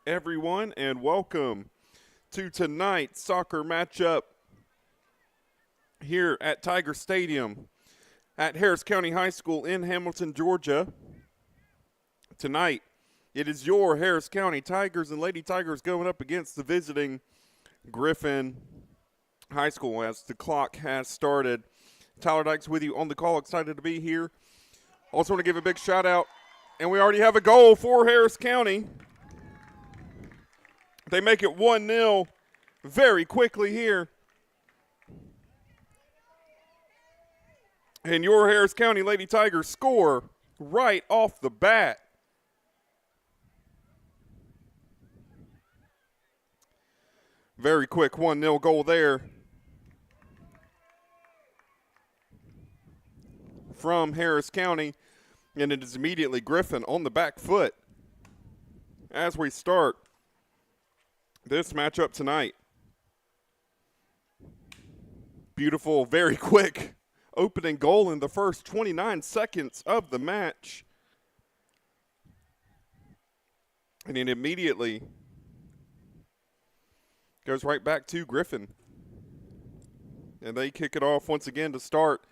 everyone, and welcome to tonight's soccer matchup here at Tiger Stadium at Harris County High School in Hamilton, Georgia. Tonight, it is your Harris County Tigers and Lady Tigers going up against the visiting Griffin High School as the clock has started. Tyler Dykes with you on the call, excited to be here. Also want to give a big shout out, and we already have a goal for Harris County. They make it 1-0 very quickly here. And your Harris County Lady Tigers score right off the bat. Very quick 1-0 goal there from Harris County. And it is immediately Griffin on the back foot as we start this matchup tonight. Beautiful, very quick opening goal in the first 29 seconds of the match. And it immediately goes right back to Griffin. And they kick it off once again to start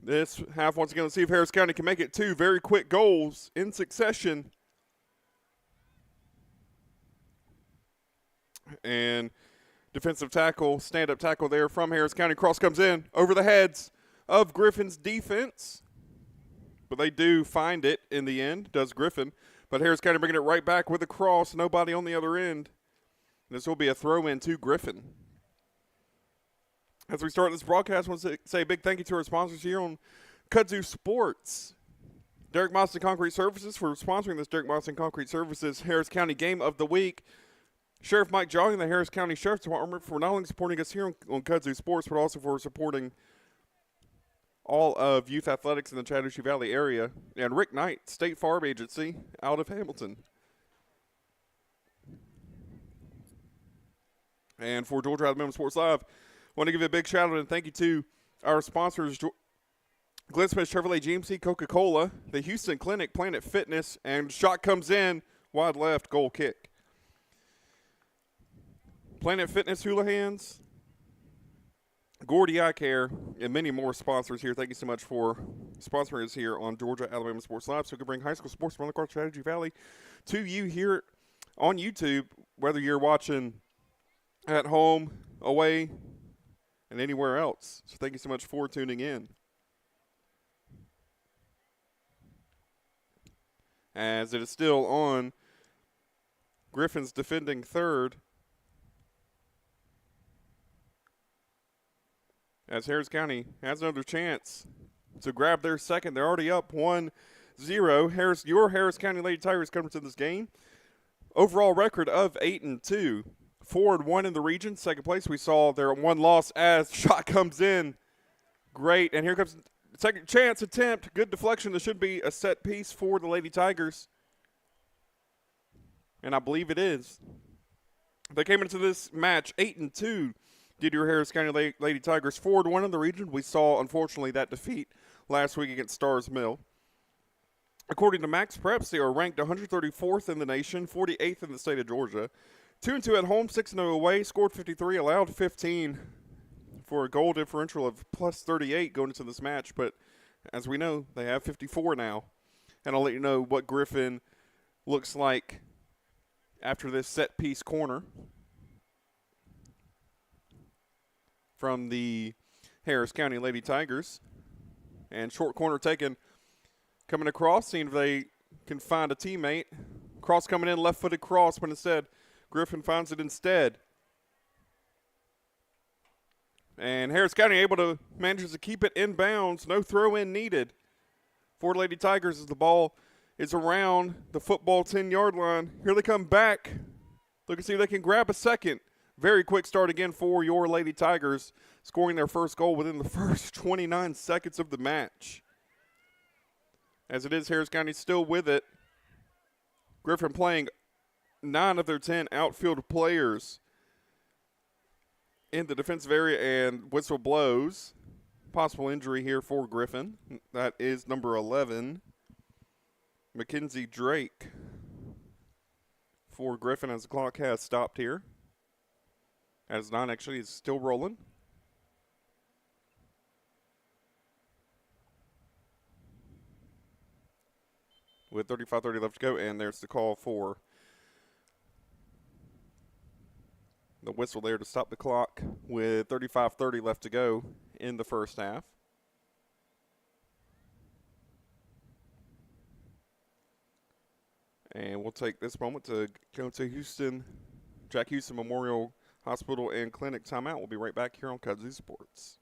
this half once again. Let's see if Harris County can make it two very quick goals in succession. And defensive tackle, stand-up tackle there from Harris County. Cross comes in over the heads of Griffin's defense. But they do find it in the end, does Griffin. But Harris County bringing it right back with a cross. Nobody on the other end. This will be a throw-in to Griffin. As we start this broadcast, I want to say a big thank you to our sponsors here on Kudzu Sports. Derek Moston Concrete Services for sponsoring this Derek Moston Concrete Services Harris County Game of the Week. Sheriff Mike Jolly and the Harris County Sheriff's Department for not only supporting us here on Kudzu Sports, but also for supporting all of youth athletics in the Chattahoochee Valley area. And Rick Knight, State Farm Agency, out of Hamilton. And for Georgia Alabama Sports Live, I want to give a big shout out and thank you to our sponsors, Glenn Smith Chevrolet GMC, Coca-Cola, the Houston Clinic, Planet Fitness, and shot comes in, wide left, goal kick. Planet Fitness, Hula Hands, Gordy Eye Care, and many more sponsors here. Thank you so much for sponsoring us here on Georgia Alabama Sports Live, so we can bring high school sports from across Chattahoochee Valley to you here on YouTube, whether you're watching at home, away, and anywhere else. So thank you so much for tuning in. As it is still on Griffin's defending third. As Harris County has another chance to grab their second. They're already up 1-0. Your Harris County Lady Tigers come to this game. Overall record of 8-2. 4-1 in the region. Second place, we saw their one loss as shot comes in. Great. And here comes second chance attempt. Good deflection. This should be a set piece for the Lady Tigers. And I believe it is. They came into this match 8-2. Did your Harris County Lady Tigers 4-1 in the region. We saw, unfortunately, that defeat last week against Stars Mill. According to Max Preps, they are ranked 134th in the nation, 48th in the state of Georgia. 2-2 at home, 6-0 away, scored 53, allowed 15 for a goal differential of plus 38 going into this match. But as we know, they have 54 now. And I'll let you know what Griffin looks like after this set-piece corner from the Harris County Lady Tigers. And short corner taken, coming across, seeing if they can find a teammate. Cross coming in, left-footed cross, but instead Griffin finds it instead. And Harris County able to manage to keep it in bounds. No throw-in needed for Lady Tigers as the ball is around the football 10-yard line. Here they come back. Look and see if they can grab a second. Very quick start again for your Lady Tigers, scoring their first goal within the first 29 seconds of the match. As it is, Harris County still with it. Griffin playing 9 of their 10 outfield players in the defensive area, and whistle blows. Possible injury here for Griffin. That is number 11, Mackenzie Drake, for Griffin as the clock has stopped here. As 9 actually is still rolling. With 35:30 left to go, and there's the call for the whistle there to stop the clock with 35:30 left to go in the first half. And we'll take this moment to go to Jack Houston Memorial Hospital and Clinic timeout. We'll be right back here on Kudzu Sports.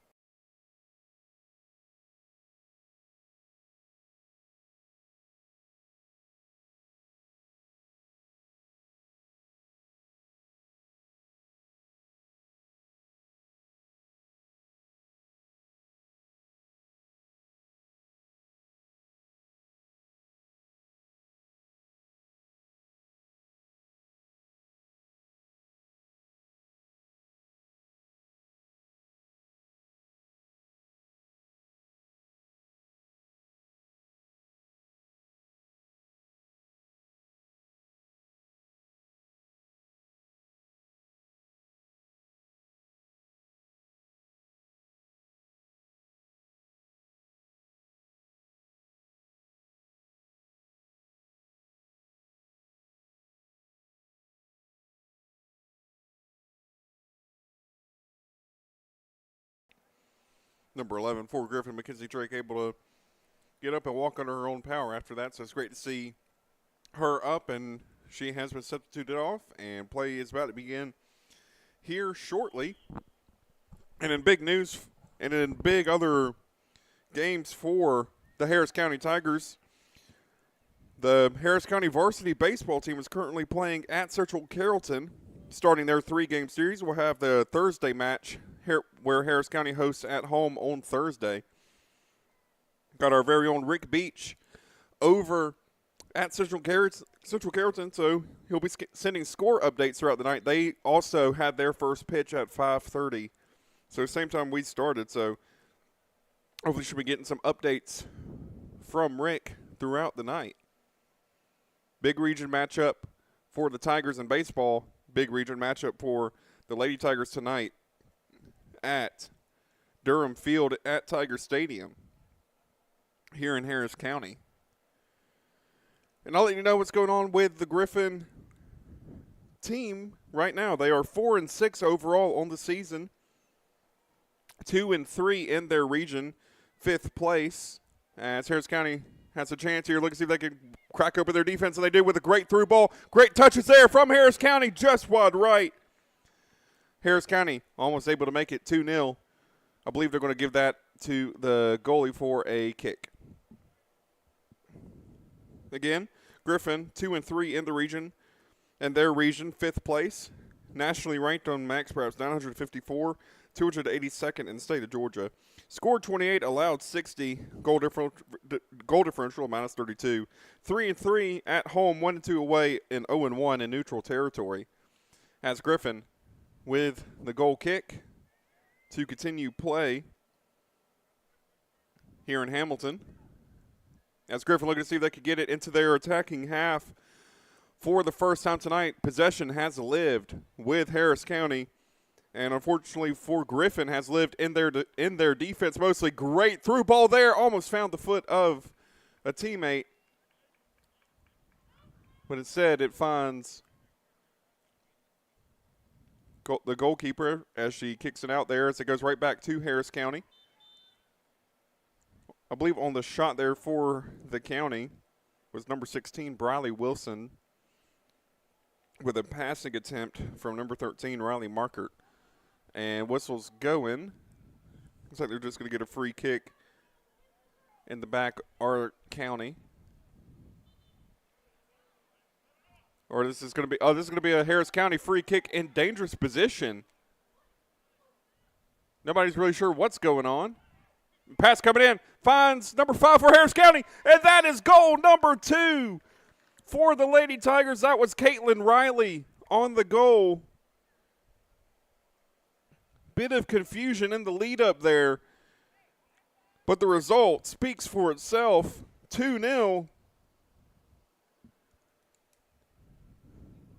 Number 11 for Griffin, Mackenzie Drake, able to get up and walk under her own power after that. So it's great to see her up, and she has been substituted off, and play is about to begin here shortly. And in big news, and in big other games for the Harris County Tigers, the Harris County varsity baseball team is currently playing at Central Carrollton, starting their 3-game series. We'll have the Thursday match here, where Harris County hosts at home on Thursday. Got our very own Rick Beach over at Central Carrollton, so he'll be sending score updates throughout the night. They also had their first pitch at 5:30, so same time we started, so hopefully should be getting some updates from Rick throughout the night. Big region matchup for the Tigers in baseball. Big region matchup for the Lady Tigers tonight at Durham Field at Tiger Stadium here in Harris County. And I'll let you know what's going on with the Griffin team right now. They are 4-6 overall on the season, 2-3 in their region, 5th place. As Harris County has a chance here, look and see if they can crack open their defense, and they do with a great through ball. Great touches there from Harris County, just wide right. Harris County almost able to make it 2-0. I believe they're going to give that to the goalie for a kick. Again, Griffin 2-3 in the region, and their region 5th place, nationally ranked on MaxPreps 954, 282nd in the state of Georgia. Scored 28, allowed 60, goal differential minus 32. 3-3 at home, 1-2 away, and 0-1 in neutral territory. As Griffin with the goal kick to continue play here in Hamilton. As Griffin looking to see if they could get it into their attacking half for the first time tonight. Possession has lived with Harris County, and unfortunately for Griffin has lived in their defense mostly. Great through ball there, almost found the foot of a teammate, but instead it finds the goalkeeper as she kicks it out there as it goes right back to Harris County. I believe on the shot there for the county was number 16, Briley Wilson, with a passing attempt from number 13, Riley Markert. And whistle's going. Looks like they're just going to get a free kick in the back, our county. Or this is going to be a Harris County free kick in dangerous position. Nobody's really sure what's going on. Pass coming in, finds number 5 for Harris County, and that is goal number 2 for the Lady Tigers. That was Caitlin Riley on the goal. Bit of confusion in the lead up there, but the result speaks for itself. 2-0.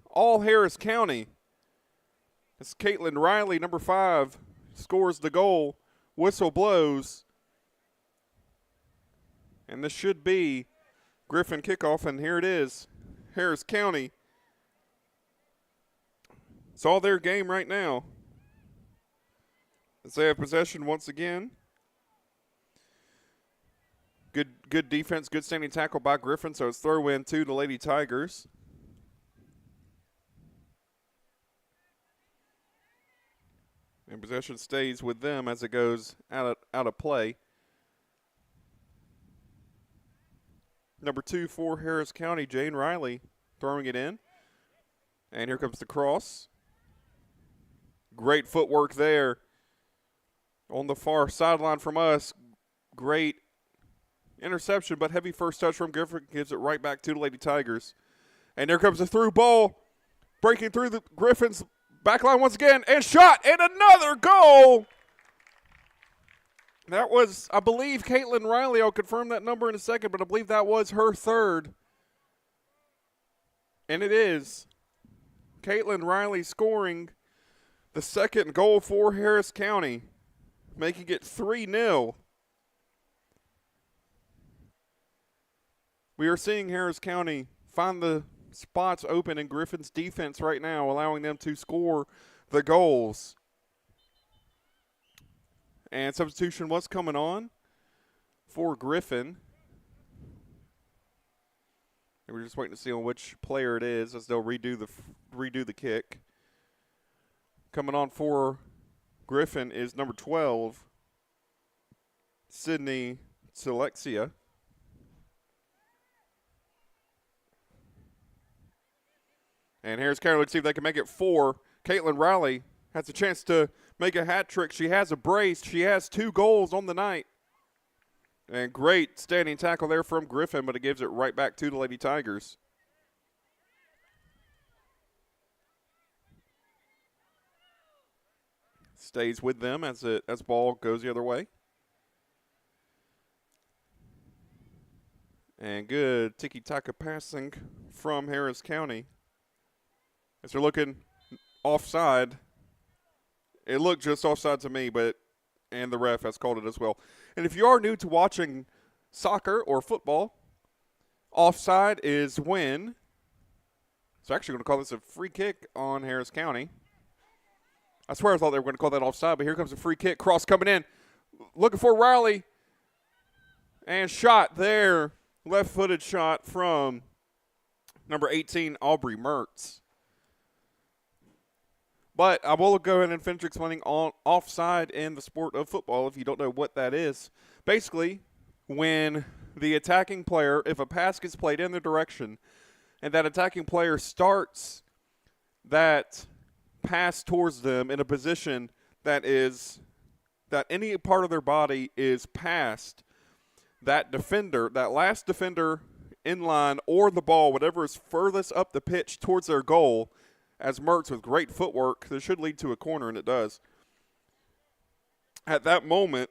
all Harris County. As Caitlin Riley, number 5, scores the goal. Whistle blows. And this should be Griffin kickoff, and here it is. Harris County. It's all their game right now. As they have possession once again. Good defense, good standing tackle by Griffin, so it's throw in to the Lady Tigers. And possession stays with them as it goes out of play. Number 2 for Harris County, Jane Riley, throwing it in. And here comes the cross. Great footwork there on the far sideline from us. Great interception, but heavy first touch from Griffin gives it right back to the Lady Tigers. And there comes a through ball, breaking through the Griffin's back line once again, and shot, and another goal. That was, I believe, Caitlin Riley. I'll confirm that number in a second, but I believe that was her third. And it is Caitlin Riley scoring the second goal for Harris County, making it 3-0. We are seeing Harris County find the spots open in Griffin's defense right now, allowing them to score the goals. And substitution was coming on for Griffin. And we're just waiting to see on which player it is as they'll redo the kick. Coming on for Griffin is number 12, Sydney Selexia. And Harris County, let's see if they can make it 4. Caitlin Riley has a chance to make a hat trick. She has a brace. She has 2 goals on the night. And great standing tackle there from Griffin, but it gives it right back to the Lady Tigers. Stays with them as ball goes the other way. And good tiki-taka passing from Harris County. As they're looking offside. It looked just offside to me, and the ref has called it as well. And if you are new to watching soccer or football, offside is when it's actually going to call this a free kick on Harris County. I swear I thought they were going to call that offside, but here comes a free kick. Cross coming in. Looking for Riley. And shot there. Left-footed shot from number 18, Aubrey Mertz. But I will go ahead and finish explaining on offside in the sport of football if you don't know what that is. Basically, when the attacking player, if a pass gets played in their direction, and that attacking player starts that pass towards them in a position that any part of their body is past that defender, that last defender in line or the ball, whatever is furthest up the pitch towards their goal, as Mertz with great footwork, this should lead to a corner, and it does. At that moment,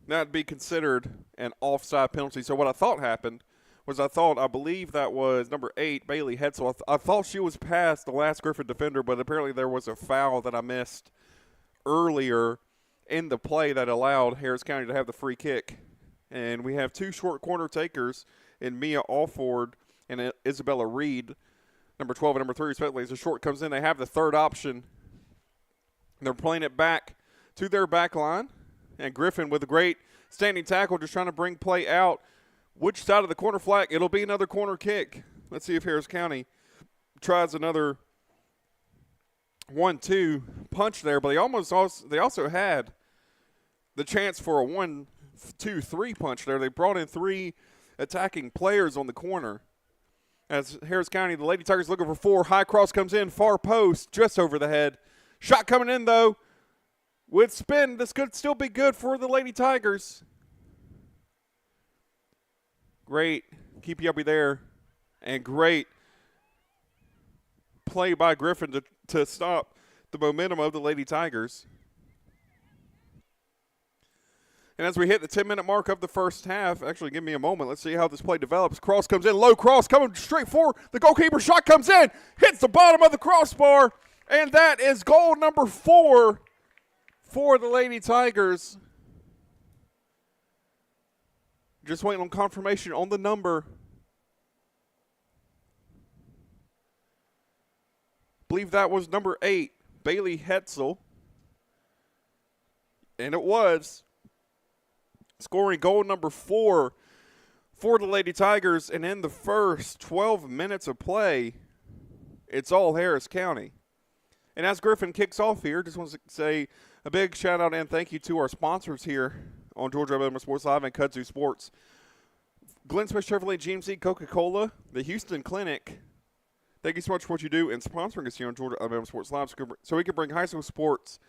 that would be considered an offside penalty. So what I thought happened was I believe that was number 8, Bailey Hetzel. I thought she was past the last Griffin defender, but apparently there was a foul that I missed earlier in the play that allowed Harris County to have the free kick. And we have 2 short corner takers in Mia Alford and Isabella Reed, number 12 and number 3 respectively. As the short comes in, they have the third option. They're playing it back to their back line. And Griffin with a great standing tackle just trying to bring play out. Which side of the corner flag? It'll be another corner kick. Let's see if Harris County tries another 1-2 punch there. But they also had the chance for a 1-2-3 punch there. They brought in 3 attacking players on the corner. As Harris County, the Lady Tigers looking for 4. High cross comes in, far post, just over the head. Shot coming in, though, with spin. This could still be good for the Lady Tigers. Great. Keep you up there. And great play by Griffin to stop the momentum of the Lady Tigers. And as we hit the 10-minute mark of the first half, actually give me a moment. Let's see how this play develops. Cross comes in, low cross coming straight forward. The goalkeeper shot comes in, hits the bottom of the crossbar, and that is goal number 4 for the Lady Tigers. Just waiting on confirmation on the number. Believe that was number 8, Bailey Hetzel. And it was. Scoring goal number 4 for the Lady Tigers. And in the first 12 minutes of play, it's all Harris County. And as Griffin kicks off here, just want to say a big shout out and thank you to our sponsors here on Georgia Alabama Sports Live and Kudzu Sports. Glenn Smith Chevrolet, GMC, Coca-Cola, the Houston Clinic. Thank you so much for what you do in sponsoring us here on Georgia Alabama Sports Live so we can bring high school sports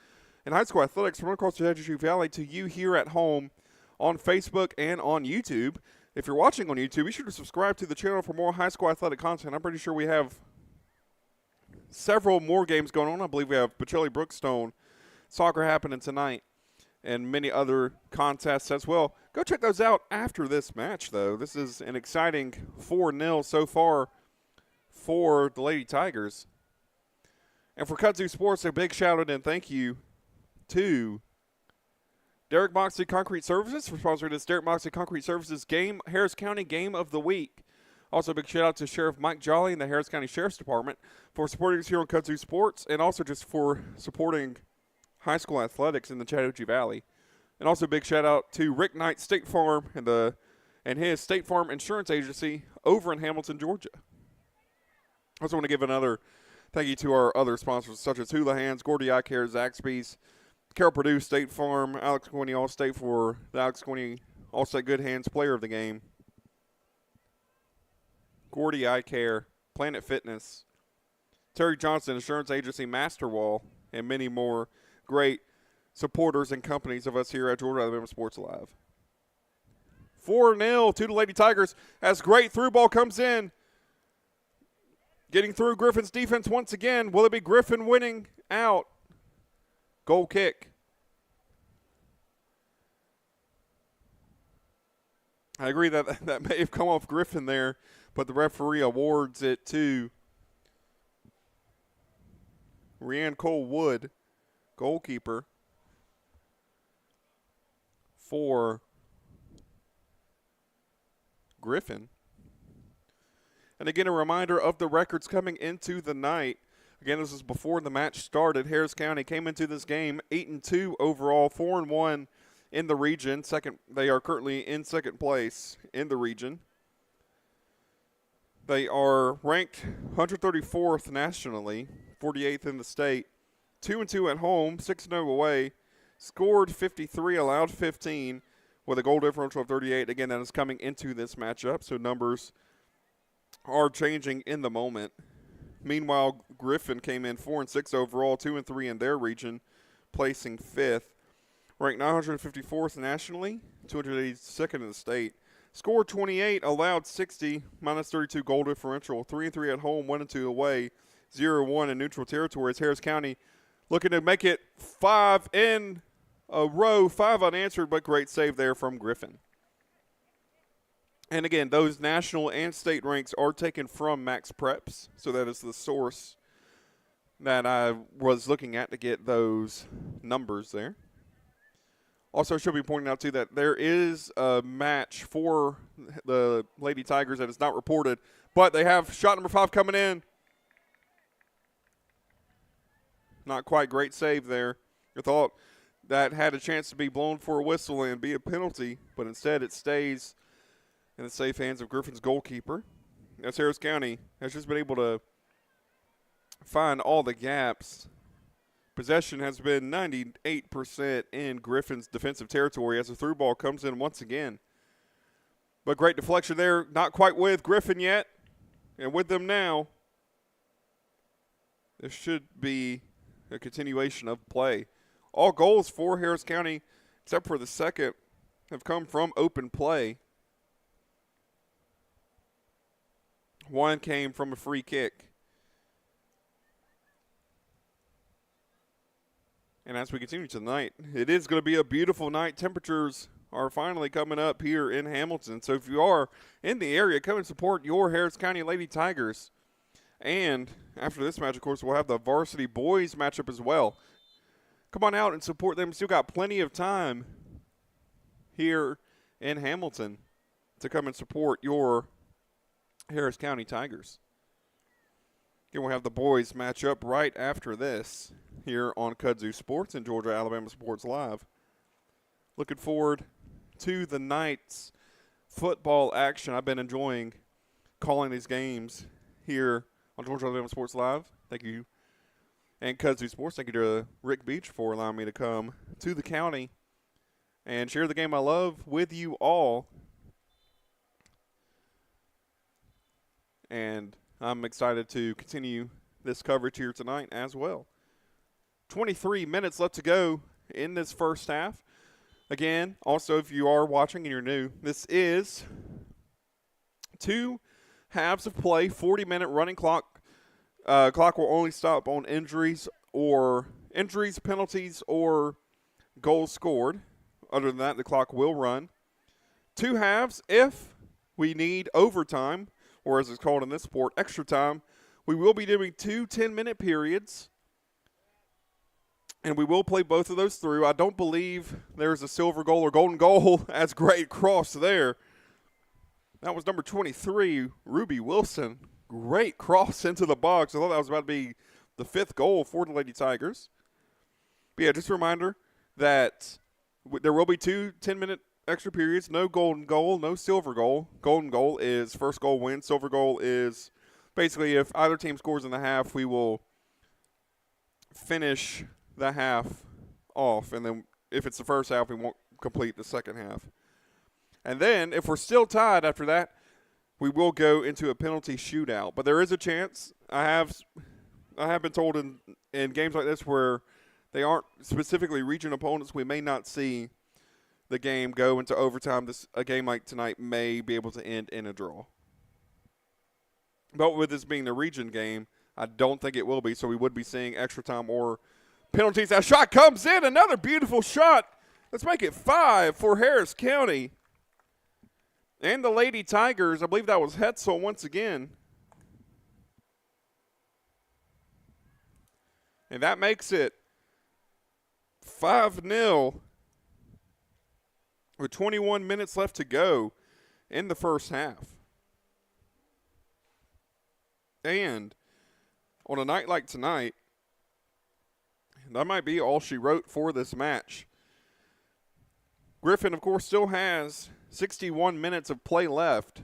and high school athletics from across the Kudzu Valley to you here at home on Facebook and on YouTube. If you're watching on YouTube, be sure to subscribe to the channel for more high school athletic content. I'm pretty sure we have several more games going on. I believe we have Pacelli Brookstone soccer happening tonight and many other contests as well. Go check those out after this match, though. This is an exciting 4-0 so far for the Lady Tigers. And for Kudzu Sports, a big shout out and thank you to Derek Moxley Concrete Services for sponsoring this Derek Moxley Concrete Services game, Harris County Game of the Week. Also, a big shout out to Sheriff Mike Jolly and the Harris County Sheriff's Department for supporting us here on Kudzu Sports, and also just for supporting high school athletics in the Chattahoochee Valley. And also a big shout out to Rick Knight State Farm and his State Farm Insurance Agency over in Hamilton, Georgia. I also want to give another thank you to our other sponsors such as Hula Hands, Gordy Eye Care, Zaxby's, Carroll Purdue State Farm, Alex Quinney All-State for the Alex Quinney All-State Good Hands Player of the Game, Gordy Eye Care, Planet Fitness, Terry Johnson Insurance Agency, Masterwall, and many more great supporters and companies of us here at Georgia Alabama Sports Live. 4-0 to the Lady Tigers as great through ball comes in. Getting through Griffin's defense once again. Will it be Griffin winning out? Goal kick. I agree that may have come off Griffin there, but the referee awards it to Rianne Cole-Wood, goalkeeper, for Griffin. And again, a reminder of the records coming into the night. Again, this is before the match started. Harris County came into this game 8-2 overall, 4-1 in the region. They are currently in second place in the region. They are ranked 134th nationally, 48th in the state, 2-2 at home, 6-0 away, scored 53, allowed 15, with a goal differential of 38. Again, that is coming into this matchup, so numbers are changing in the moment. Meanwhile, Griffin came in 4-6 overall, 2-3 in their region, placing 5th. Ranked 954th nationally, 282nd in the state. Scored 28, allowed 60, minus 32 goal differential, 3-3 at home, 1-2 away, 0-1 in neutral territory. As Harris County looking to make it 5 in a row, 5 unanswered, but great save there from Griffin. And again, those national and state ranks are taken from Max Preps, so that is the source that I was looking at to get those numbers there. Also, should be pointing out, too, that there is a match for the Lady Tigers that is not reported, but they have shot number 5 coming in. Not quite great save there. I thought that had a chance to be blown for a whistle and be a penalty, but instead it stays in the safe hands of Griffin's goalkeeper. As Harris County has just been able to find all the gaps. Possession has been 98% in Griffin's defensive territory as the through ball comes in once again. But great deflection there, not quite with Griffin yet. And with them now, this should be a continuation of play. All goals for Harris County, except for the second, have come from open play. One came from a free kick. And as we continue tonight, it is going to be a beautiful night. Temperatures are finally coming up here in Hamilton. So if you are in the area, come and support your Harris County Lady Tigers. And after this match, of course, we'll have the varsity boys matchup as well. Come on out and support them. Still got plenty of time here in Hamilton to come and support your Harris County Tigers. Again, we'll have the boys match up right after this here on Kudzu Sports and Georgia Alabama Sports Live. Looking forward to the night's football action. I've been enjoying calling these games here on Georgia Alabama Sports Live. Thank you. And Kudzu Sports, thank you to Rick Beach for allowing me to come to the county and share the game I love with you all. And I'm excited to continue this coverage here tonight as well. 23 minutes left to go in this first half. Again, also, if you are watching and you're new, this is 2 halves of play, 40-minute running clock. Clock will only stop on injuries, penalties, or goals scored. Other than that, the clock will run. 2 halves if we need overtime, or as it's called in this sport, extra time. We will be doing 2 10-minute periods, and we will play both of those through. I don't believe there's a silver goal or golden goal. That's great cross there. That was number 23, Ruby Wilson. Great cross into the box. I thought that was about to be the 5th goal for the Lady Tigers. But yeah, just a reminder that there will be 2 10-minute extra periods. No golden goal, no silver goal. Golden goal is first goal win. Silver goal is basically if either team scores in the half, we will finish the half off. And then if it's the first half, we won't complete the second half. And then if we're still tied after that, we will go into a penalty shootout. But there is a chance. I have been told in games like this where they aren't specifically region opponents, we may not see the game go into overtime. A game like tonight may be able to end in a draw. But with this being the region game, I don't think it will be. So we would be seeing extra time or penalties. That shot comes in. Another beautiful shot. Let's make it 5 for Harris County. And the Lady Tigers, I believe that was Hetzel once again. And that makes it 5-0 with 21 minutes left to go in the first half. And on a night like tonight, that might be all she wrote for this match. Griffin, of course, still has 61 minutes of play left.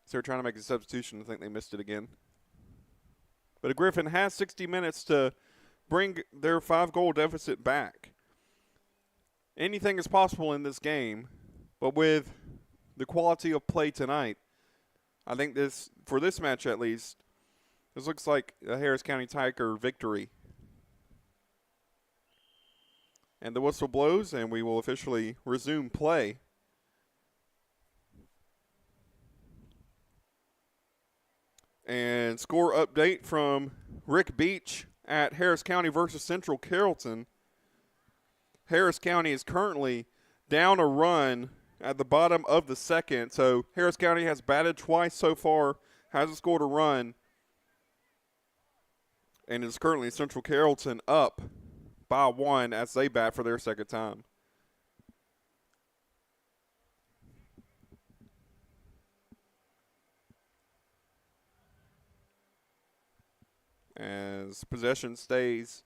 So they're trying to make a substitution. I think they missed it again. But Griffin has 60 minutes to bring their 5-goal deficit back. Anything is possible in this game, but with the quality of play tonight, I think this, for this match at least, this looks like a Harris County Tiger victory. And the whistle blows, and we will officially resume play. And score update from Rick Beach at Harris County versus Central Carrollton. Harris County is currently down a run at the bottom of the second. So Harris County has batted twice so far, hasn't scored a run, and is currently Central Carrollton up by 1 as they bat for their second time. As possession stays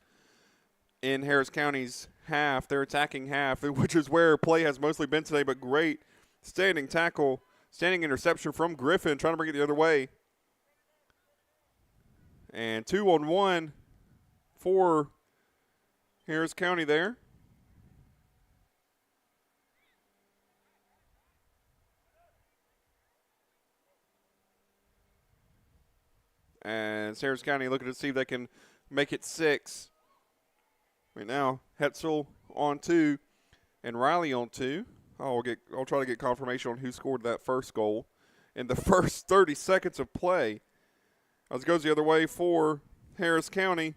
in Harris County's half, their attacking half, which is where play has mostly been today, but great standing tackle, standing interception from Griffin, trying to bring it the other way. And 2-on-1 for Harris County there. And Harris County looking to see if they can make it 6. Right now, Hetzel on 2 and Riley on 2. I'll try to get confirmation on who scored that first goal in the first 30 seconds of play. As it goes the other way for Harris County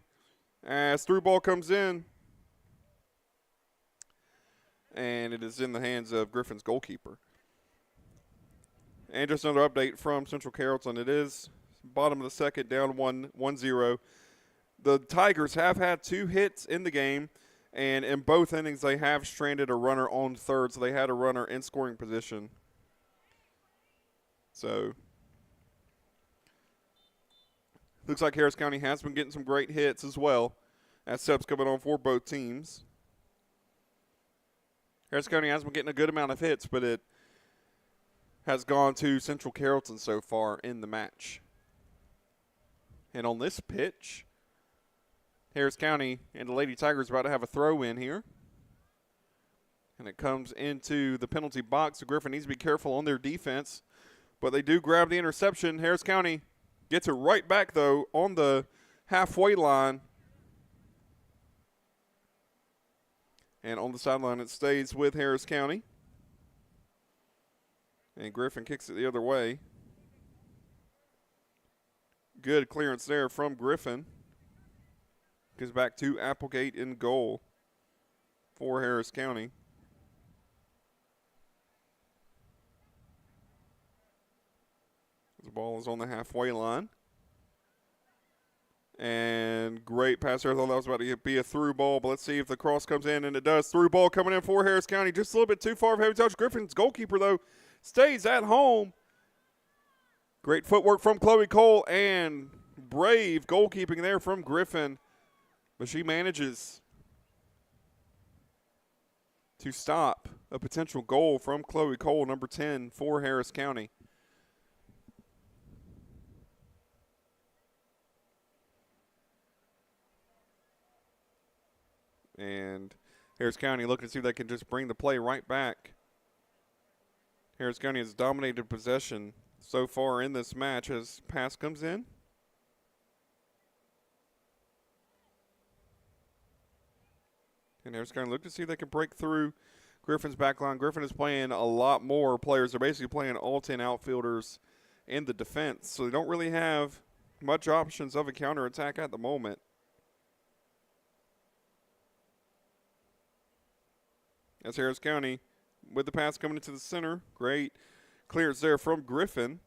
as through ball comes in. and it is in the hands of Griffin's goalkeeper. And just another update from Central Carrollton. It is bottom of the second, down 1-0. The Tigers have had 2 hits in the game, and in both innings they have stranded a runner on third, so they had a runner in scoring position. So looks like Harris County has been getting some great hits as well, as subs coming on for both teams. Harris County has been getting a good amount of hits, but it has gone to Central Carrollton so far in the match. And on this pitch, Harris County and the Lady Tigers about to have a throw in here. And it comes into the penalty box. The Griffin needs to be careful on their defense, but they do grab the interception. Harris County gets it right back, though, on the halfway line. And on the sideline, it stays with Harris County. And Griffin kicks it the other way. Good clearance there from Griffin. Goes back to Applegate in goal for Harris County. The ball is on the halfway line. And great pass there. I thought that was about to be a through ball, but let's see if the cross comes in, and it does. Through ball coming in for Harris County. Just a little bit too far of a heavy touch. Griffin's goalkeeper, though, stays at home. Great footwork from Chloe Cole, and brave goalkeeping there from Griffin. But she manages to stop a potential goal from Chloe Cole, number 10 for Harris County. And Harris County looking to see if they can just bring the play right back. Harris County has dominated possession so far in this match as pass comes in. And Harris County look to see if they can break through Griffin's back line. Griffin is playing a lot more players. They're basically playing all 10 outfielders in the defense, so they don't really have much options of a counterattack at the moment. As Harris County with the pass coming into the center. Great clearance there from Griffin.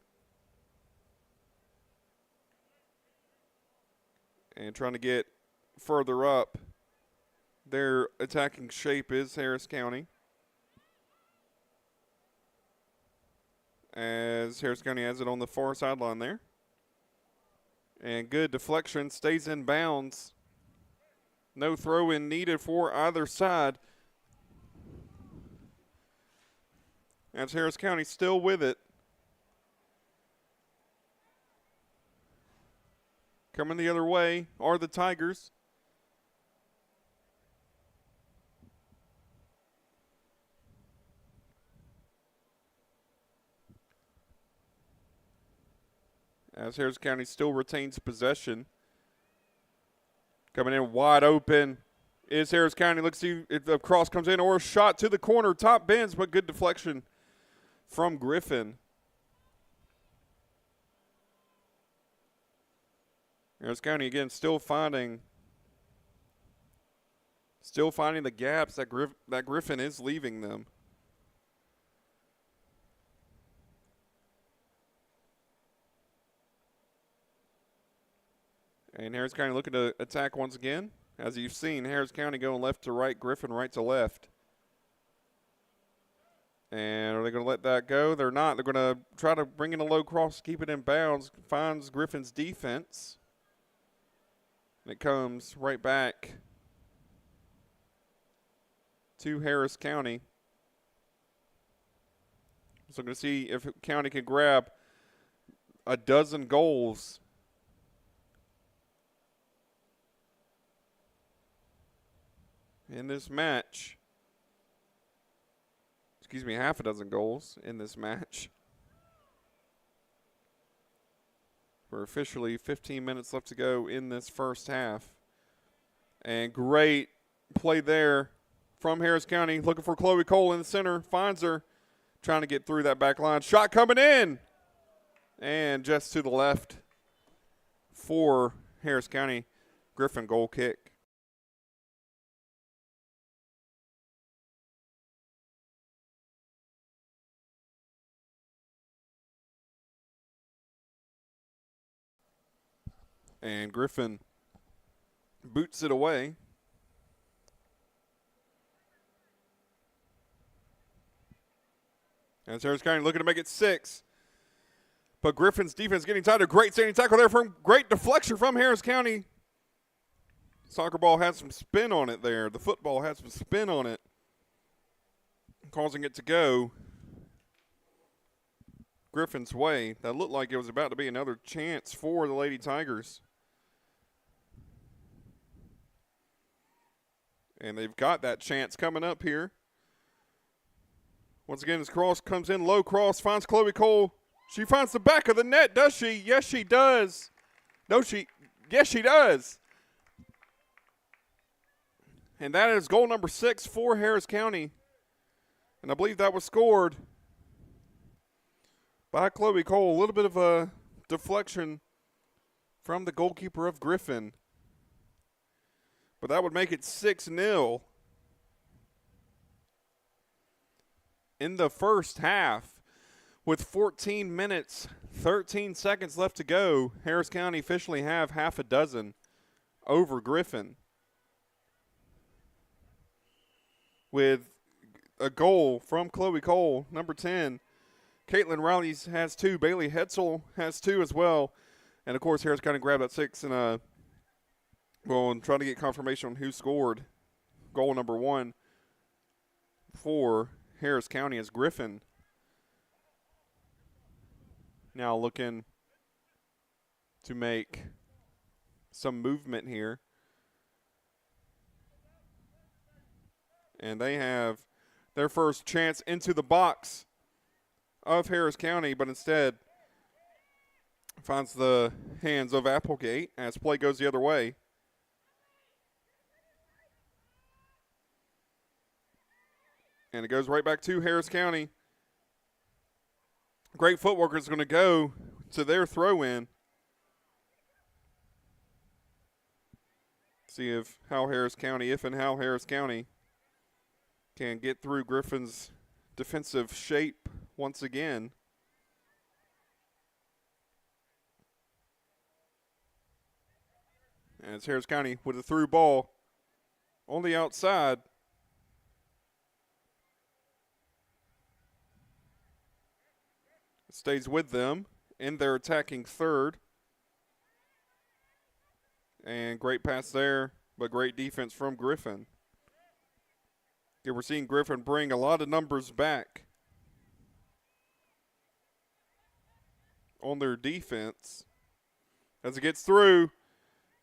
And trying to get further up. Their attacking shape is Harris County. As Harris County has it on the far sideline there. And good deflection, stays in bounds. No throw-in needed for either side. As Harris County still with it. Coming the other way are the Tigers. As Harris County still retains possession. Coming in wide open is Harris County. Let's see if the cross comes in or a shot to the corner. Top bends, but good deflection from Griffin. Harris County again still finding the gaps that Griffin is leaving them. And Harris County looking to attack once again. As you've seen, Harris County going left to right, Griffin right to left. And are they going to let that go? They're not. They're going to try to bring in a low cross, keep it in bounds, finds Griffin's defense. And it comes right back to Harris County. So I'm going to see if County can grab a dozen goals in this match. Excuse me, half a dozen goals in this match. We're officially 15 minutes left to go in this first half. And great play there from Harris County. Looking for Chloe Cole in the center. Finds her. Trying to get through that back line. Shot coming in. And just to the left for Harris County. Griffin goal kick. And Griffin boots it away. As Harris County looking to make it 6. But Griffin's defense getting tighter. Great standing tackle there from great deflection from Harris County. Soccer ball had some spin on it there. The football had some spin on it, causing it to go Griffin's way. That looked like it was about to be another chance for the Lady Tigers. And they've got that chance coming up here. Once again, this cross comes in, low cross, finds Chloe Cole. She finds the back of the net, does she? Yes, she does. Yes, she does. And that is goal number 6 for Harris County. And I believe that was scored by Chloe Cole. A little bit of a deflection from the goalkeeper of Griffin. But that would make it 6-0. In the first half, with 14 minutes, 13 seconds left to go, Harris County officially have half a dozen over Griffin. With a goal from Chloe Cole, number 10. Caitlin Riley has 2. Bailey Hetzel has 2 as well. And, of course, Harris County grabbed that 6 and trying to get confirmation on who scored goal number 1 for Harris County as Griffin. Now looking to make some movement here. And they have their first chance into the box of Harris County, but instead finds the hands of Applegate as play goes the other way. And it goes right back to Harris County. Great footwork is going to go to their throw-in. See if how Harris County can get through Griffin's defensive shape once again. And it's Harris County with a through ball on the outside. It stays with them in their attacking third. And great pass there, but great defense from Griffin. Yeah, we're seeing Griffin bring a lot of numbers back on their defense. As it gets through,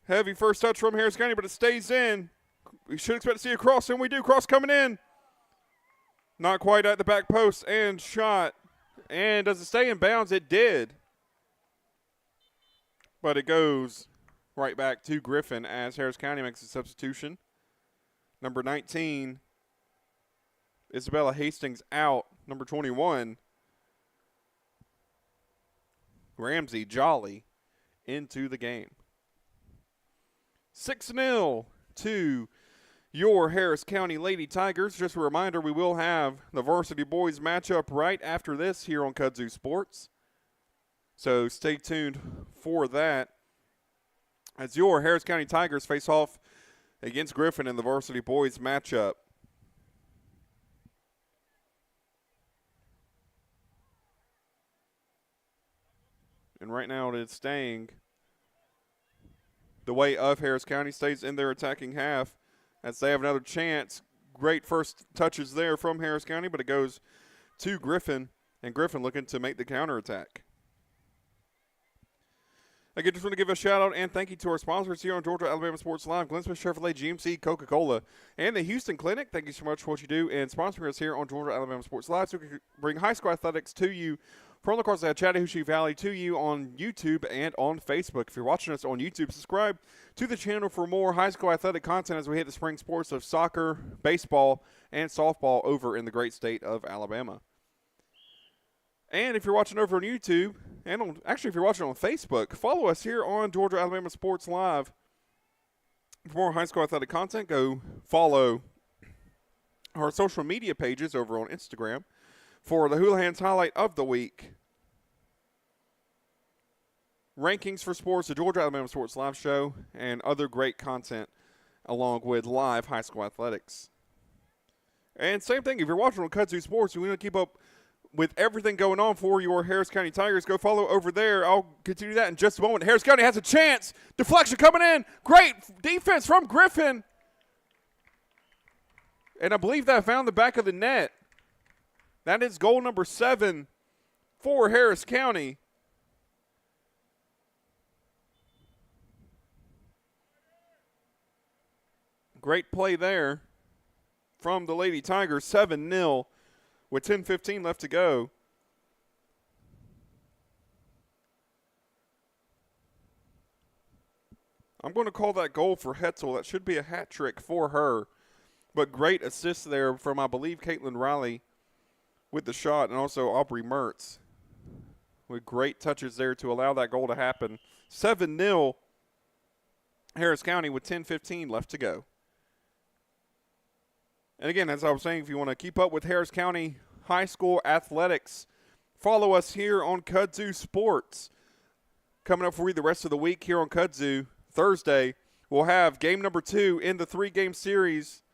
heavy first touch from Harris County, but it stays in. We should expect to see a cross, and we do. Cross coming in. Not quite at the back post, and shot. And does it stay in bounds? It did. But it goes right back to Griffin as Harris County makes a substitution. Number 19, Isabella Hastings out. Number 21, Ramsey Jolly into the game. 6-0 to your Harris County Lady Tigers. Just a reminder, we will have the varsity boys matchup right after this here on Kudzu Sports. So stay tuned for that as your Harris County Tigers face off against Griffin in the varsity boys matchup. And right now it is staying the way of Harris County, stays in their attacking half as they have another chance. Great first touches there from Harris County, but it goes to Griffin, and Griffin looking to make the counterattack. Again, just want to give a shout-out and thank you to our sponsors here on Georgia Alabama Sports Live, Glenn Smith Chevrolet, GMC, Coca-Cola, and the Houston Clinic. Thank you so much for what you do and sponsoring us here on Georgia Alabama Sports Live so we can bring high school athletics to you from across the Chattahoochee Valley to you on YouTube and on Facebook. If you're watching us on YouTube, subscribe to the channel for more high school athletic content as we hit the spring sports of soccer, baseball, and softball over in the great state of Alabama. And if you're watching over on YouTube, and if you're watching on Facebook, follow us here on Georgia Alabama Sports Live. For more high school athletic content, go follow our social media pages over on Instagram for the Houlihan's Highlight of the Week. Rankings for Sports, the Georgia Alabama Sports Live Show, and other great content along with live high school athletics. And same thing, if you're watching on Kudzu Sports and we want to keep up with everything going on for your Harris County Tigers, go follow over there. I'll continue that in just a moment. Harris County has a chance. Deflection coming in. Great defense from Griffin. And I believe that found the back of the net. That is goal number 7 for Harris County. Great play there from the Lady Tigers, 7-0 with 10:15 left to go. I'm going to call that goal for Hetzel. That should be a hat trick for her. But great assist there from, I believe, Caitlin Riley with the shot, and also Aubrey Mertz with great touches there to allow that goal to happen. 7-0 Harris County with 10:15 left to go. And again, as I was saying, if you want to keep up with Harris County High School athletics, follow us here on Kudzu Sports. Coming up for you the rest of the week here on Kudzu, Thursday, we'll have game number 2 in the 3-game series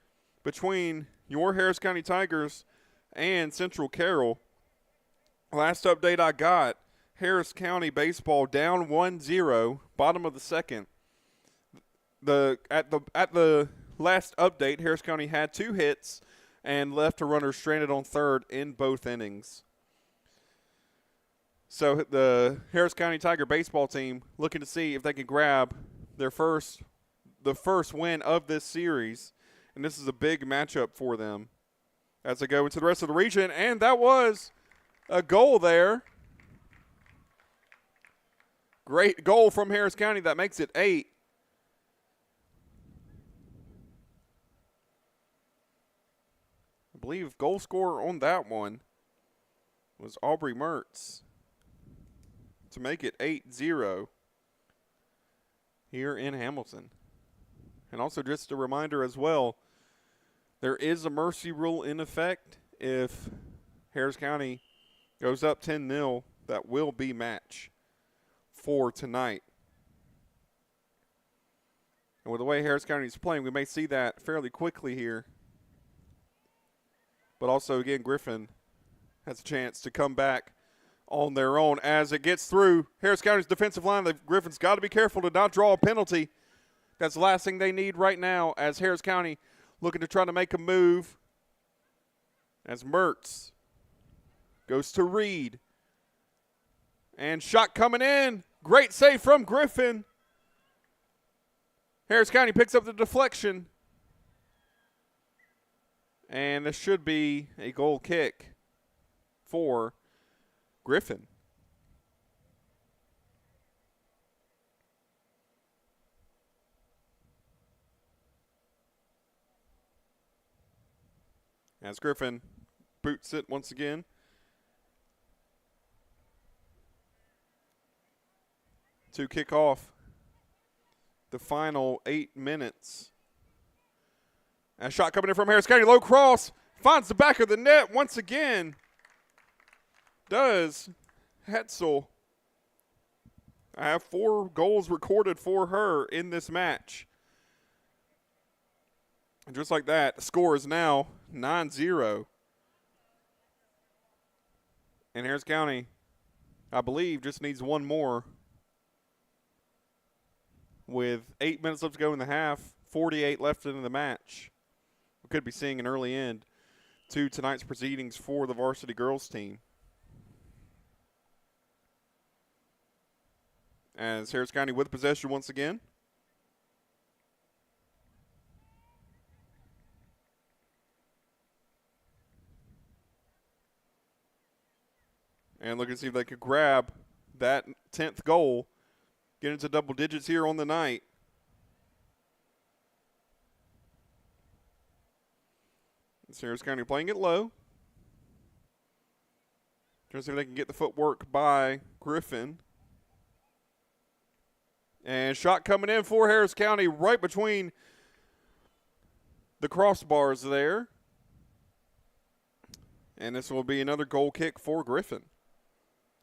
between your Harris County Tigers and Central Carroll. Last update I got, Harris County baseball down 1-0, bottom of the second. At the last update, Harris County had 2 hits and left a runner stranded on third in both innings. So the Harris County Tiger baseball team looking to see if they can grab the first win of this series, and this is a big matchup for them as they go into the rest of the region. And that was a goal there. Great goal from Harris County. That makes it 8. I believe goal scorer on that one was Aubrey Mertz to make it 8-0 here in Hamilton. And also just a reminder as well, there is a mercy rule in effect. If Harris County goes up 10-0, that will be match for tonight. And with the way Harris County is playing, we may see that fairly quickly here. But also, again, Griffin has a chance to come back on their own as it gets through Harris County's defensive line. The Griffin's got to be careful to not draw a penalty. That's the last thing they need right now as Harris County looking to try to make a move. As Mertz goes to Reed. And shot coming in. Great save from Griffin. Harris County picks up the deflection. And this should be a goal kick for Griffin. As Griffin boots it once again. To kick off the final 8 minutes. A shot coming in from Harris County. Low cross. Finds the back of the net once again. Does Hetzel. I have 4 goals recorded for her in this match. And just like that, the score is now 9-0. And Harris County, I believe, just needs 1 more. With 8 minutes left to go in the half, 48 left in the match. We could be seeing an early end to tonight's proceedings for the varsity girls team. As Harris County with possession once again. And looking to see if they could grab that 10th goal. Get into double digits here on the night. Harris County playing it low. Trying to see if they can get the footwork by Griffin. And shot coming in for Harris County right between the crossbars there. And this will be another goal kick for Griffin.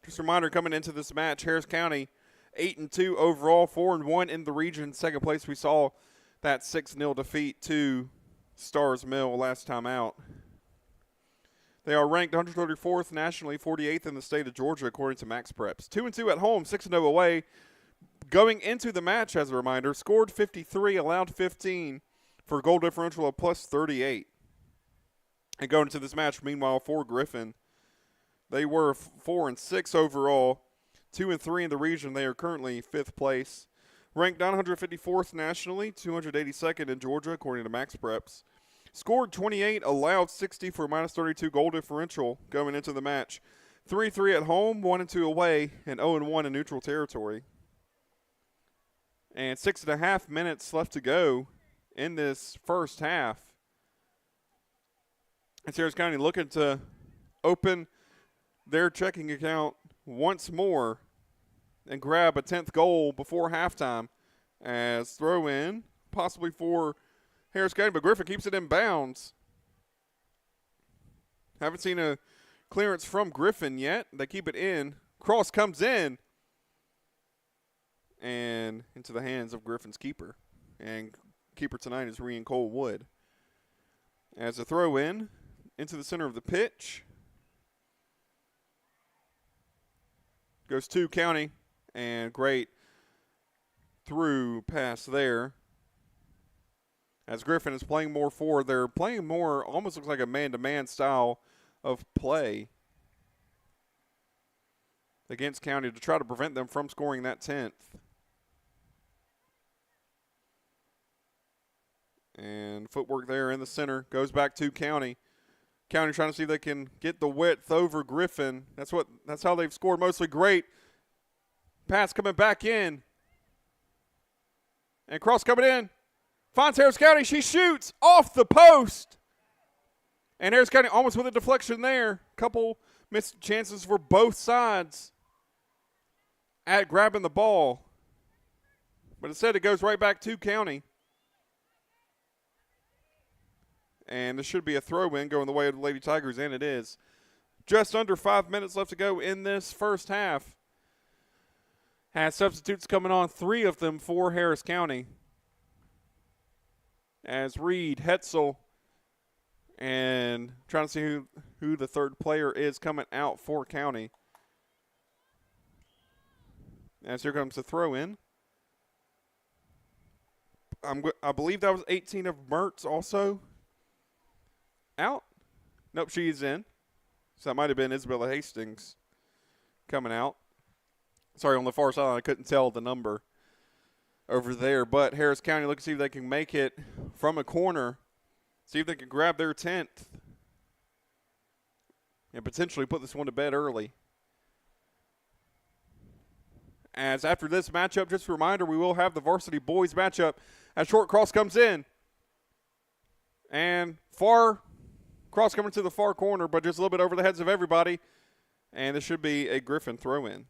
Just a reminder coming into this match, Harris County 8-2 overall, 4-1 in the region. Second place, we saw that 6-0 defeat to Stars Mill last time out. They are ranked 134th nationally, 48th in the state of Georgia, according to Max Preps. 2-2 at home, 6-0 away. Going into the match, as a reminder, scored 53, allowed 15 for a goal differential of plus 38. And going into this match, meanwhile, for Griffin, they were 4-6 overall, 2-3 in the region. They are currently 5th place. Ranked 954th nationally, 282nd in Georgia, according to Max Preps. Scored 28, allowed 60 for a minus 32 goal differential going into the match. 3-3 at home, 1-2 away, and 0-1 in neutral territory. And 6.5 minutes left to go in this first half. It's Harris County looking to open their checking account once more and grab a 10th goal before halftime as throw in, possibly for Harris County, but Griffin keeps it in bounds. Haven't seen a clearance from Griffin yet. They keep it in. Cross comes in and into the hands of Griffin's keeper. And keeper tonight is Rian Cole Wood. As a throw in into the center of the pitch. Goes to County, and great through pass there. As Griffin is playing more forward, they're playing more, almost looks like a man-to-man style of play against County to try to prevent them from scoring that 10th. And footwork there in the center goes back to County. County trying to see if they can get the width over Griffin. That's how they've scored mostly. Great pass coming back in. And cross coming in. Finds Harris County. She shoots off the post. And Harris County almost with a deflection there. Couple missed chances for both sides at grabbing the ball. But instead it goes right back to County. And this should be a throw-in going the way of the Lady Tigers, and it is. Just under 5 minutes left to go in this first half. Has substitutes coming on, 3 of them for Harris County. As Reed, Hetzel, and trying to see who the third player is coming out for County. As here comes the throw-in. I believe that was 18 of Mertz also. Out? Nope, she's in. So that might have been Isabella Hastings coming out. Sorry, on the far side, I couldn't tell the number over there. But Harris County looking to see if they can make it from a corner. See if they can grab their 10th. And potentially put this one to bed early. As after this matchup, just a reminder, we will have the varsity boys matchup. As short cross comes in. And far cross coming to the far corner, but just a little bit over the heads of everybody. And this should be a Griffin throw-in.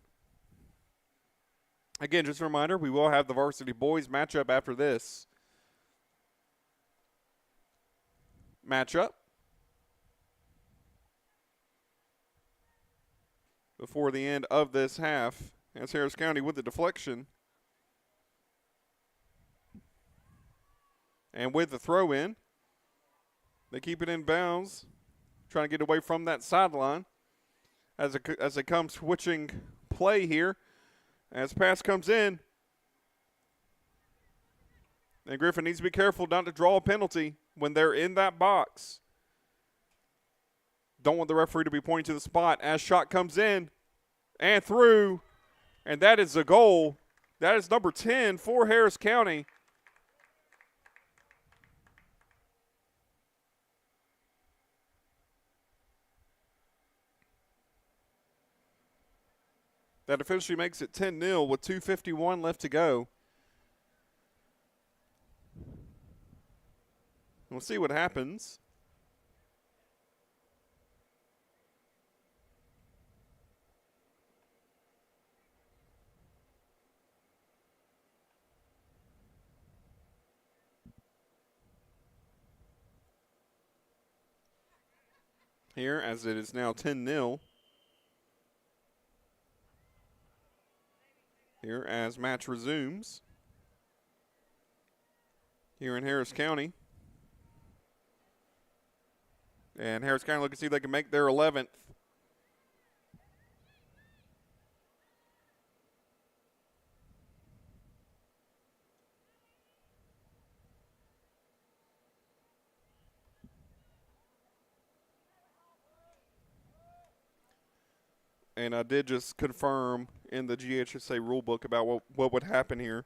Again, just a reminder, we will have the varsity boys matchup after this matchup. Before the end of this half, as Harris County with the deflection. And with the throw-in, they keep it in bounds, trying to get away from that sideline as they come switching play here. As pass comes in, and Griffin needs to be careful not to draw a penalty when they're in that box. Don't want the referee to be pointing to the spot as shot comes in and through, and that is a goal. That is number 10 for Harris County. That officially makes it 10-0 with 2:51 left to go. We'll see what happens. Here, as it is now 10-0. here as match resumes here in Harris County. And Harris County looking to see if they can make their 11th. And I did just confirm in the GHSA rulebook about what would happen here.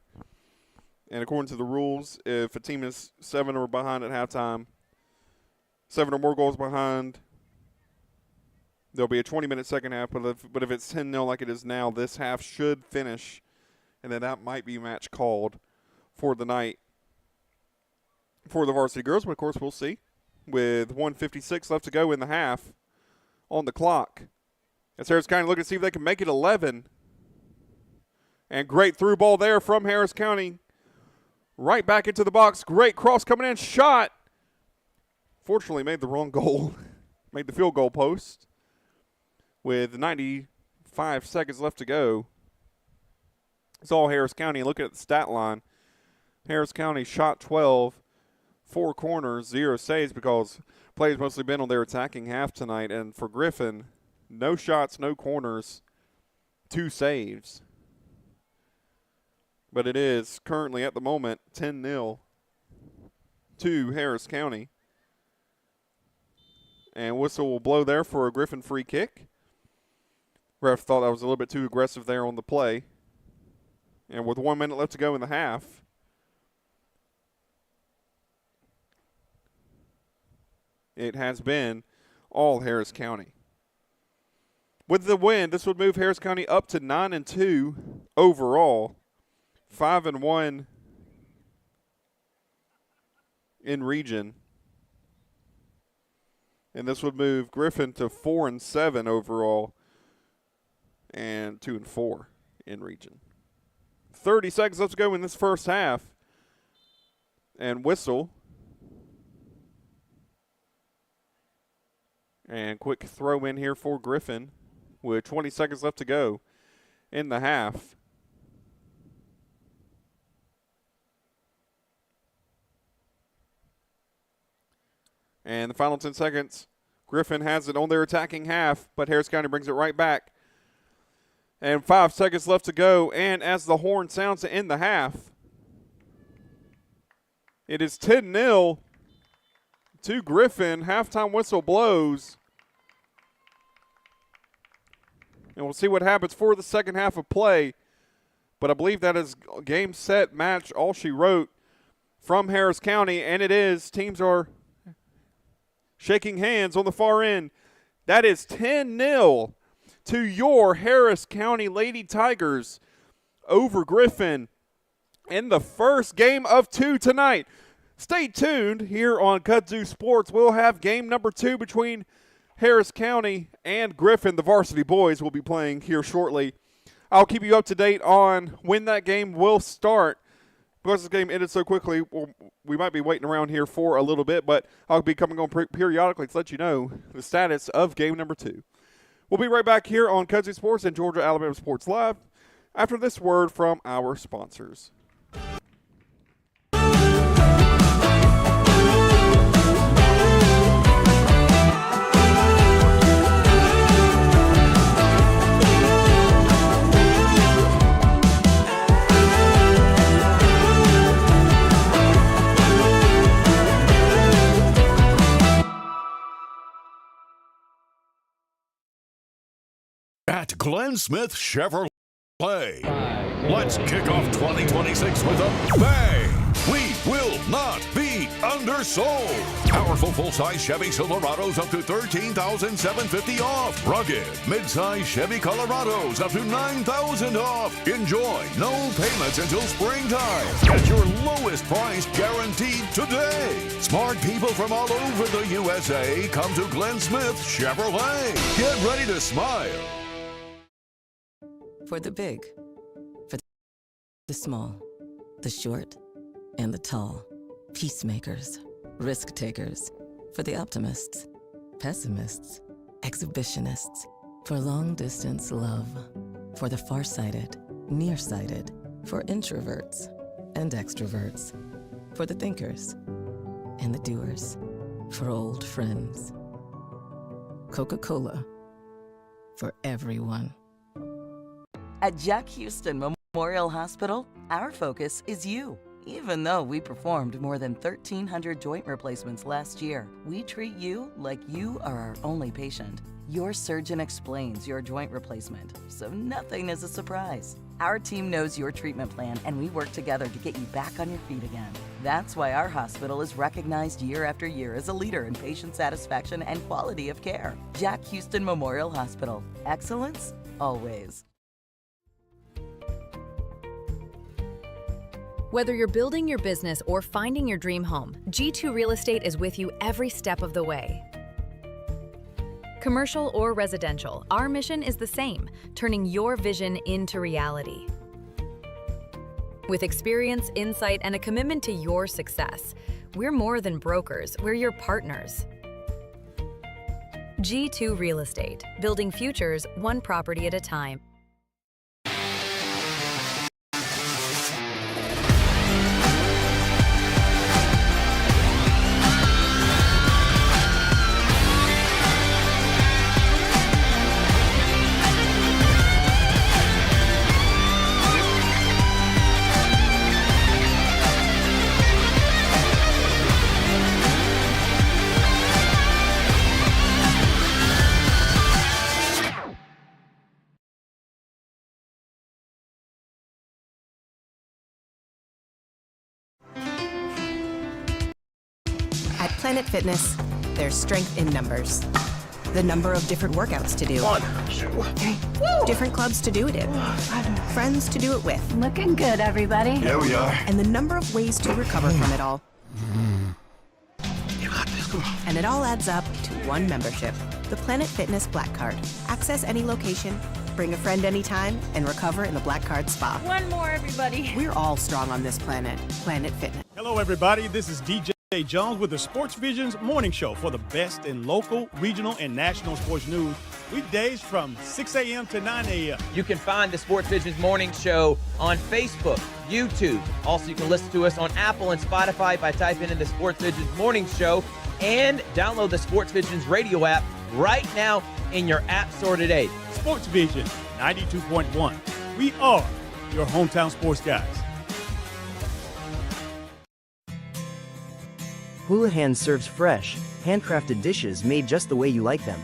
And according to the rules, if a team is 7 or behind at halftime, 7 or more goals behind, there'll be a 20-minute second half. But if it's 10-0 like it is now, this half should finish, and then that might be match called for the night for the varsity girls. But, of course, we'll see. With 1:56 left to go in the half on the clock. As Harris County looking to see if they can make it 11. And great through ball there from Harris County. Right back into the box. Great cross coming in. Shot. Fortunately made the wrong goal. Made the field goal post. With 95 seconds left to go. It's all Harris County. Looking at the stat line. Harris County shot 12. 4 corners, 0 saves because plays mostly been on their attacking half tonight. And for Griffin, no shots, no corners, 2 saves. But it is currently at the moment 10-0 to Harris County. And whistle will blow there for a Griffin free kick. Ref thought that was a little bit too aggressive there on the play. And with 1 minute left to go in the half, it has been all Harris County. With the win, this would move Harris County up to 9-2 overall, 5-1 in region. And this would move Griffin to 4-7 overall and 2-4 in region. 30 seconds left to go in this first half. And whistle. And quick throw in here for Griffin with 20 seconds left to go in the half. And the final 10 seconds, Griffin has it on their attacking half, but Harris County brings it right back. And 5 seconds left to go, and as the horn sounds to end the half, it is 10-0 to Griffin. Halftime whistle blows. And we'll see what happens for the second half of play. But I believe that is game, set, match, all she wrote from Harris County. And it is. Teams are shaking hands on the far end. That is 10-0 to your Harris County Lady Tigers over Griffin in the first game of 2 tonight. Stay tuned here on Kudzu Sports. We'll have game number 2 between Harris County and Griffin. The varsity boys will be playing here shortly. I'll keep you up to date on when that game will start. Because this game ended so quickly, we might be waiting around here for a little bit, but I'll be coming on periodically to let you know the status of game number 2. We'll be right back here on Kudzu Sports and Georgia Alabama Sports Live after this word from our sponsors. At Glenn Smith Chevrolet, let's kick off 2026 with a bang. We will not be undersold. Powerful full-size Chevy Silverados up to $13,750 off. Rugged mid-size Chevy Colorados up to $9,000 off. Enjoy no payments until springtime. Get your lowest price guaranteed today. Smart people from all over the USA come to Glenn Smith Chevrolet. Get ready to smile. For the big, for the small, the short, and the tall. Peacemakers, risk takers. For the optimists, pessimists, exhibitionists. For long distance love. For the farsighted, nearsighted, for introverts and extroverts, for the thinkers and the doers, for old friends. Coca-Cola, for everyone. At Jack Houston Memorial Hospital, our focus is you. Even though we performed more than 1,300 joint replacements last year, we treat you like you are our only patient. Your surgeon explains your joint replacement, so nothing is a surprise. Our team knows your treatment plan, and we work together to get you back on your feet again. That's why our hospital is recognized year after year as a leader in patient satisfaction and quality of care. Jack Houston Memorial Hospital. Excellence, always. Whether you're building your business or finding your dream home, G2 Real Estate is with you every step of the way. Commercial or residential, our mission is the same, turning your vision into reality. With experience, insight, and a commitment to your success, we're more than brokers, we're your partners. G2 Real Estate, building futures one property at a time. At Planet Fitness, there's strength in numbers. The number of different workouts to do. 1, 2, 3. Different clubs to do it in. Friends to do it with. Looking good, everybody. Yeah, we are. And the number of ways to recover from it all. You got this, come on. And it all adds up to one membership. The Planet Fitness Black Card. Access any location, bring a friend anytime, and recover in the Black Card Spa. One more, everybody. We're all strong on this planet. Planet Fitness. Hello, everybody. This is DJ Jones with the Sports Vision's morning show for the best in local, regional, and national sports news. Weekdays from 6 a.m. to 9 a.m. You can find the Sports Vision's morning show on Facebook, YouTube. Also, you can listen to us on Apple and Spotify by typing in the Sports Vision's morning show, and download the Sports Vision's radio app right now in your app store today. Sports Vision 92.1. We are your hometown sports guys. Houlihan serves fresh, handcrafted dishes made just the way you like them.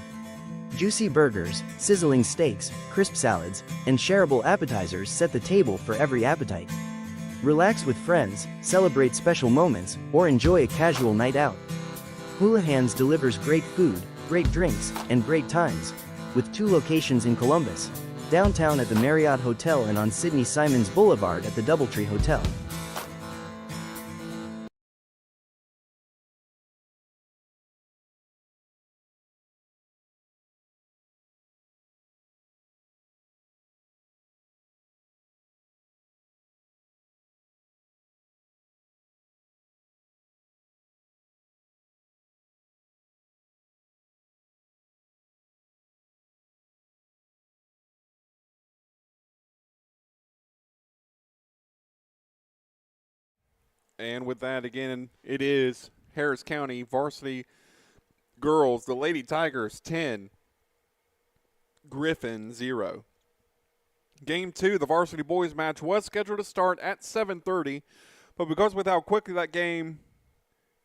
Juicy burgers, sizzling steaks, crisp salads, and shareable appetizers set the table for every appetite. Relax with friends, celebrate special moments, or enjoy a casual night out. Houlihan's delivers great food, great drinks, and great times, with 2 locations in Columbus, downtown at the Marriott Hotel and on Sidney Simons Boulevard at the Doubletree Hotel. And with that, again, it is Harris County varsity girls, the Lady Tigers 10, Griffin 0. Game 2, the varsity boys match was scheduled to start at 7:30, but because with how quickly that game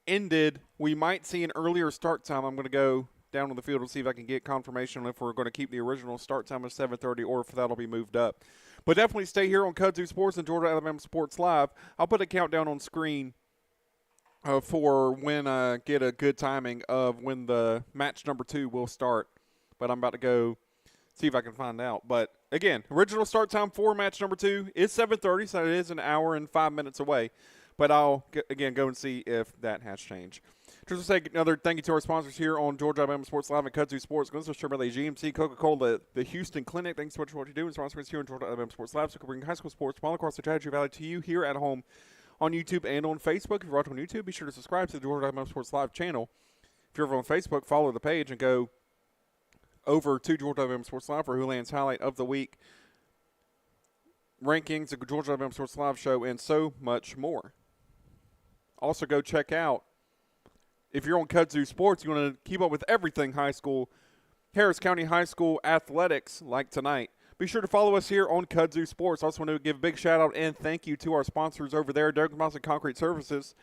ended, we might see an earlier start time. I'm going to go down on the field and see if I can get confirmation if we're going to keep the original start time of 7:30 or if that'll be moved up. But definitely stay here on Kudzu Sports and Georgia Alabama Sports Live. I'll put a countdown on screen for when I get a good timing of when the match number 2 will start. But I'm about to go see if I can find out. But, again, original start time for match number 2 is 7:30, so it is an hour and 5 minutes away. But I'll, again, go and see if that has changed. Just to say another thank you to our sponsors here on Georgia Alabama Sports Live and Kudzu Sports. Glenn Sherman, GMC, Coca-Cola, the Houston Clinic. Thanks so much for what you do. And sponsors here on Georgia Alabama Sports Live. So we can bring high school sports from all across the Chattahoochee Valley to you here at home on YouTube and on Facebook. If you're watching on YouTube, be sure to subscribe to the Georgia Alabama Sports Live channel. If you're over on Facebook, follow the page and go over to Georgia Alabama Sports Live for Houlihan's highlight of the week. rankings, the Georgia Alabama Sports Live show, and so much more. Also, go check out, if you're on Kudzu Sports, you want to keep up with everything high school, Harris County High School athletics like tonight. Be sure to follow us here on Kudzu Sports. I also want to give a big shout-out and thank you to our sponsors over there, Derek Mosley Concrete Services,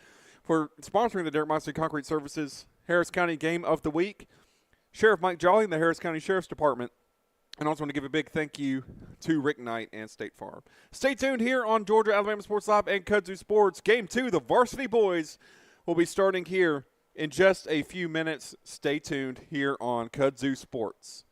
for sponsoring the Derek Mosley Concrete Services Harris County Game of the Week. Sheriff Mike Jolly in the Harris County Sheriff's Department. And also want to give a big thank you to Rick Knight and State Farm. Stay tuned here on Georgia Alabama Sports Live and Kudzu Sports. Game 2, the varsity boys will be starting here in just a few minutes. Stay tuned here on Kudzu Sports.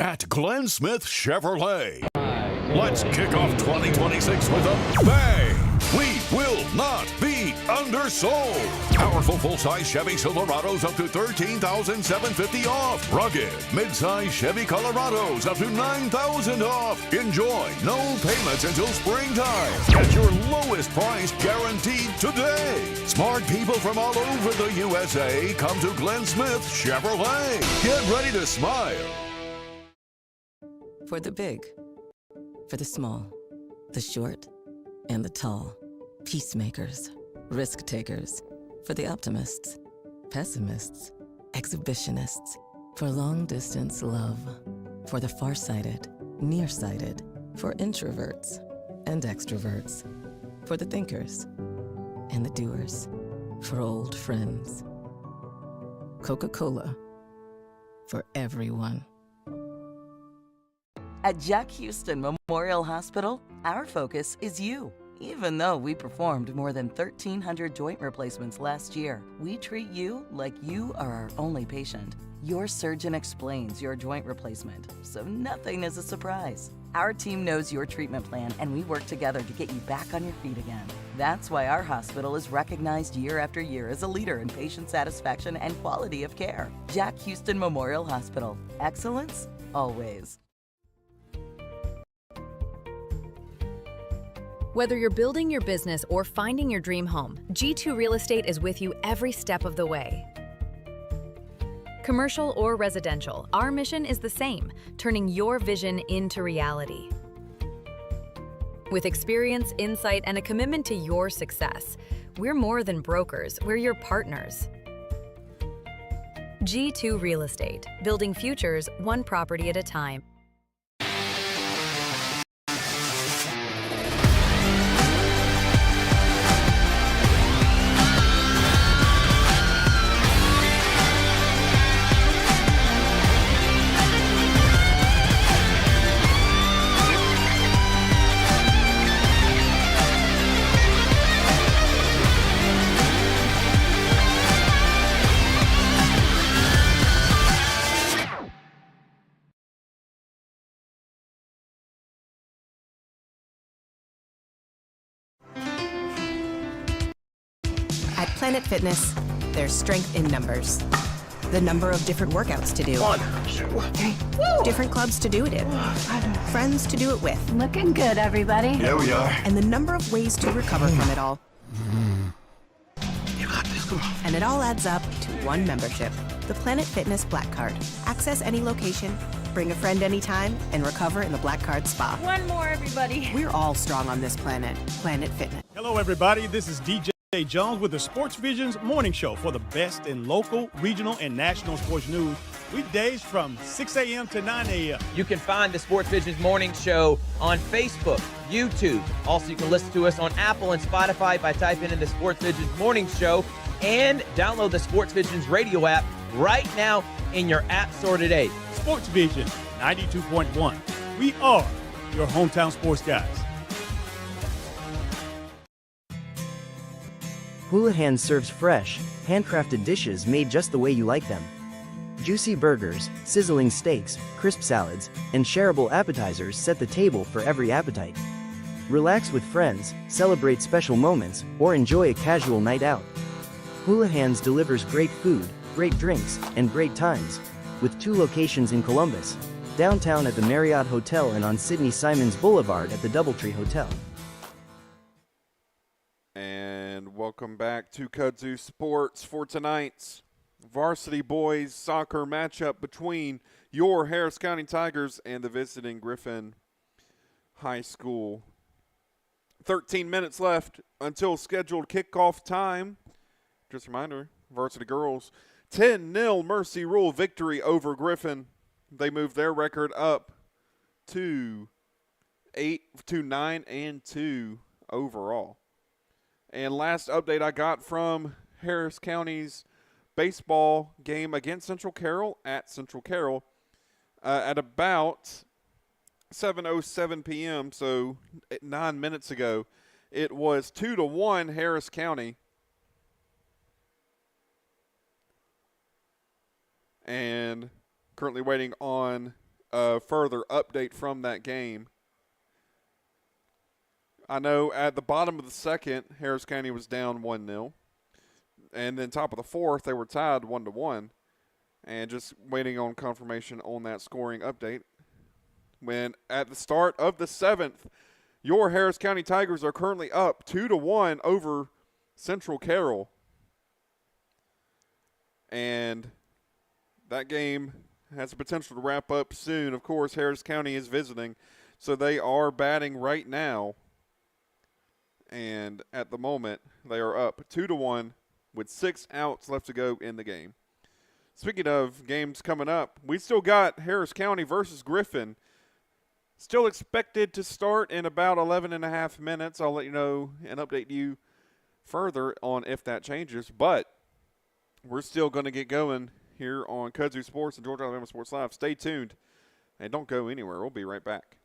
at Glenn Smith Chevrolet. Let's kick off 2026 with a bang. We will not be undersold. Powerful full-size Chevy Silverados up to $13,750 off. Rugged mid-size Chevy Colorados up to $9,000 off. Enjoy no payments until springtime. Get your lowest price guaranteed today. Smart people from all over the USA come to Glenn Smith Chevrolet. Get ready to smile. For the big, for the small, the short, and the tall. Peacemakers, risk takers. For the optimists, pessimists, exhibitionists. For long distance love. For the farsighted, nearsighted. For introverts and extroverts. For the thinkers and the doers. For old friends. Coca-Cola. For everyone. At Jack Houston Memorial Hospital, our focus is you. Even though we performed more than 1,300 joint replacements last year, we treat you like you are our only patient. Your surgeon explains your joint replacement, so nothing is a surprise. Our team knows your treatment plan, and we work together to get you back on your feet again. That's why our hospital is recognized year after year as a leader in patient satisfaction and quality of care. Jack Houston Memorial Hospital. Excellence, always. Whether you're building your business or finding your dream home, G2 Real Estate is with you every step of the way. Commercial or residential, our mission is the same, turning your vision into reality. With experience, insight, and a commitment to your success, we're more than brokers, we're your partners. G2 Real Estate, building futures one property at a time. At Planet Fitness, there's strength in numbers. The number of different workouts to do. 1, 2, 3. Woo! Different clubs to do it in. Friends to do it with. Looking good, everybody. Yeah, we are. And the number of ways to recover from it all. You got this, come on. And it all adds up to one membership. The Planet Fitness Black Card. Access any location, bring a friend anytime, and recover in the Black Card Spa. One more, everybody. We're all strong on this planet. Planet Fitness. Hello, everybody. This is DJ Jones with the Sports Visions Morning Show for the best in local, regional, and national sports news. Weekdays from 6 a.m. to 9 a.m. You can find the Sports Visions Morning Show on Facebook, YouTube. Also, you can listen to us on Apple and Spotify by typing in the Sports Visions Morning Show, and download the Sports Visions radio app right now in your app store today. Sports Vision 92.1. We are your hometown sports guys. Hula Hands serves fresh, handcrafted dishes made just the way you like them. Juicy burgers, sizzling steaks, crisp salads, and shareable appetizers set the table for every appetite. Relax with friends, celebrate special moments, or enjoy a casual night out. Hula Hands delivers great food, great drinks, and great times, with 2 locations in Columbus, downtown at the Marriott Hotel and on Sidney Simons Boulevard at the Doubletree Hotel. And welcome back to Kudzu Sports for tonight's varsity boys soccer matchup between your Harris County Tigers and the visiting Griffin High School. 13 minutes left until scheduled kickoff time. Just a reminder, varsity girls, 10-0 Mercy Rule victory over Griffin. They moved their record up to 9-2 overall. And last update I got from Harris County's baseball game against Central Carroll at Central Carroll at about 7:07 p.m., so 9 minutes ago. It was 2-1 Harris County. And currently waiting on a further update from that game. I know at the bottom of the second, Harris County was down 1-0. And then top of the fourth, they were tied 1-1. And just waiting on confirmation on that scoring update. When at the start of the seventh, your Harris County Tigers are currently up 2-1 over Central Carroll. And that game has the potential to wrap up soon. Of course, Harris County is visiting, so they are batting right now. And at the moment, they are up 2-1 with 6 outs left to go in the game. Speaking of games coming up, we still got Harris County versus Griffin. Still expected to start in about 11 and a half minutes. I'll let you know and update you further on if that changes. But we're still going to get going here on Kudzu Sports and Georgia Alabama Sports Live. Stay tuned and don't go anywhere. We'll be right back.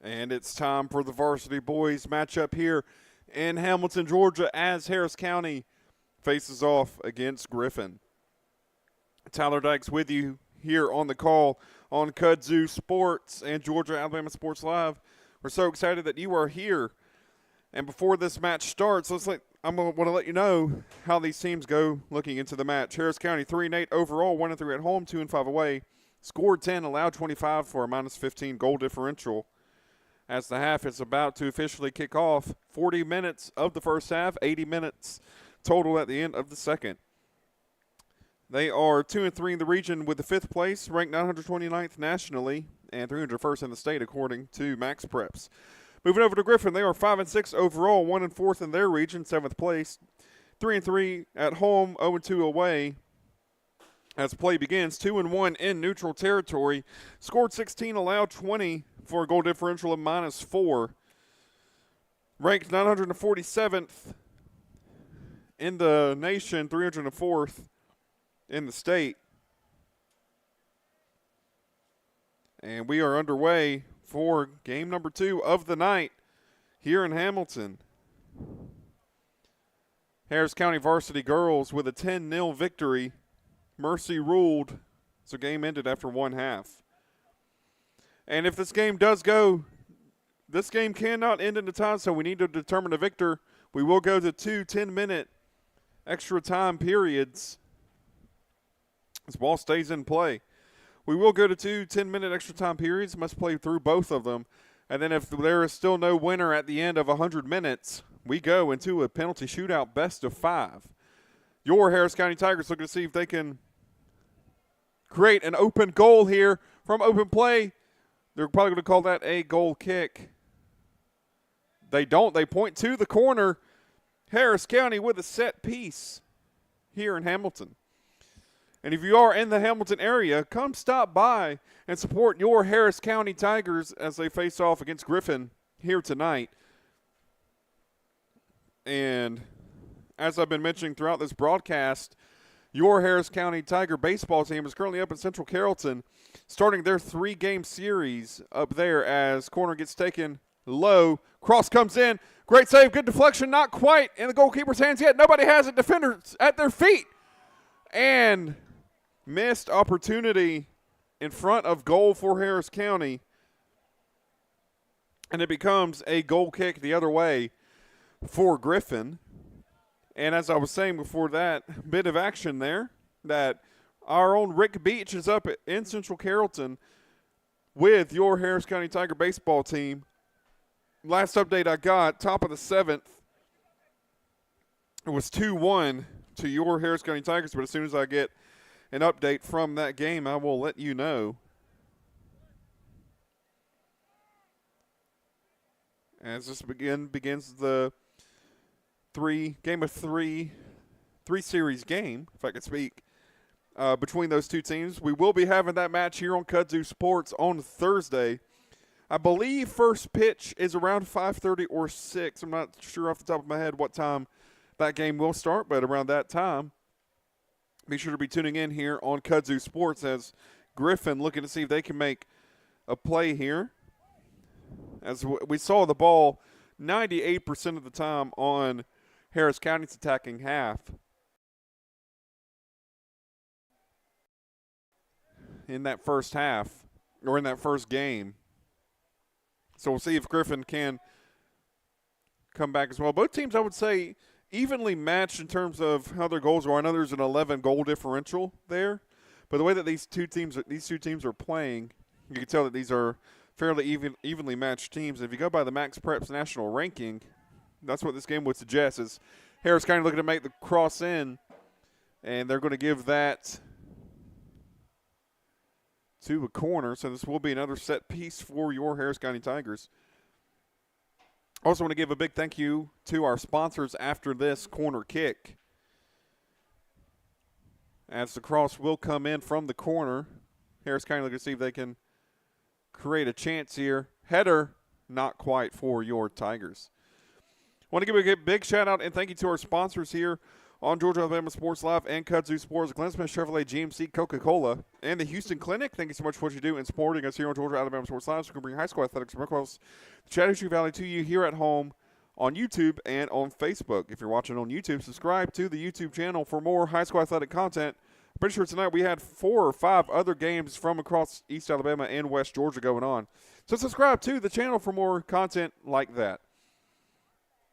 And it's time for the varsity boys matchup here in Hamilton, Georgia, as Harris County faces off against Griffin. Tyler Dykes with you here on the call on Kudzu Sports and Georgia Alabama Sports Live. We're so excited that you are here. And before this match starts, I'm going to let you know how these teams go looking into the match. Harris County 3-8 overall, 1-3 at home, 2-5 away. Scored 10, allowed 25 for a -15 goal differential. As the half is about to officially kick off, 40 minutes of the first half, 80 minutes total at the end of the second. They are 2-3 in the region with the 5th place, ranked 929th nationally and 301st in the state according to Max Preps. Moving over to Griffin, they are 5-6 overall, 1-4 in their region, 7th place, 3-3 at home, 0-2 away. As play begins, 2-1 in neutral territory. Scored 16, allowed 20 for a goal differential of -4. Ranked 947th in the nation, 304th in the state. And we are underway for game number 2 of the night here in Hamilton. Harris County varsity girls with a 10-0 victory. Mercy ruled, so game ended after one half. And if this game does go, this game cannot end in a tie, so we need to determine a victor. We will go to 2 10-minute extra time periods. This ball stays in play. We will go to 2 10-minute extra time periods, must play through both of them. And then if there is still no winner at the end of 100 minutes, we go into a penalty shootout best of 5. Your Harris County Tigers looking to see if they can create an open goal here from open play. They're probably going to call that a goal kick. They don't. They point to the corner. Harris County with a set piece here in Hamilton. And if you are in the Hamilton area, come stop by and support your Harris County Tigers as they face off against Griffin here tonight. And as I've been mentioning throughout this broadcast, your Harris County Tiger baseball team is currently up in Central Carrollton, starting their 3-game series up there as corner gets taken low. Cross comes in. Great save. Good deflection. Not quite in the goalkeeper's hands yet. Nobody has it. Defenders at their feet. And missed opportunity in front of goal for Harris County. And it becomes a goal kick the other way for Griffin. And as I was saying before that bit of action there, that our own Rick Beach is up in Central Carrollton with your Harris County Tiger baseball team. Last update I got, top of the 7th, it was 2-1 to your Harris County Tigers, but as soon as I get an update from that game, I will let you know. As this begins the three-series game, if I could speak, between those two teams. We will be having that match here on Kudzu Sports on Thursday. I believe first pitch is around 5:30 or 6. I'm not sure off the top of my head what time that game will start, but around that time, be sure to be tuning in here on Kudzu Sports as Griffin looking to see if they can make a play here. As we saw the ball 98% of the time on Harris County's attacking half. In that first half, or in that first game. So we'll see if Griffin can come back as well. Both teams, I would say, evenly matched in terms of how their goals are. I know there's an 11-goal differential there, but the way that these two teams are playing, you can tell that these are fairly evenly matched teams. If you go by the Max Preps national ranking, that's what this game would suggest is Harris County looking to make the cross in, and they're going to give that to a corner. So this will be another set piece for your Harris County Tigers. Also want to give a big thank you to our sponsors after this corner kick. As the cross will come in from the corner, Harris County looking to see if they can create a chance here. Header, not quite for your Tigers. Want to give a big shout out and thank you to our sponsors here on Georgia Alabama Sports Live and Kudzu Sports, Glenn Smith Chevrolet, GMC, Coca-Cola, and the Houston Clinic. Thank you so much for what you do in supporting us here on Georgia Alabama Sports Live. So we can bring high school athletics from across the Chattahoochee Valley to you here at home on YouTube and on Facebook. If you're watching on YouTube, subscribe to the YouTube channel for more high school athletic content. I'm pretty sure tonight we had 4 or 5 other games from across East Alabama and West Georgia going on. So subscribe to the channel for more content like that.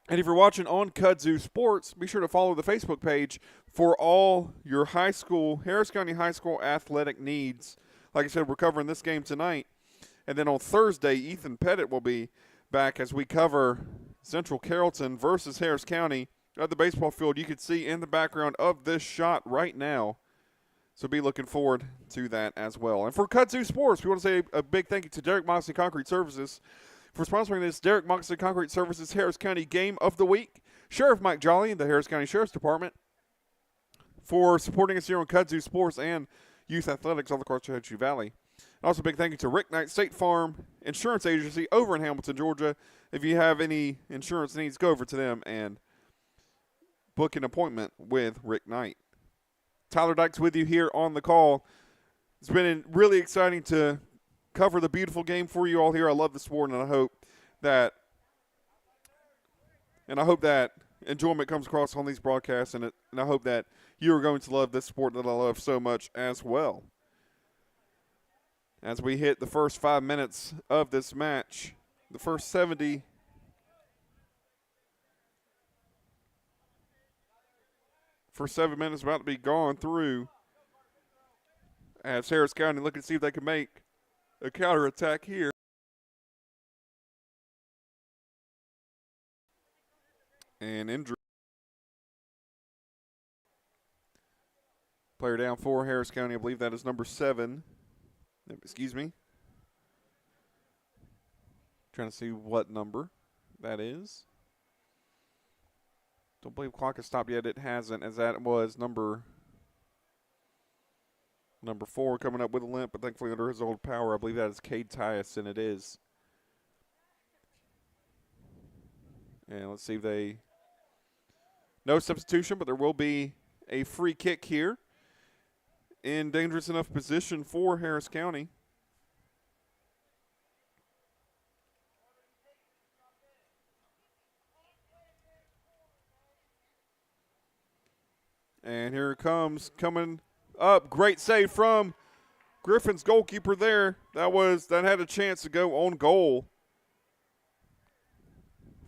And if you're watching on Kudzu Sports, be sure to follow the Facebook page for all your high school, Harris County High School athletic needs. Like I said, we're covering this game tonight. And then on Thursday, Ethan Pettit will be back as we cover Central Carrollton versus Harris County at the baseball field. You can see in the background of this shot right now. So be looking forward to that as well. And for Kudzu Sports, we want to say a big thank you to Derek Moxley Concrete Services for sponsoring this Derek Moxley Concrete Services Harris County Game of the Week. Sheriff Mike Jolly, the Harris County Sheriff's Department, for supporting us here on Kudzu Sports and Youth Athletics all across the Chattahoochee Valley. And also a big thank you to Rick Knight State Farm Insurance Agency over in Hamilton, Georgia. If you have any insurance needs, go over to them and book an appointment with Rick Knight. Tyler Dykes with you here on the call. It's been really exciting to cover the beautiful game for you all here. I love the sport, and I hope that enjoyment comes across on these broadcasts, and I hope that you are going to love this sport that I love so much as well. As we hit the first 5 minutes of this match, the first 70. For 7 minutes about to be gone through as Harris County looking to see if they can make a counterattack here. And injury. Player down for Harris County. I believe that is number 7. Excuse me. Trying to see what number that is. Don't believe clock has stopped yet. It hasn't, as that was number 4 coming up with a limp, but thankfully under his old power. I believe that is Cade Tyus, and it is. And let's see if they. No substitution, but there will be a free kick here in dangerous enough position for Harris County. And here it comes, coming up. Great save from Griffin's goalkeeper there. That had a chance to go on goal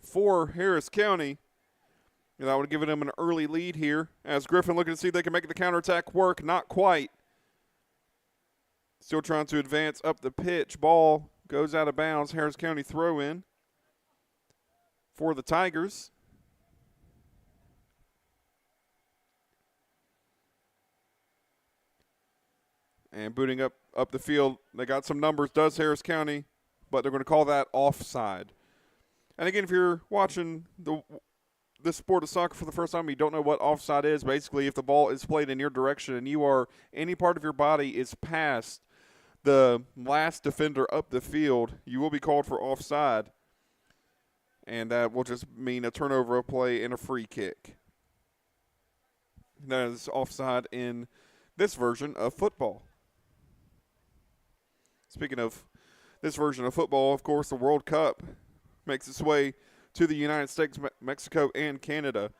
for Harris County. And that would have given them an early lead here as Griffin looking to see if they can make the counterattack work. Not quite. Still trying to advance up the pitch. Ball goes out of bounds. Harris County throw in for the Tigers. And booting up the field, they got some numbers, does Harris County, but they're going to call that offside. And again, if you're watching the sport of soccer for the first time, you don't know what offside is. Basically, if the ball is played in your direction and any part of your body is past the last defender up the field, you will be called for offside. And that will just mean a turnover of play and a free kick. That is offside in this version of football. Speaking of this version of football, of course, the World Cup makes its way to the United States, Mexico, and Canada.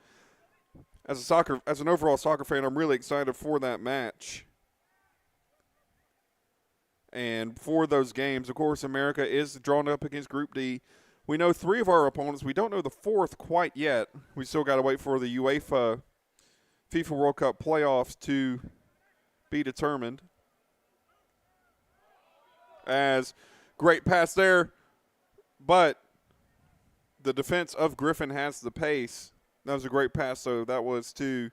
As an overall soccer fan, I'm really excited for that match. And for those games, of course, America is drawn up against Group D. We know 3 of our opponents. We don't know the 4th quite yet. We still got to wait for the FIFA World Cup playoffs to be determined. As great pass there, but the defense of Griffin has the pace. That was a great pass, so that was to,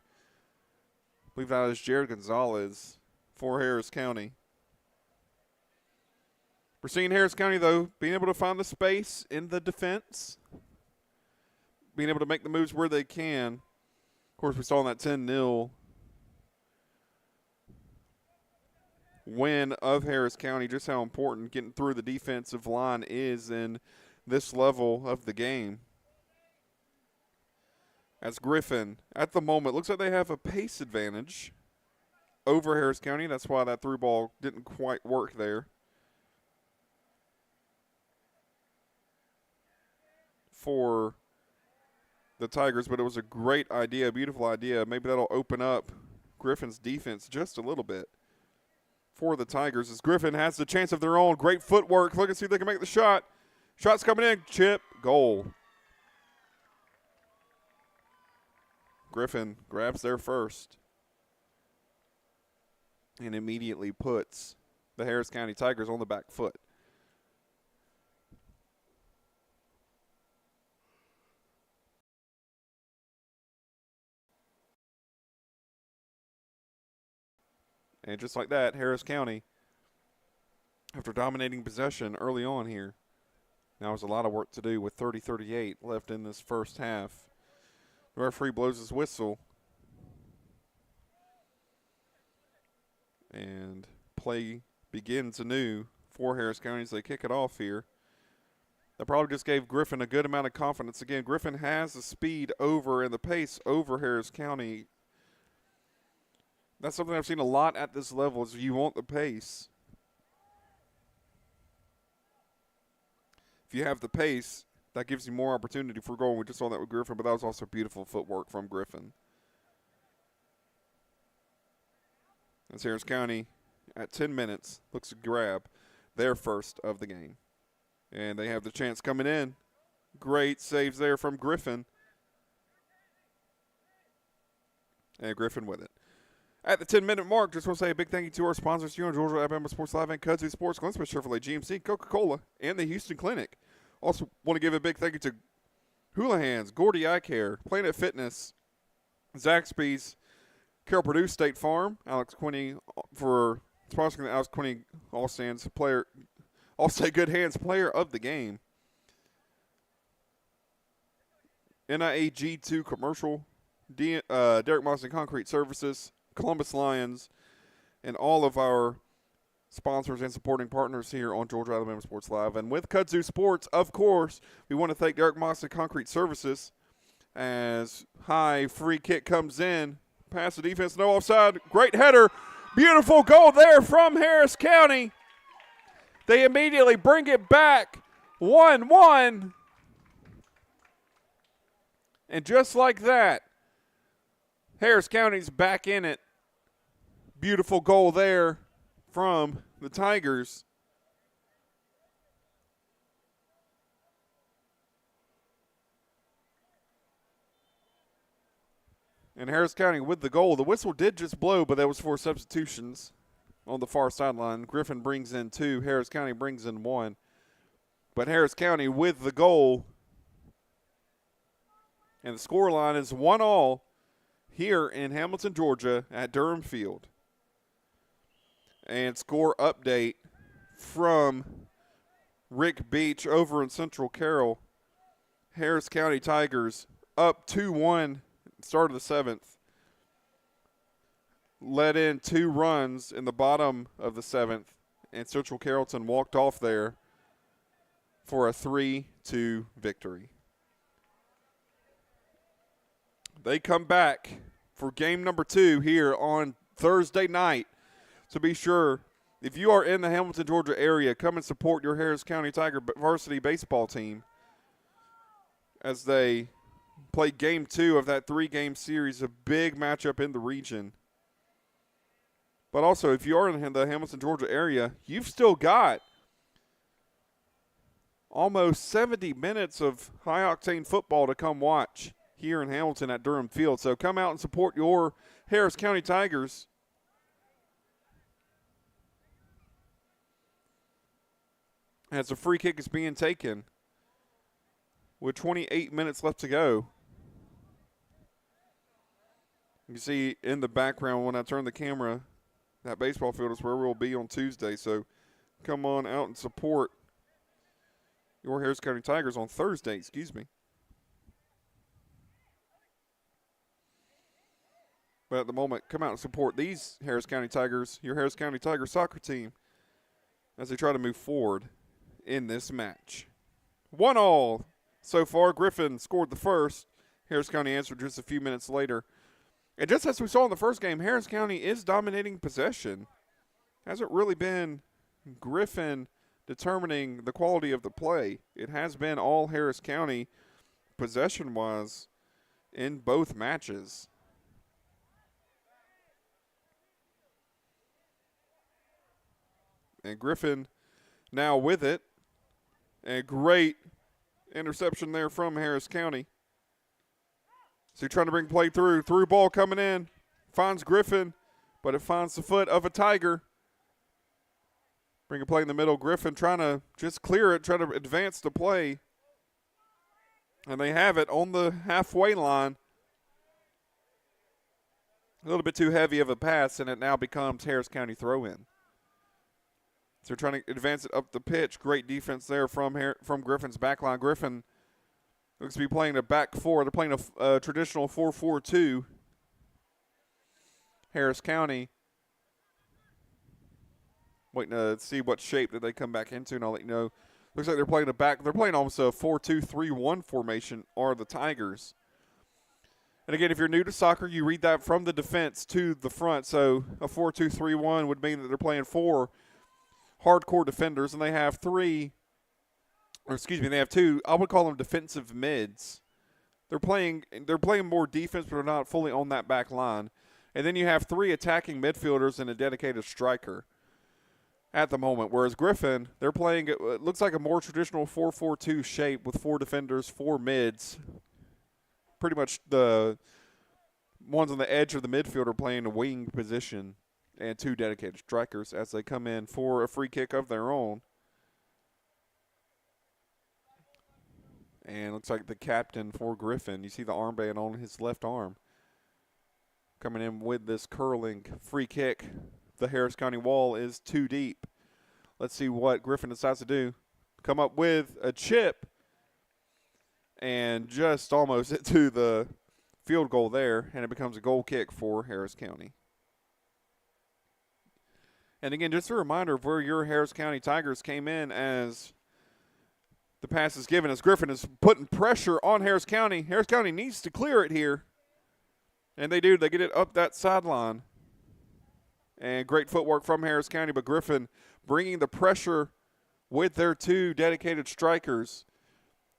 I believe that was Jared Gonzalez for Harris County. We're seeing Harris County, though, being able to find the space in the defense, being able to make the moves where they can. Of course, we saw in that 10-0 win of Harris County just how important getting through the defensive line is in this level of the game. as Griffin, at the moment, looks like they have a pace advantage over Harris County. That's why that through ball didn't quite work there for the Tigers, but it was a great idea, a beautiful idea. Maybe that'll open up Griffin's defense just a little bit for the Tigers as Griffin has the chance of their own. Great footwork. Look and see if they can make the shot. Shot's coming in. Chip. Goal. Griffin grabs their first and immediately puts the Harris County Tigers on the back foot. And just like that, Harris County, after dominating possession early on here, now has a lot of work to do with 30-38 left in this first half. The referee blows his whistle. And play begins anew for Harris County as they kick it off here. That probably just gave Griffin a good amount of confidence. Again, Griffin has the speed over and the pace over Harris County. That's something I've seen a lot at this level is you want the pace. If you have the pace, that gives you more opportunity for goal. We just saw that with Griffin, but that was also beautiful footwork from Griffin. As Harris County, at 10 minutes, looks to grab their first of the game. And they have the chance coming in. Great saves there from Griffin. And Griffin with it. At the 10-minute mark, just want to say a big thank you to our sponsors here on Georgia Alabama Sports Live and Kudzu Sports, Glen Smith Chevrolet, GMC, Coca-Cola, and the Houston Clinic. Also want to give a big thank you to Houlihan's, Gordy Eye Care, Planet Fitness, Zaxby's, Carroll Purdue State Farm, Alex Quinney for sponsoring the Alex Quinney All-State Good Hands Player of the Game. NIA G2 Commercial, Derek Moss and Concrete Services, Columbus Lions, and all of our sponsors and supporting partners here on Georgia Alabama Sports Live. And with Kudzu Sports, of course, we want to thank Derek Moss and Concrete Services as high free kick comes in. Pass the defense, no offside. Great header. Beautiful goal there from Harris County. They immediately bring it back 1-1. And just like that, Harris County's back in it. Beautiful goal there from the Tigers. And Harris County with the goal. The whistle did just blow, but that was for substitutions on the far sideline. Griffin brings in 2. Harris County brings in 1. But Harris County with the goal. And the scoreline is 1-1 here in Hamilton, Georgia at Durham Field. And score update from Rick Beach over in Central Carroll. Harris County Tigers up 2-1, start of the 7th. Led in 2 runs in the bottom of the 7th, and Central Carrollton walked off there for a 3-2 victory. They come back for game number 2 here on Thursday night. So be sure, if you are in the Hamilton, Georgia area, come and support your Harris County Tiger varsity baseball team as they play game 2 of that 3-game series, a big matchup in the region. But also, if you are in the Hamilton, Georgia area, you've still got almost 70 minutes of high-octane football to come watch here in Hamilton at Durham Field. So come out and support your Harris County Tigers. As a free kick is being taken with 28 minutes left to go. You can see in the background when I turn the camera, that baseball field is where we'll be on Tuesday. So come on out and support your Harris County Tigers on Thursday, But at the moment, come out and support these Harris County Tigers, your Harris County Tigers soccer team, as they try to move forward in this match. 1-1 so far. Griffin scored the first. Harris County answered just a few minutes later. And just as we saw in the first game, Harris County is dominating possession. Hasn't really been Griffin determining the quality of the play. It has been all Harris County possession-wise in both matches. And Griffin now with it. A great interception there from Harris County. So trying to bring play through. Through ball coming in. Finds Griffin, but it finds the foot of a Tiger. Bring a play in the middle. Griffin trying to just clear it, trying to advance the play. And they have it on the halfway line. A little bit too heavy of a pass, and it now becomes Harris County throw-in. So they're trying to advance it up the pitch. Great defense there from Griffin's back line. Griffin looks to be playing a back four. They're playing a traditional 4-4-2. Harris County waiting to see what shape that they come back into, and I'll let you know. Looks like they're playing they're playing almost a 4-2-3-1 formation, are the Tigers. And again, if you're new to soccer, you read that from the defense to the front. So a 4-2-3-1 would mean that they're playing 4 hardcore defenders, and they have they have 2, I would call them defensive mids. They're playing more defense, but they're not fully on that back line. And then you have 3 attacking midfielders and a dedicated striker at the moment. Whereas Griffin, they're playing, it looks like a more traditional 4-4-2 shape with 4 defenders, 4 mids. Pretty much the ones on the edge of the midfield are playing a wing position, and 2 dedicated strikers as they come in for a free kick of their own. And looks like the captain for Griffin, you see the armband on his left arm, coming in with this curling free kick. The Harris County wall is too deep. Let's see what Griffin decides to do. Come up with a chip and just almost into the field goal there, and it becomes a goal kick for Harris County. And again, just a reminder of where your Harris County Tigers came in as the pass is given, as Griffin is putting pressure on Harris County. Harris County needs to clear it here, and they do. They get it up that sideline. And great footwork from Harris County, but Griffin bringing the pressure with their 2 dedicated strikers,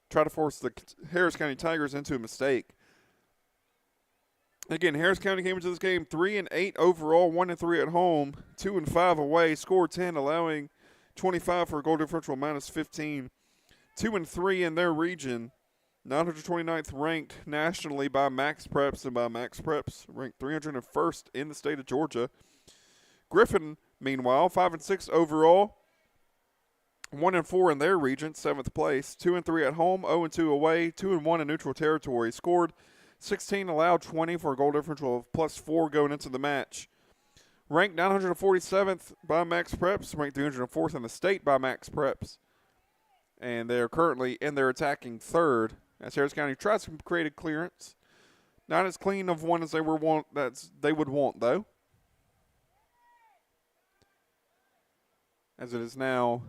try to force the Harris County Tigers into a mistake. Again, Harris County came into this game 3-8 overall, 1-3 at home, 2-5 away, scored 10, allowing 25 for a goal differential -15. 2-3 in their region, 929th ranked nationally by Max Preps, and by Max Preps ranked 301st in the state of Georgia. Griffin, meanwhile, 5-6 overall, 1-4 in their region, 7th place, 2-3 at home, 0-2 away, 2-1 in neutral territory. Scored 16, allowed 20 for a goal differential of +4 going into the match. Ranked 947th by Max Preps, ranked 304th in the state by Max Preps. And they are currently in their attacking 3rd as Harris County tries to create a clearance. Not as clean of one as they would want, though. As it is now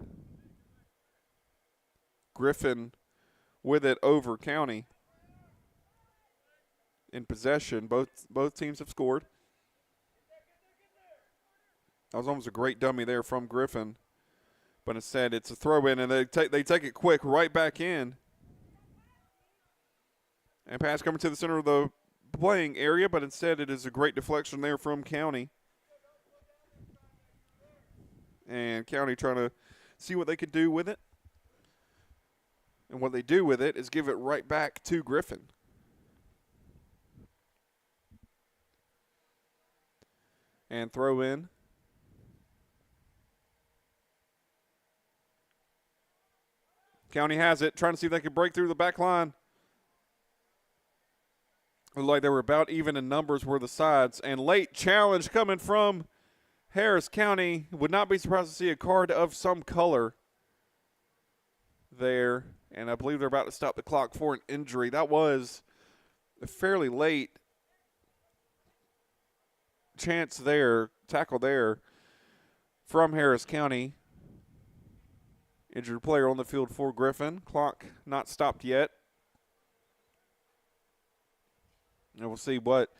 Griffin with it over County in possession. Both teams have scored. That was almost a great dummy there from Griffin, but instead it's a throw-in, and they take it quick right back in. And pass coming to the center of the playing area, but instead it is a great deflection there from County. And County trying to see what they could do with it. And what they do with it is give it right back to Griffin. And throw in. County has it, trying to see if they can break through the back line. Looked like they were about even in numbers were the sides. And late challenge coming from Harris County. Would not be surprised to see a card of some color there. And I believe they're about to stop the clock for an injury. That was a fairly late tackle there from Harris County. Injured player on the field for Griffin. Clock not stopped yet. And we'll see what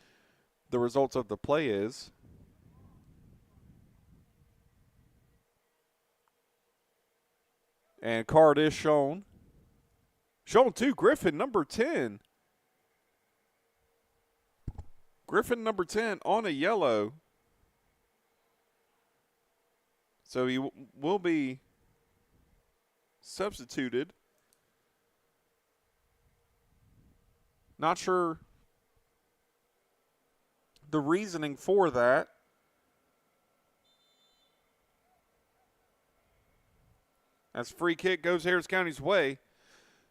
the results of the play is. And card is shown. Shown to Griffin, number 10. Griffin, number 10, on a yellow. So he will be substituted. Not sure the reasoning for that. As free kick goes Harris County's way.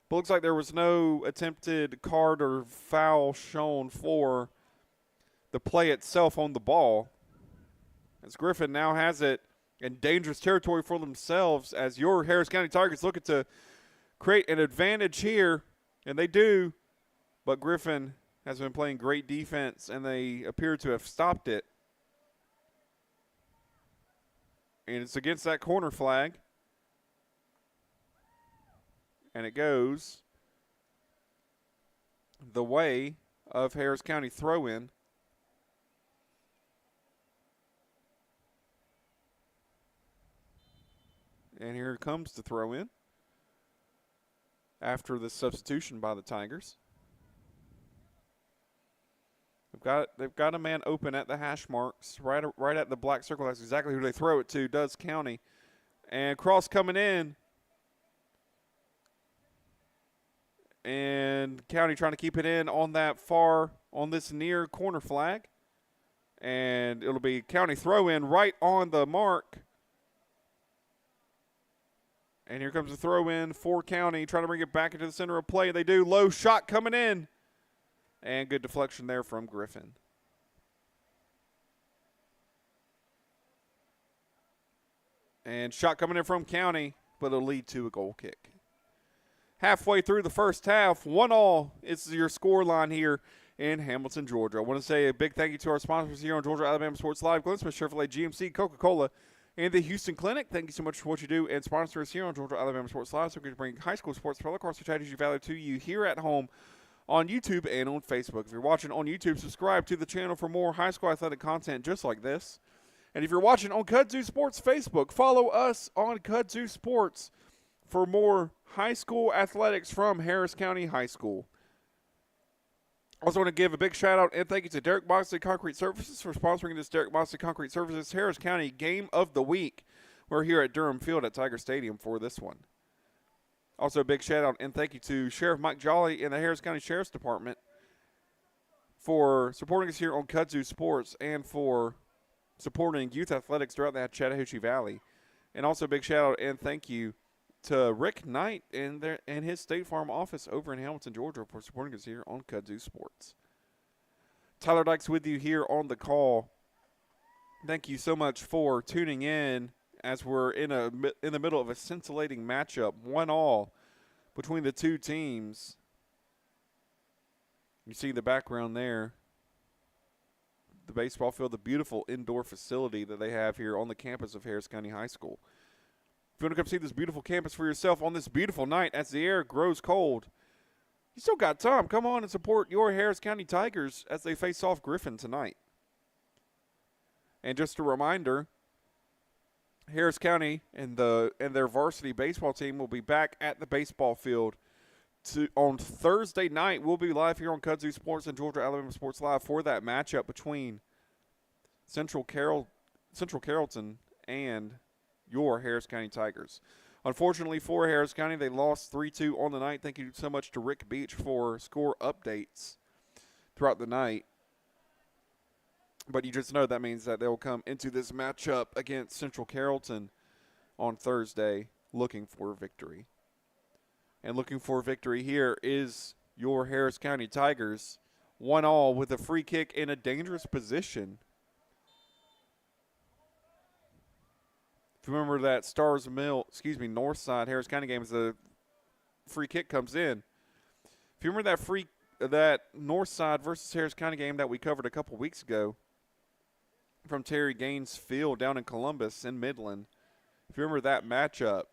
But looks like there was no attempted card or foul shown for the play itself on the ball. As Griffin now has it in dangerous territory for themselves as your Harris County Tigers looking to create an advantage here. And they do. But Griffin has been playing great defense, and they appear to have stopped it. And it's against that corner flag. And it goes the way of Harris County throw-in. And here comes the throw-in after the substitution by the Tigers. They've got a man open at the hash marks, right at the black circle. That's exactly who they throw it to, does County. And cross coming in. And County trying to keep it in on this near corner flag. And it'll be County throw in right on the mark. And here comes the throw in for County, trying to bring it back into the center of play. They do. Low shot coming in. And good deflection there from Griffin. And shot coming in from County, but it'll lead to a goal kick. Halfway through the first half, 1-1 is your score line here in Hamilton, Georgia. I want to say a big thank you to our sponsors here on Georgia Alabama Sports Live, Glenn Smith Chevrolet, GMC, Coca-Cola, and the Houston Clinic. Thank you so much for what you do and sponsor us here on Georgia Alabama Sports Live, so we can bring high school sports all across the Chattahoochee Valley to you here at home on YouTube and on Facebook. If you're watching on YouTube, subscribe to the channel for more high school athletic content just like this. And if you're watching on Kudzu Sports Facebook, follow us on Kudzu Sports for more high school athletics from Harris County High School. Also want to give a big shout out and thank you to Derek Moxley Concrete Services for sponsoring this Derek Moxley Concrete Services Harris County Game of the Week. We're here at Durham Field at Tiger Stadium for this one. Also, a big shout-out and thank you to Sheriff Mike Jolly and the Harris County Sheriff's Department for supporting us here on Kudzu Sports and for supporting youth athletics throughout the Chattahoochee Valley. And also, a big shout-out and thank you to Rick Knight and his State Farm office over in Hamilton, Georgia for supporting us here on Kudzu Sports. Tyler Dykes with you here on the call. Thank you so much for tuning in as we're in the middle of a scintillating matchup, 1-1 between the two teams. You see the background there, the baseball field, the beautiful indoor facility that they have here on the campus of Harris County High School. If you want to come see this beautiful campus for yourself on this beautiful night as the air grows cold, you still got time. Come on and support your Harris County Tigers as they face off Griffin tonight. And just a reminder, Harris County and their varsity baseball team will be back at the baseball field on Thursday night. We'll be live here on Kudzu Sports and Georgia Alabama Sports Live for that matchup between Central Carrollton and your Harris County Tigers. Unfortunately for Harris County, they lost 3-2 on the night. Thank you so much to Rick Beach for score updates throughout the night. But you just know that means that they'll come into this matchup against Central Carrollton on Thursday looking for victory. And looking for victory here is your Harris County Tigers, 1-1 with a free kick in a dangerous position. If you remember that North Side Harris County game as the free kick comes in. If you remember that North Side versus Harris County game that we covered a couple weeks ago, from Terry Gaines Field down in Columbus in Midland. If you remember that matchup,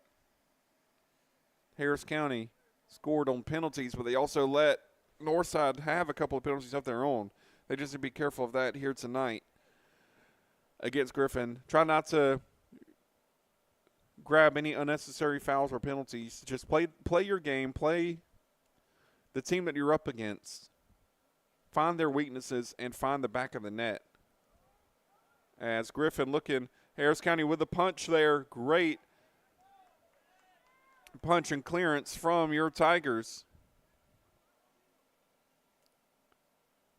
Harris County scored on penalties, but they also let Northside have a couple of penalties of their own. They just need to be careful of that here tonight against Griffin. Try not to grab any unnecessary fouls or penalties. Just play your game. Play the team that you're up against. Find their weaknesses and find the back of the net. As Griffin looking, Harris County with a punch there. Great punch and clearance from your Tigers.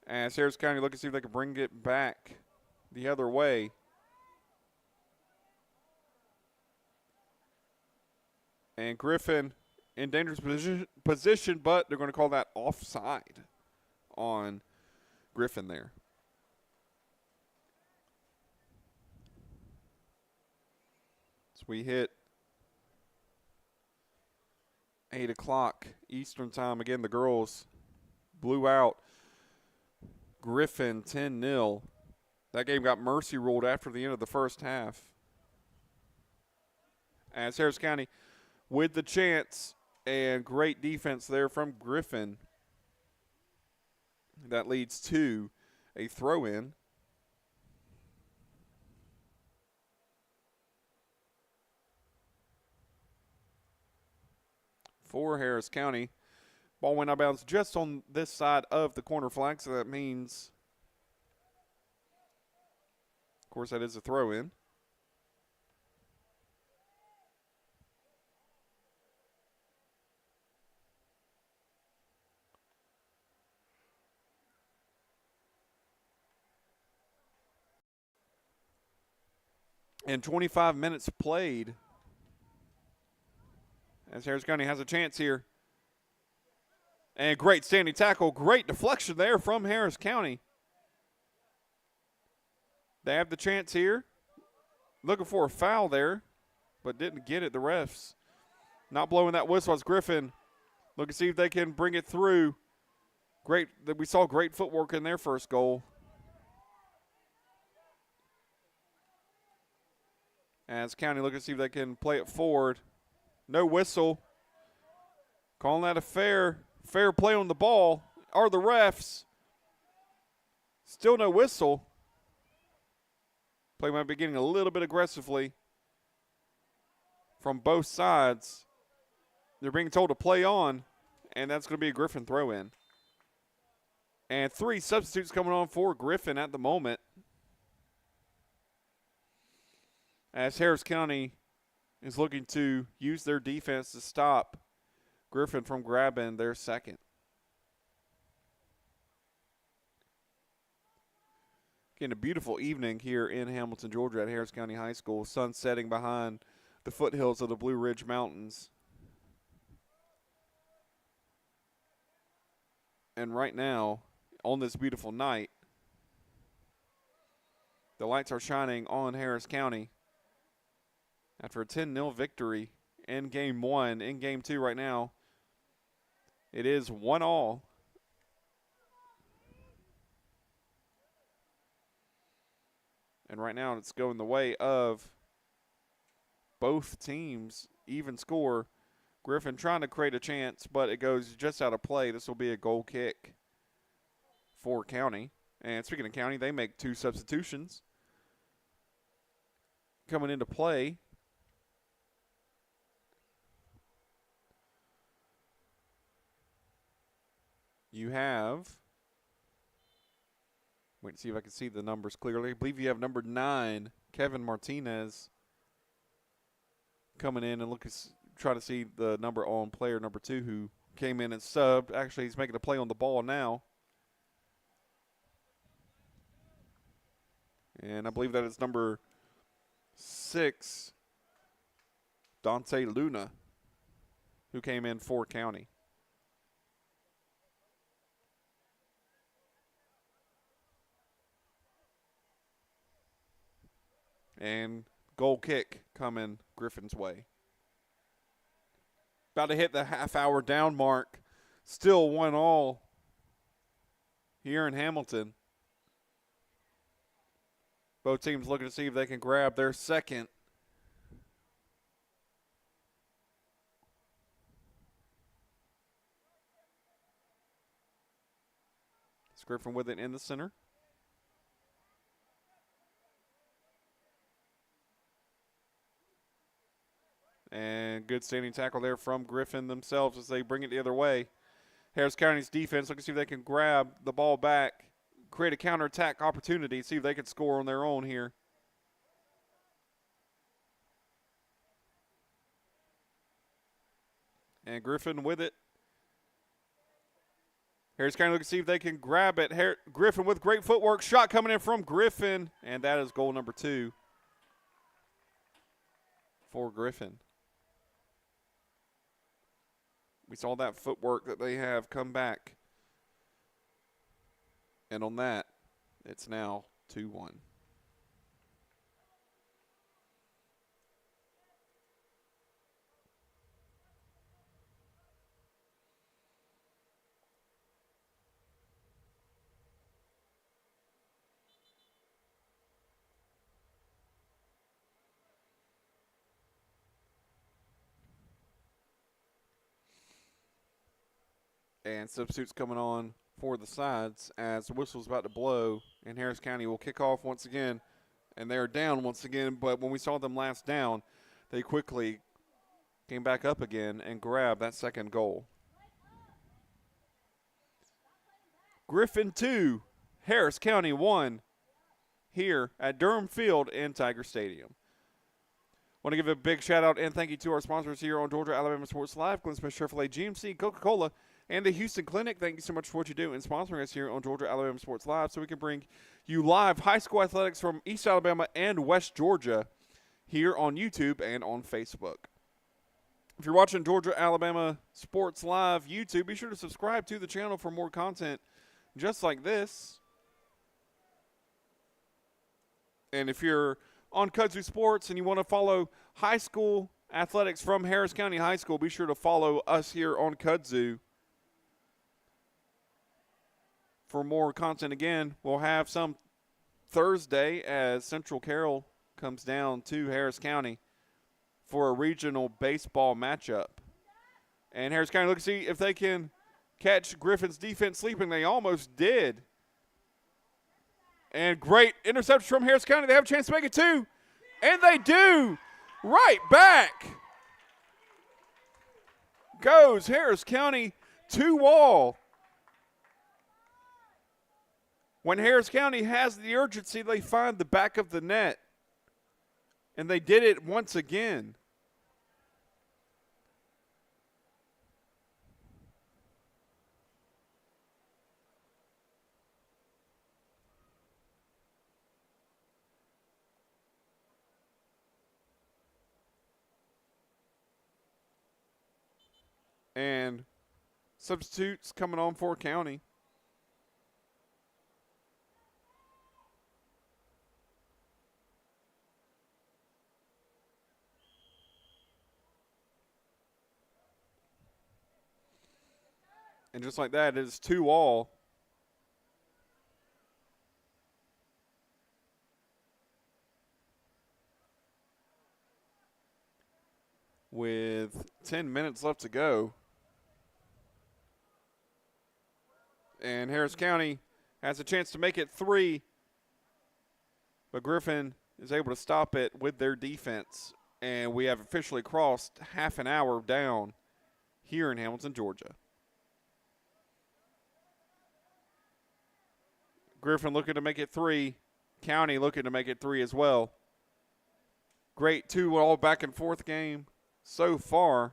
As Harris County looking to see if they can bring it back the other way. And Griffin in dangerous position, but they're going to call that offside on Griffin there. So we hit 8 o'clock Eastern time. Again, the girls blew out Griffin 10-0. That game got mercy ruled after the end of the first half. As Harris County with the chance and great defense there from Griffin. That leads to a throw-in. For Harris County. Ball went out of bounds just on this side of the corner flag, so that means, of course, that is a throw-in. And 25 minutes played as Harris County has a chance here. And great standing tackle, great deflection there from Harris County. They have the chance here. Looking for a foul there, but didn't get it. The refs not blowing that whistle as Griffin looking to see if they can bring it through. Great, we saw great footwork in their first goal. As County looking to see if they can play it forward. No whistle. Calling that a fair play on the ball are the refs. Still no whistle. Play might be getting a little bit aggressively from both sides. They're being told to play on, and that's going to be a Griffin throw-in. And 3 substitutes coming on for Griffin at the moment. As Harris County is looking to use their defense to stop Griffin from grabbing their second. Again, a beautiful evening here in Hamilton, Georgia at Harris County High School. Sun setting behind the foothills of the Blue Ridge Mountains. And right now, on this beautiful night, the lights are shining on Harris County. After a 10-0 victory in Game 1, in Game 2 right now, it is 1-1. And right now it's going the way of both teams. Even score. Griffin trying to create a chance, but it goes just out of play. This will be a goal kick for County. And speaking of County, they make 2 substitutions coming into play. You have, wait and see if I can see the numbers clearly. I believe you have number 9, Kevin Martinez, coming in and try to see the number on player number 2 who came in and subbed. Actually, he's making a play on the ball now. And I believe that is number 6, Dante Luna, who came in for County. And goal kick coming Griffin's way. About to hit the half-hour down mark. Still 1-1 here in Hamilton. Both teams looking to see if they can grab their second. It's Griffin with it in the center. And good standing tackle there from Griffin themselves as they bring it the other way. Harris County's defense looking to see if they can grab the ball back, create a counterattack opportunity, see if they can score on their own here. And Griffin with it. Harris County looking to see if they can grab it. Griffin with great footwork. Shot coming in from Griffin. And that is goal number 2 for Griffin. We saw that footwork that they have come back. And on that, it's now 2-1. And substitutes coming on for the sides as the whistle's about to blow, and Harris County will kick off once again. And they're down once again, but when we saw them last down, they quickly came back up again and grabbed that second goal. Griffin 2, Harris County 1 here at Durham Field in Tiger Stadium. Want to give a big shout out and thank you to our sponsors here on Georgia Alabama Sports Live, Glenn Smith Chevrolet, GMC, Coca-Cola, and the Houston Clinic. Thank you so much for what you do in sponsoring us here on Georgia Alabama Sports Live so we can bring you live high school athletics from East Alabama and West Georgia here on YouTube and on Facebook. If you're watching Georgia Alabama Sports Live YouTube, be sure to subscribe to the channel for more content just like this. And if you're on Kudzu Sports and you want to follow high school athletics from Harris County High School, be sure to follow us here on Kudzu. For more content, again, we'll have some Thursday as Central Carroll comes down to Harris County for a regional baseball matchup. And Harris County look to see if they can catch Griffin's defense sleeping. They almost did. And great interception from Harris County. They have a chance to make it 2. And they do. Right back goes Harris County 2-all. When Harris County has the urgency, they find the back of the net. And they did it once again. And substitutes coming on for County. And just like that, it is 2-all. With 10 minutes left to go. And Harris County has a chance to make it 3. But Griffin is able to stop it with their defense. And we have officially crossed half an hour down here in Hamilton, Georgia. Griffin looking to make it 3. County looking to make it 3 as well. Great 2-all back and forth game so far.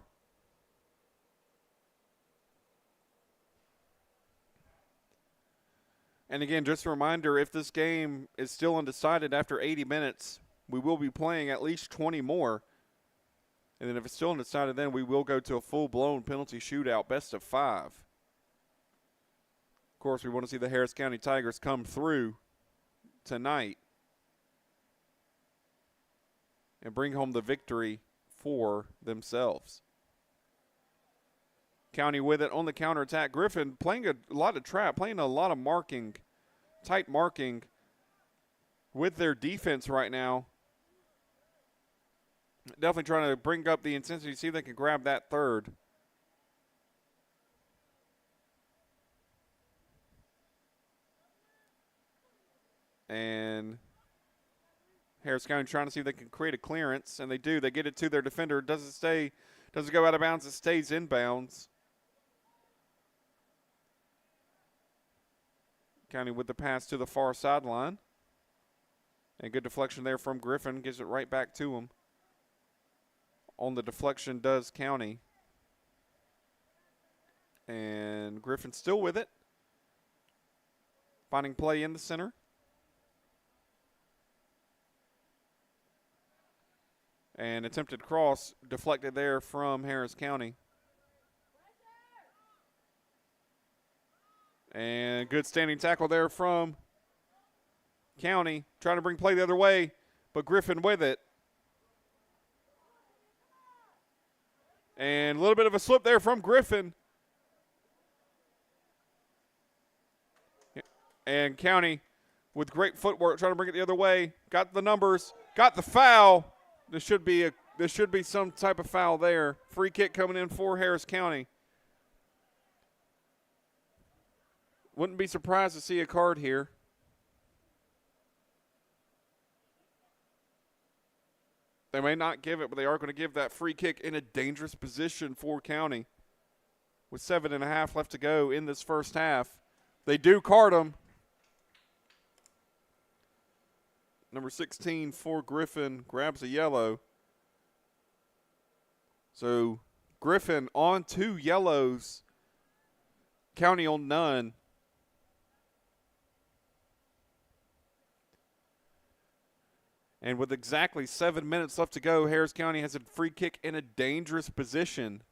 And again, just a reminder, if this game is still undecided after 80 minutes, we will be playing at least 20 more. And then if it's still undecided, then we will go to a full-blown penalty shootout, best of 5. Of course, we want to see the Harris County Tigers come through tonight and bring home the victory for themselves. County with it on the counterattack. Griffin playing a lot of trap, playing a lot of marking, tight marking with their defense right now. Definitely trying to bring up the intensity, see if they can grab that third. And Harris County trying to see if they can create a clearance, and they do. They get it to their defender. Doesn't go out of bounds. It stays in bounds. County with the pass to the far sideline. And good deflection there from Griffin. Gives it right back to him. On the deflection does County. And Griffin still with it. Finding play in the center. And attempted cross deflected there from Harris County. And good standing tackle there from County. Trying to bring play the other way, but Griffin with it. And a little bit of a slip there from Griffin. And County with great footwork trying to bring it the other way. Got the numbers, got the foul. There should be some type of foul there. Free kick coming in for Harris County. Wouldn't be surprised to see a card here. They may not give it, but they are going to give that free kick in a dangerous position for County. With 7.5 left to go in this first half. They do card them. Number 16 for Griffin grabs a yellow. So Griffin on 2 yellows. County on none. And with exactly 7 minutes left to go, Harris County has a free kick in a dangerous position.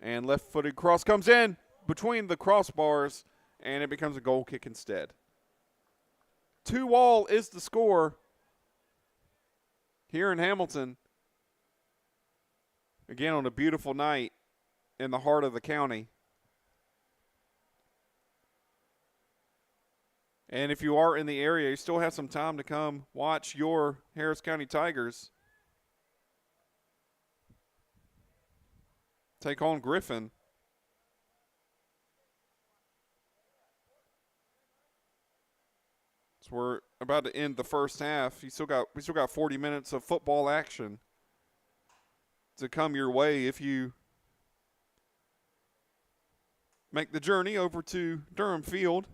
And left-footed cross comes in between the crossbars, and it becomes a goal kick instead. 2-2 is the score here in Hamilton. Again, on a beautiful night in the heart of the county. And if you are in the area, you still have some time to come watch your Harris County Tigers take on Griffin. So we're about to end the first half. We still got 40 minutes of football action to come your way if you make the journey over to Durham Field.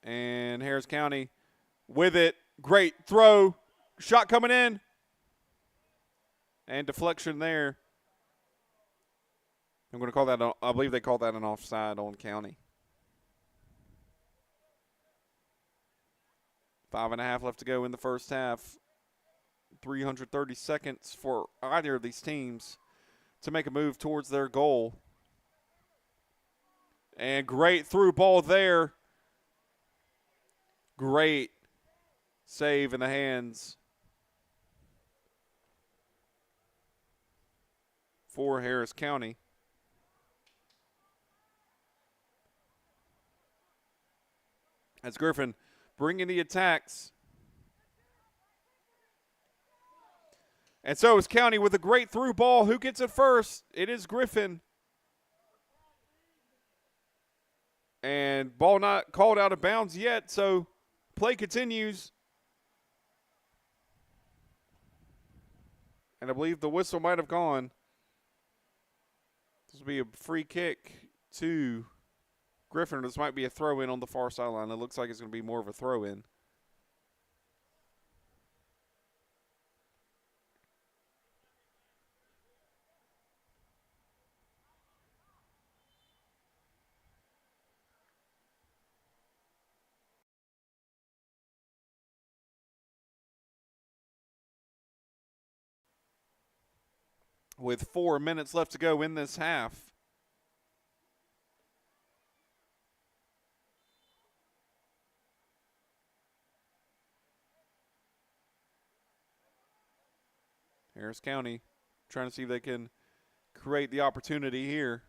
And Harris County with it. Great throw. Shot coming in. And deflection there. I'm going to call that, I believe they called that an offside on County. 5.5 left to go in the first half. 330 seconds for either of these teams to make a move towards their goal. And great through ball there. Great save in the hands for Harris County. As Griffin bringing the attacks. And so is County with a great through ball. Who gets it first? It is Griffin. And ball not called out of bounds yet, so play continues. And I believe the whistle might have gone. This will be a free kick to Griffin. This might be a throw-in on the far sideline. It looks like it's going to be more of a throw-in. With 4 minutes left to go in this half. Harris County trying to see if they can create the opportunity here.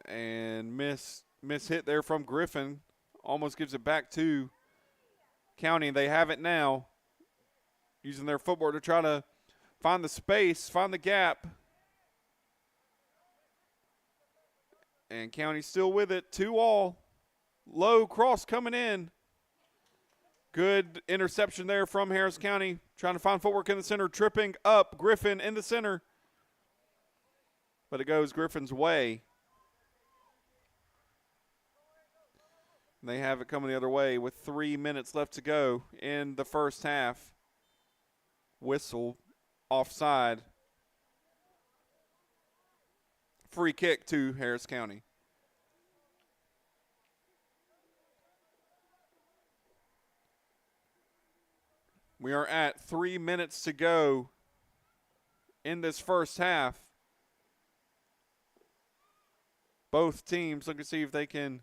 And miss hit there from Griffin almost gives it back to County. They have it now, using their footwork to try to find the space, find the gap. And County still with it, 2-all. Low cross coming in. Good interception there from Harris County. Trying to find footwork in the center, tripping up Griffin in the center. But it goes Griffin's way. And they have it coming the other way with 3 minutes left to go in the first half. Whistle, offside. Free kick to Harris County. We are at 3 minutes to go in this first half. Both teams looking to see if they can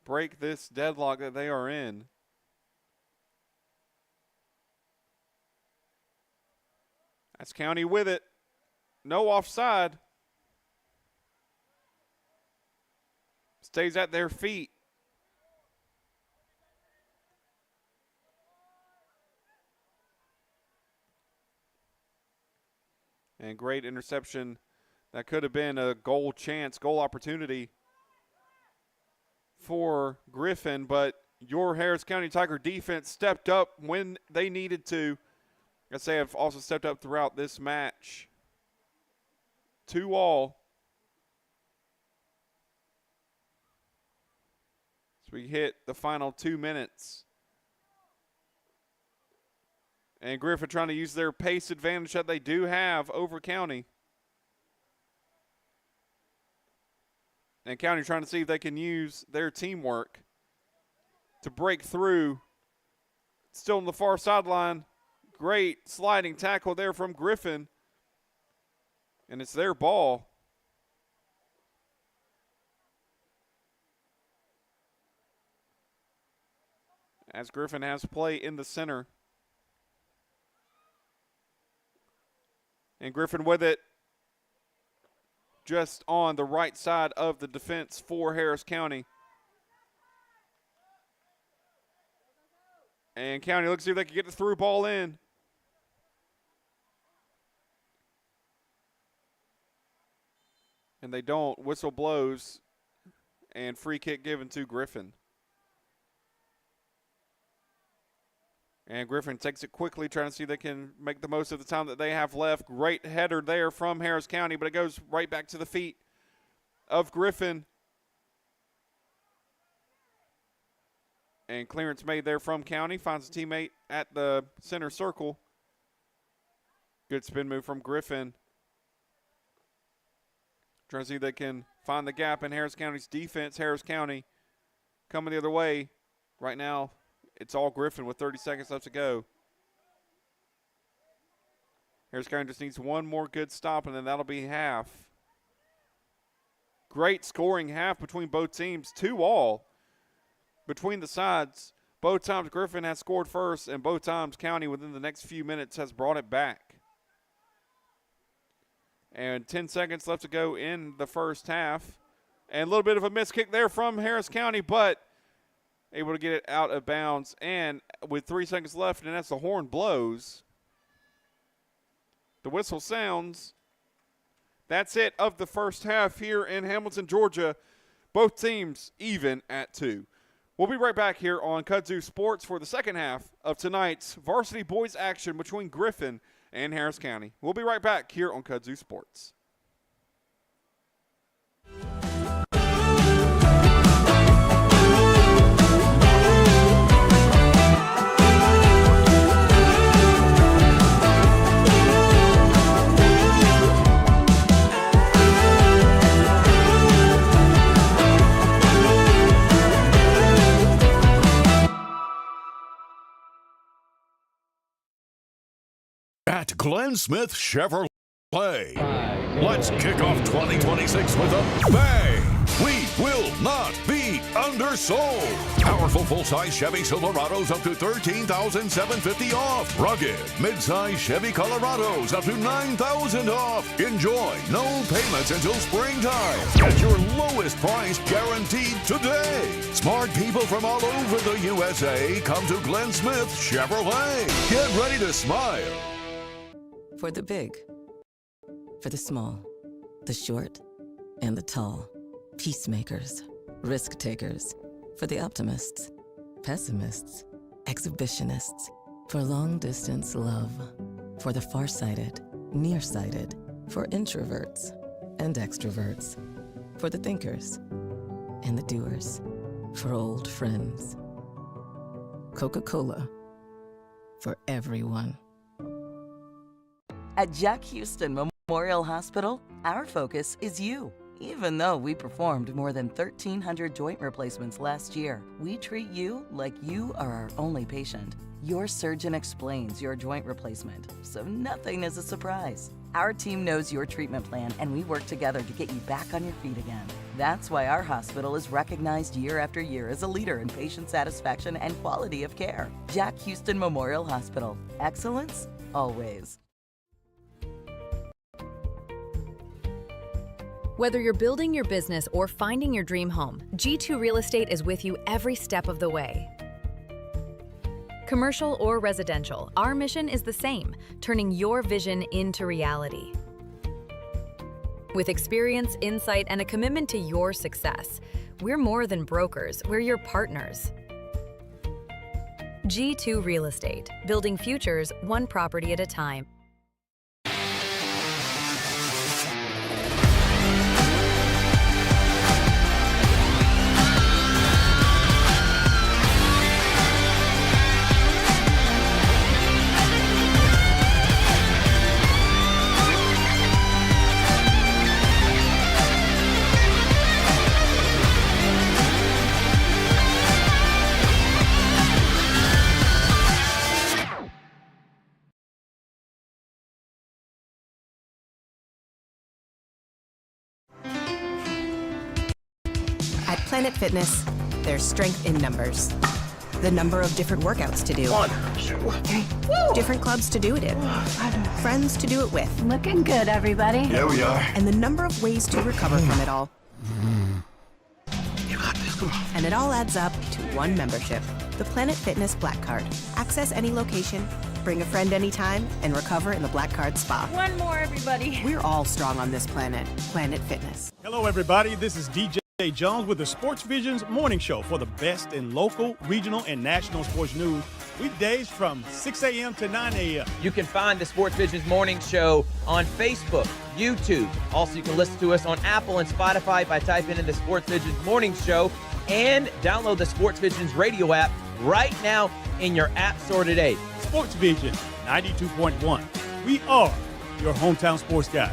break this deadlock that they are in. That's County with it. No offside. Stays at their feet. And great interception. That could have been a goal chance, goal opportunity for Griffin, but your Harris County Tiger defense stepped up when they needed to. I'd say have also stepped up throughout this match. 2-all. So we hit the final 2 minutes. And Griffin trying to use their pace advantage that they do have over County. And County trying to see if they can use their teamwork to break through. Still on the far sideline. Great sliding tackle there from Griffin. And it's their ball. As Griffin has play in the center. And Griffin with it just on the right side of the defense for Harris County. And County looks to see if they can get the through ball in. And they don't. Whistle blows. And free kick given to Griffin. And Griffin takes it quickly, trying to see if they can make the most of the time that they have left. Great header there from Harris County, but it goes right back to the feet of Griffin. And clearance made there from County. Finds a teammate at the center circle. Good spin move from Griffin. Trying to see if they can find the gap in Harris County's defense. Harris County coming the other way right now. It's all Griffin with 30 seconds left to go. Harris County just needs one more good stop, and then that'll be half. Great scoring half between both teams. 2-all between the sides. Both times Griffin has scored first, and both times County within the next few minutes has brought it back. And 10 seconds left to go in the first half. And a little bit of a missed kick there from Harris County, but able to get it out of bounds. And with 3 seconds left, and as the horn blows, the whistle sounds. That's it of the first half here in Hamilton, Georgia. Both teams even at 2. We'll be right back here on Kudzu Sports for the second half of tonight's varsity boys action between Griffin and Harris County. We'll be right back here on Kudzu Sports. At Glenn Smith Chevrolet, let's kick off 2026 with a bang. We will not be under. undersold. Powerful full-size Chevy Silverados up to $13,750 off. Rugged mid-size Chevy Colorados up to $9,000 off. Enjoy no payments until springtime. Get your lowest price guaranteed today. Smart people from all over the USA come to Glenn Smith Chevrolet. Get ready to smile. For the big, for the small, the short, and the tall. Peacemakers, risk takers. For the optimists, pessimists, exhibitionists. For long distance love. For the farsighted, nearsighted. For introverts and extroverts. For the thinkers and the doers. For old friends. Coca-Cola. For everyone. At Jack Houston Memorial Hospital, our focus is you. Even though we performed more than 1,300 joint replacements last year, we treat you like you are our only patient. Your surgeon explains your joint replacement, so nothing is a surprise. Our team knows your treatment plan, and we work together to get you back on your feet again. That's why our hospital is recognized year after year as a leader in patient satisfaction and quality of care. Jack Houston Memorial Hospital. Excellence, always. Whether you're building your business or finding your dream home, G2 Real Estate is with you every step of the way. Commercial or residential, our mission is the same, turning your vision into reality. With experience, insight, and a commitment to your success, we're more than brokers, we're your partners. G2 Real Estate, building futures one property at a time. At Planet Fitness, there's strength in numbers. The number of different workouts to do. 1, 2, 3. Woo! Different clubs to do it in. Friends to do it with. Looking good, everybody. There we are. And the number of ways to recover from it all. You got this. Come on. And it all adds up to one membership. The Planet Fitness Black Card. Access any location, bring a friend anytime, and recover in the Black Card Spa. One more, everybody. We're all strong on this planet. Planet Fitness. Hello, everybody. This is DJ Jones with the Sports Visions Morning Show for the best in local, regional, and national sports news. Weekdays from 6 a.m. to 9 a.m. You can find the Sports Visions Morning Show on Facebook, YouTube. Also, you can listen to us on Apple and Spotify by typing in the Sports Visions Morning Show, and download the Sports Visions radio app right now in your app store today. Sports Vision 92.1. We are your hometown sports guys.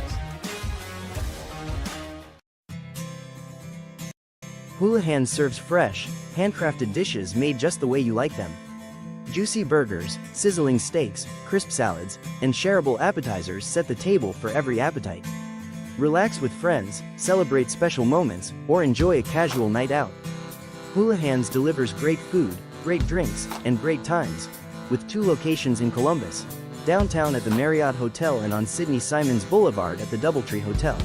Houlihan serves fresh, handcrafted dishes made just the way you like them. Juicy burgers, sizzling steaks, crisp salads, and shareable appetizers set the table for every appetite. Relax with friends, celebrate special moments, or enjoy a casual night out. Houlihan's delivers great food, great drinks, and great times, with 2 locations in Columbus, downtown at the Marriott Hotel and on Sidney Simons Boulevard at the Doubletree Hotel.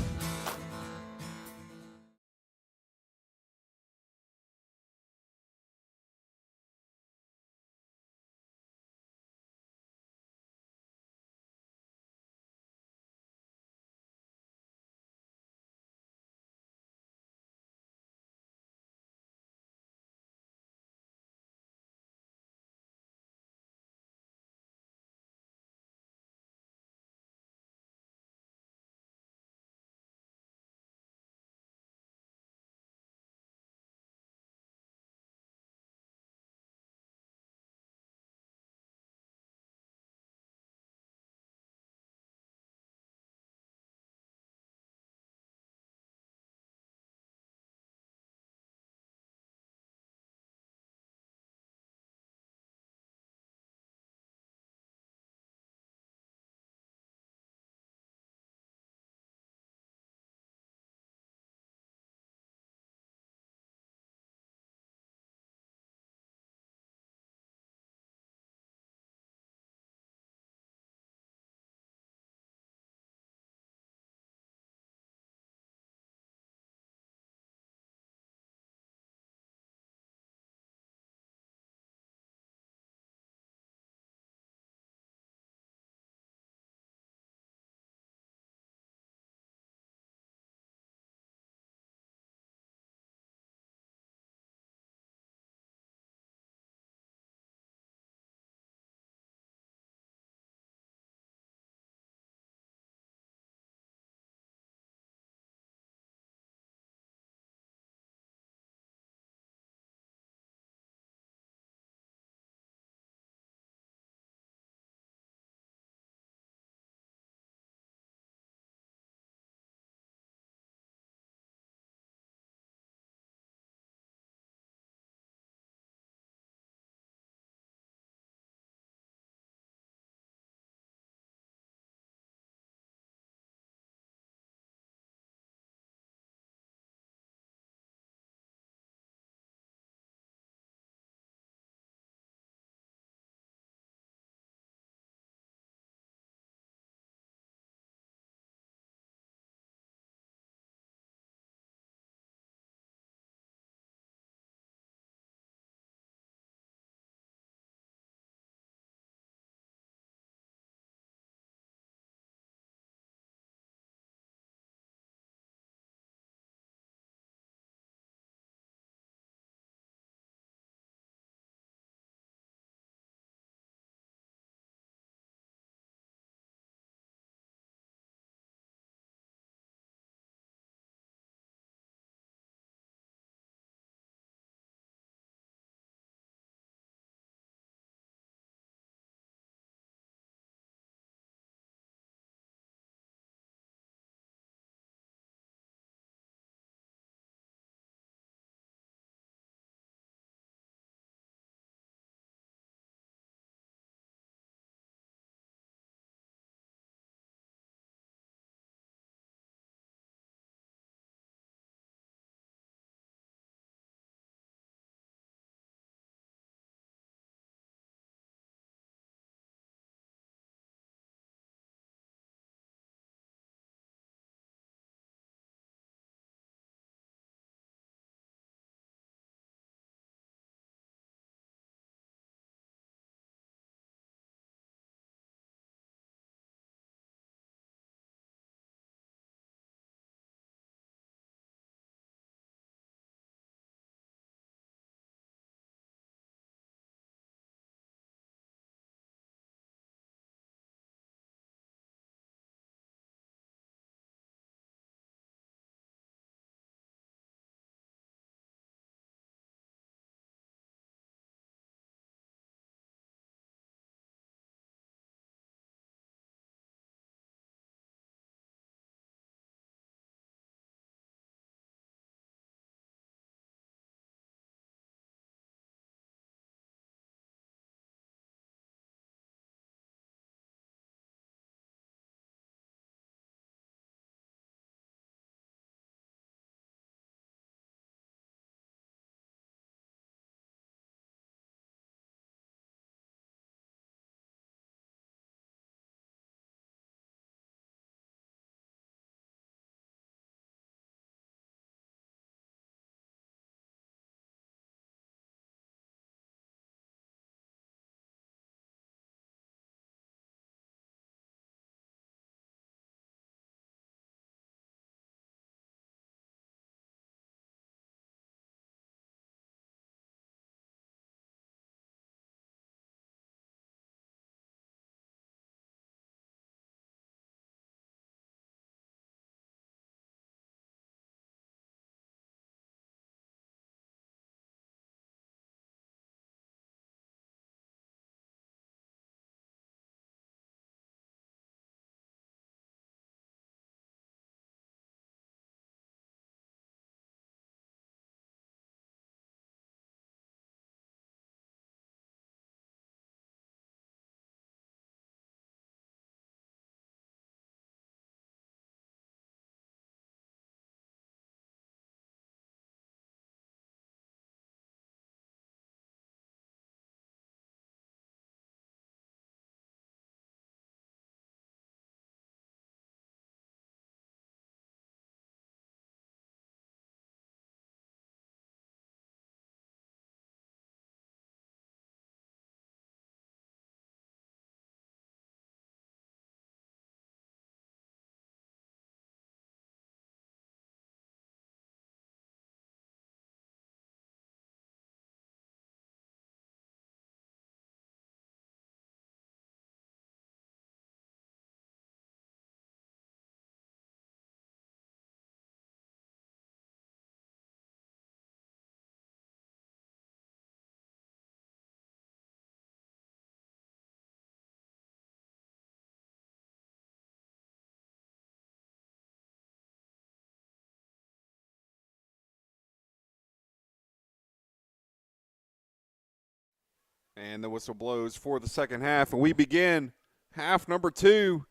And the whistle blows for the second half, and we begin half number 2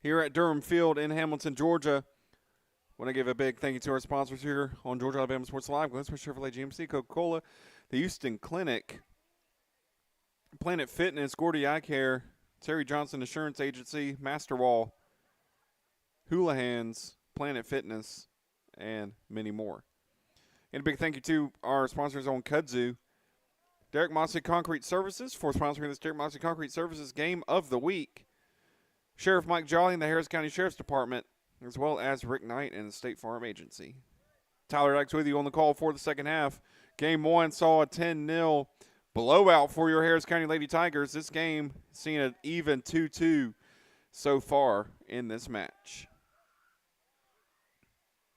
here at Durham Field in Hamilton, Georgia. I want to give a big thank you to our sponsors here on Georgia Alabama Sports Live: Glen Smith Chevrolet GMC, Coca-Cola, the Houston Clinic, Planet Fitness, Gordy Eye Care, Terry Johnson Insurance Agency, Masterwall, Houlihan's, Planet Fitness, and many more. And a big thank you to our sponsors on Kudzu, Derek Mossy Concrete Services, for sponsoring this Derek Mossy Concrete Services Game of the Week. Sheriff Mike Jolly and the Harris County Sheriff's Department, as well as Rick Knight and the State Farm Agency. Tyler Dykes with you on the call for the second half. Game 1 saw a 10-0 blowout for your Harris County Lady Tigers. This game seeing an even 2-2 so far in this match.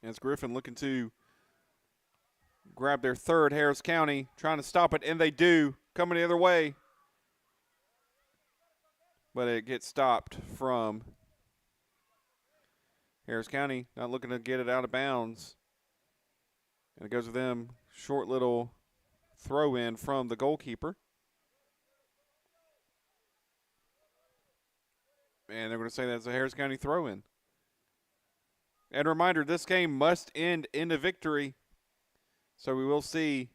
As Griffin looking to grab their third, Harris County trying to stop it, and they do, coming the other way. But it gets stopped from Harris County, not looking to get it out of bounds. And it goes with them, short little throw in from the goalkeeper. And they're going to say that's a Harris County throw in. And a reminder, this game must end in a victory. So we will see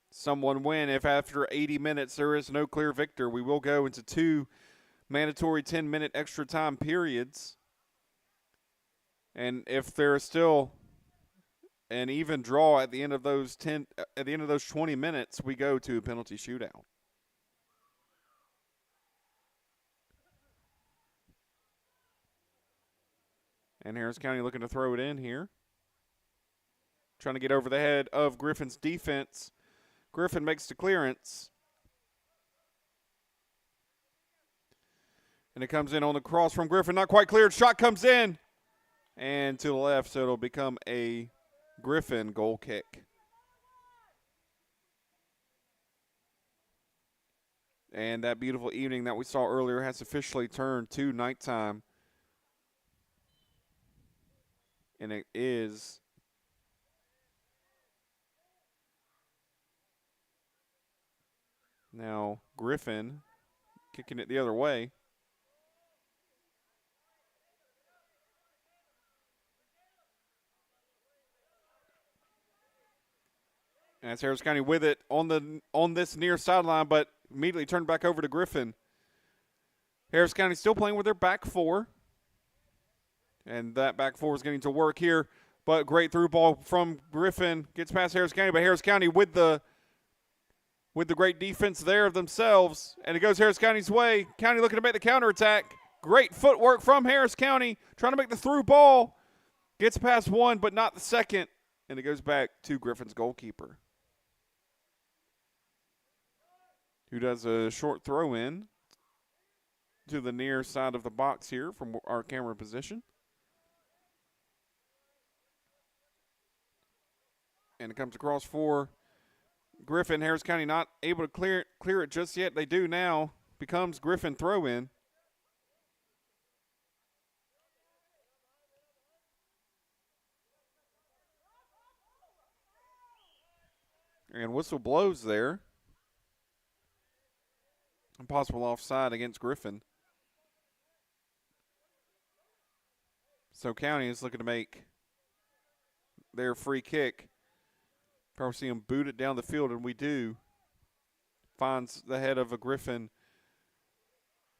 someone win if after 80 minutes there is no clear victor. We will go into 2 mandatory 10-minute extra time periods. And if there is still an even draw at the end of those 20 minutes, we go to a penalty shootout. And Harris County looking to throw it in here. Trying to get over the head of Griffin's defense. Griffin makes the clearance. And it comes in on the cross from Griffin. Not quite cleared. Shot comes in. And to the left, so it'll become a Griffin goal kick. And that beautiful evening that we saw earlier has officially turned to nighttime. And it is now Griffin kicking it the other way. And it's Harris County with it on this near sideline, but immediately turned back over to Griffin. Harris County still playing with their back four. And that back four is getting to work here. But great through ball from Griffin. Gets past Harris County, but Harris County with the great defense there of themselves. And it goes Harris County's way. County looking to make the counterattack. Great footwork from Harris County. Trying to make the through ball. Gets past one, but not the second. And it goes back to Griffin's goalkeeper, who does a short throw in to the near side of the box here from our camera position. And it comes across for Griffin. Harris County not able to clear it just yet. They do now. Becomes Griffin throw in. And whistle blows there. Impossible offside against Griffin. So County is looking to make their free kick. Probably see him boot it down the field, and we do. Finds the head of a Griffin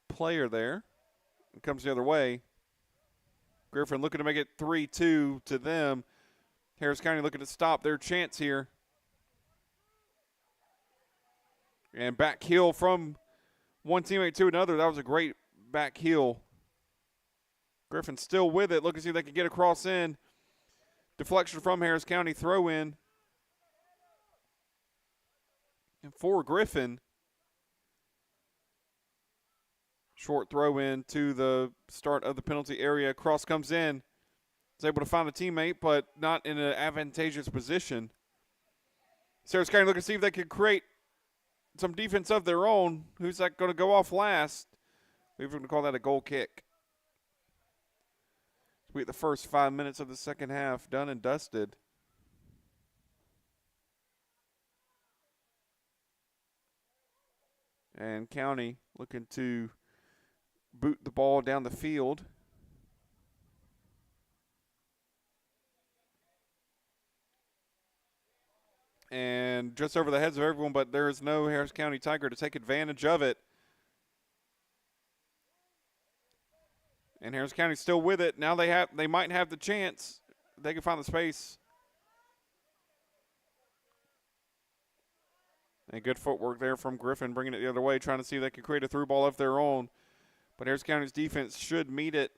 player there. It comes the other way. Griffin looking to make it 3-2 to them. Harris County looking to stop their chance here. And back heel from one teammate to another. That was a great back heel. Griffin still with it. Looking to see if they can get across in. Deflection from Harris County. Throw in. And for Griffin, short throw in to the start of the penalty area. Cross comes in. Is able to find a teammate, but not in an advantageous position. Harris County looking to see if they can create some defense of their own. Who's that going to go off last? We're going to call that a goal kick. We get the first 5 minutes of the second half done and dusted. And County looking to boot the ball down the field. And just over the heads of everyone, but there is no Harris County Tiger to take advantage of it. And Harris County's still with it. Now they might have the chance. They can find the space. And good footwork there from Griffin, bringing it the other way, trying to see if they can create a through ball of their own. But Harris County's defense should meet it,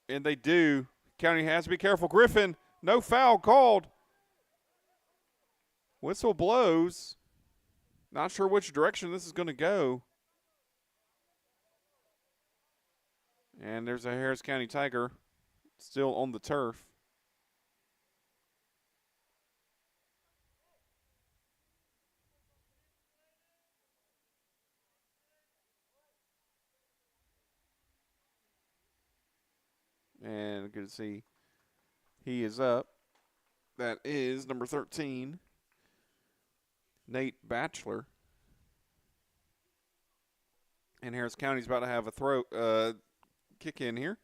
and they do. County has to be careful. Griffin, no foul called. Whistle blows. Not sure which direction this is going to go. And there's a Harris County Tiger still on the turf. And good to see he is up. That is number 13. Nate Batchelor. And Harris County's about to have a kick in here.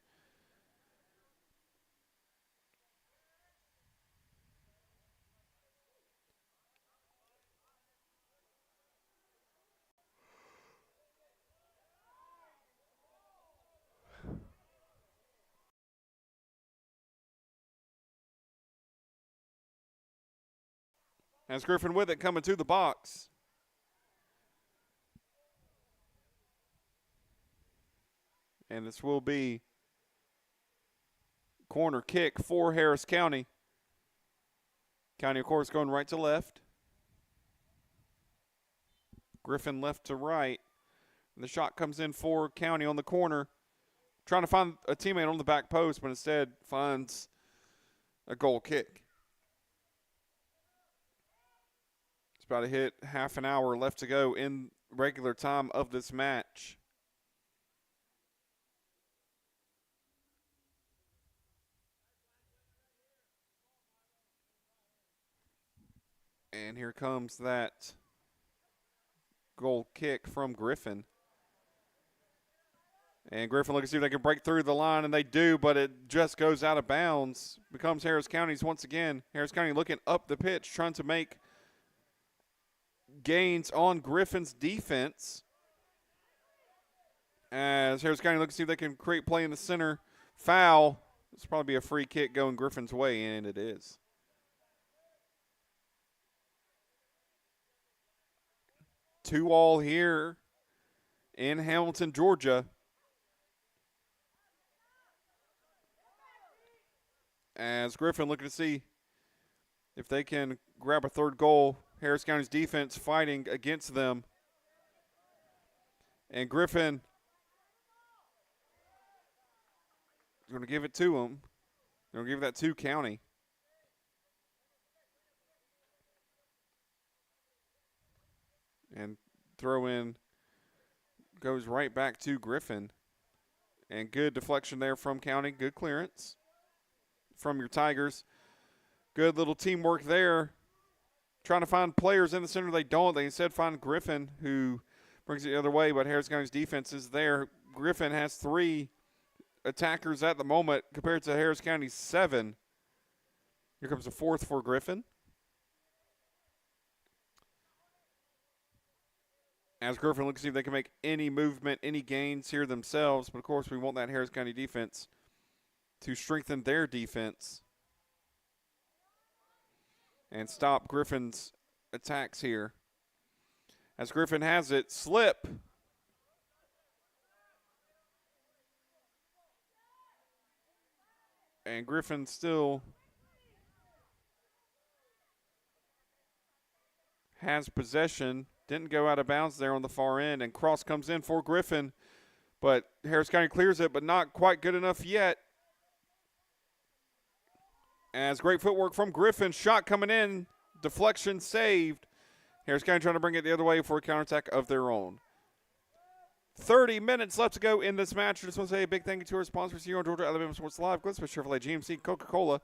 As Griffin with it coming to the box. And this will be corner kick for Harris County. County, of course, going right to left. Griffin left to right. And the shot comes in for County on the corner. Trying to find a teammate on the back post, but instead finds a goal kick. It's about to hit half an hour left to go in regular time of this match. And here comes that goal kick from Griffin. And Griffin looking to see if they can break through the line, and they do, but it just goes out of bounds. Becomes Harris County's once again. Harris County looking up the pitch, trying to make gains on Griffin's defense. As Harris County looks to see if they can create play in the center. Foul. This will probably be a free kick going Griffin's way, and it is. Two all here in Hamilton, Georgia. As Griffin looking to see if they can grab a third goal. Harris County's defense fighting against them. And Griffin is going to give it to them. They're going to give that to County. And throw in goes right back to Griffin. And good deflection there from County. Good clearance from your Tigers. Good little teamwork there. Trying to find players in the center. They don't. They instead find Griffin, who brings it the other way, but Harris County's defense is there. Griffin has 3 attackers at the moment compared to Harris County's 7. Here comes the 4th for Griffin. As Griffin looks to see if they can make any movement, any gains here themselves. But, of course, we want that Harris County defense to strengthen their defense and stop Griffin's attacks here. As Griffin has it, slip. And Griffin still has possession. Didn't go out of bounds there on the far end, and cross comes in for Griffin. But Harris County clears it, but not quite good enough yet. As great footwork from Griffin, shot coming in, deflection saved. Harris County trying to bring it the other way for a counterattack of their own. 30 minutes left to go in this match. I just want to say a big thank you to our sponsors here on Georgia Alabama Sports Live, Glenn Smith Chevrolet, GMC, Coca-Cola,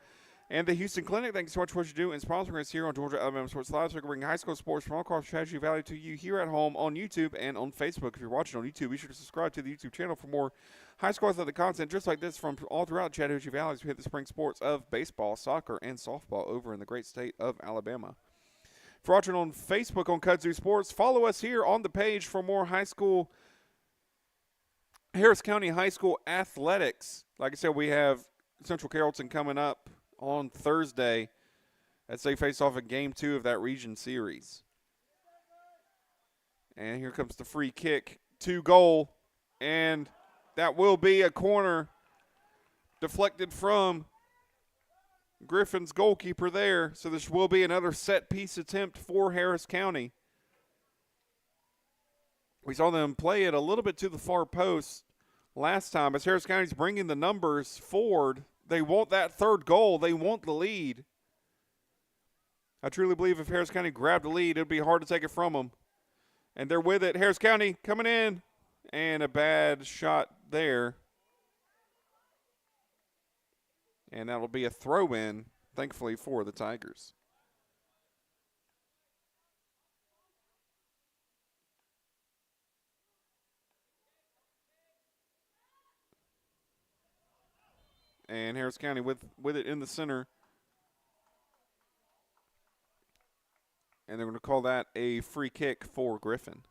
And the Houston Clinic, thanks so much for what you do and sponsoring us here on Georgia Alabama Sports Live. So we can bring high school sports from all across Chattahoochee Valley to you here at home on YouTube and on Facebook. If you're watching on YouTube, be sure to subscribe to the YouTube channel for more high school athletic content just like this from all throughout Chattahoochee Valley as we hit the spring sports of baseball, soccer, and softball over in the great state of Alabama. If you're watching on Facebook on Kudzu Sports, follow us here on the page for more Harris County High School athletics. Like I said, we have Central Carrollton coming up on Thursday as they face off in Game 2 of that region series. And here comes the free kick to goal, and that will be a corner deflected from Griffin's goalkeeper there. So this will be another set-piece attempt for Harris County. We saw them play it a little bit to the far post last time as Harris County's bringing the numbers forward. They want that third goal. They want the lead. I truly believe if Harris County grabbed the lead, it would be hard to take it from them. And they're with it. Harris County coming in. And a bad shot there. And that will be a throw-in, thankfully, for the Tigers. And Harris County with it in the center. And they're going to call that a free kick for Griffin.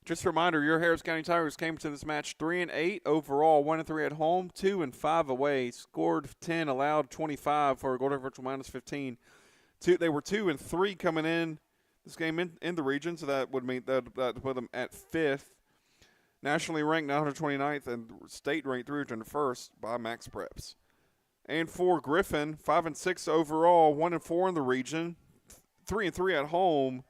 Just a reminder, your Harris County Tigers came to this match 3-8 overall, 1-3 at home, 2-5 away, scored 10, allowed 25 for a goal differential minus 15. They were 2-3 coming in this game in the region, so that would mean that put them at 5th. Nationally ranked 929th and state ranked 301st by Max Preps. And for Griffin, 5-6 overall, 1-4 in the region, 3-3 at home,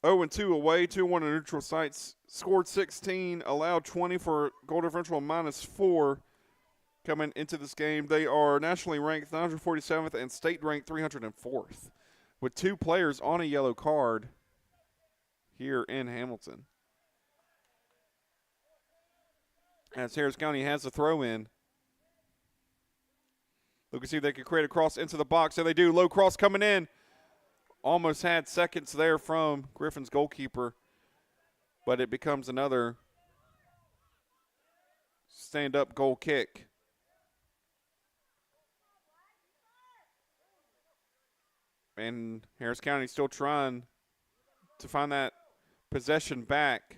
0-2 away, 2-1 in neutral sites, scored 16, allowed 20 for goal differential minus 4 coming into this game. They are nationally ranked 947th and state ranked 304th with 2 players on a yellow card here in Hamilton. As Harris County has a throw-in. Look and see if they can create a cross into the box. And they do. Low cross coming in. Almost had seconds there from Griffin's goalkeeper. But it becomes another stand-up goal kick. And Harris County still trying to find that possession back.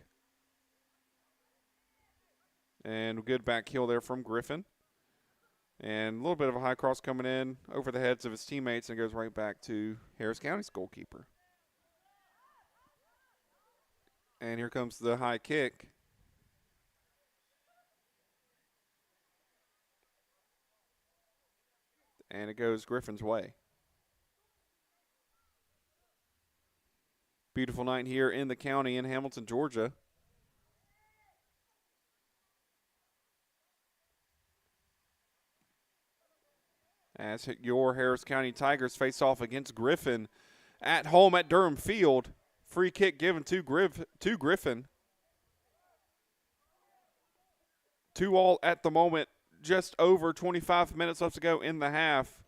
And good back heel there from Griffin. And a little bit of a high cross coming in over the heads of his teammates and goes right back to Harris County's goalkeeper. And here comes the high kick. And it goes Griffin's way. Beautiful night here in the county in Hamilton, Georgia. As your Harris County Tigers face off against Griffin at home at Durham Field. Free kick given to Griffin. 2-2 at the moment. Just over 25 minutes left to go in the half.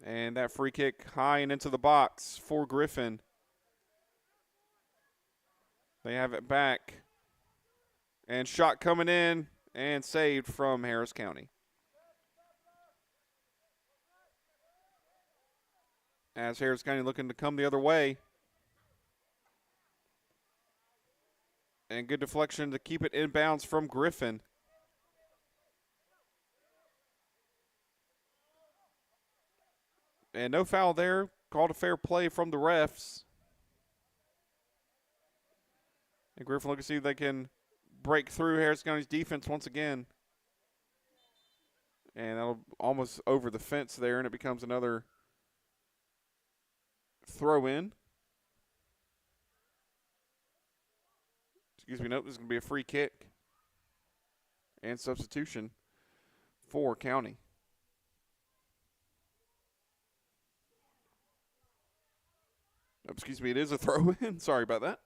And that free kick high and into the box for Griffin. They have it back. And shot coming in and saved from Harris County. As Harris County looking to come the other way. And good deflection to keep it inbounds from Griffin. And no foul there. Called a fair play from the refs. And Griffin looking to see if they can break through Harris County's defense once again. And that'll almost over the fence there, and it becomes another throw in. Excuse me, nope, this is going to be a free kick and substitution for County. Oh, excuse me, it is a throw in. Sorry about that.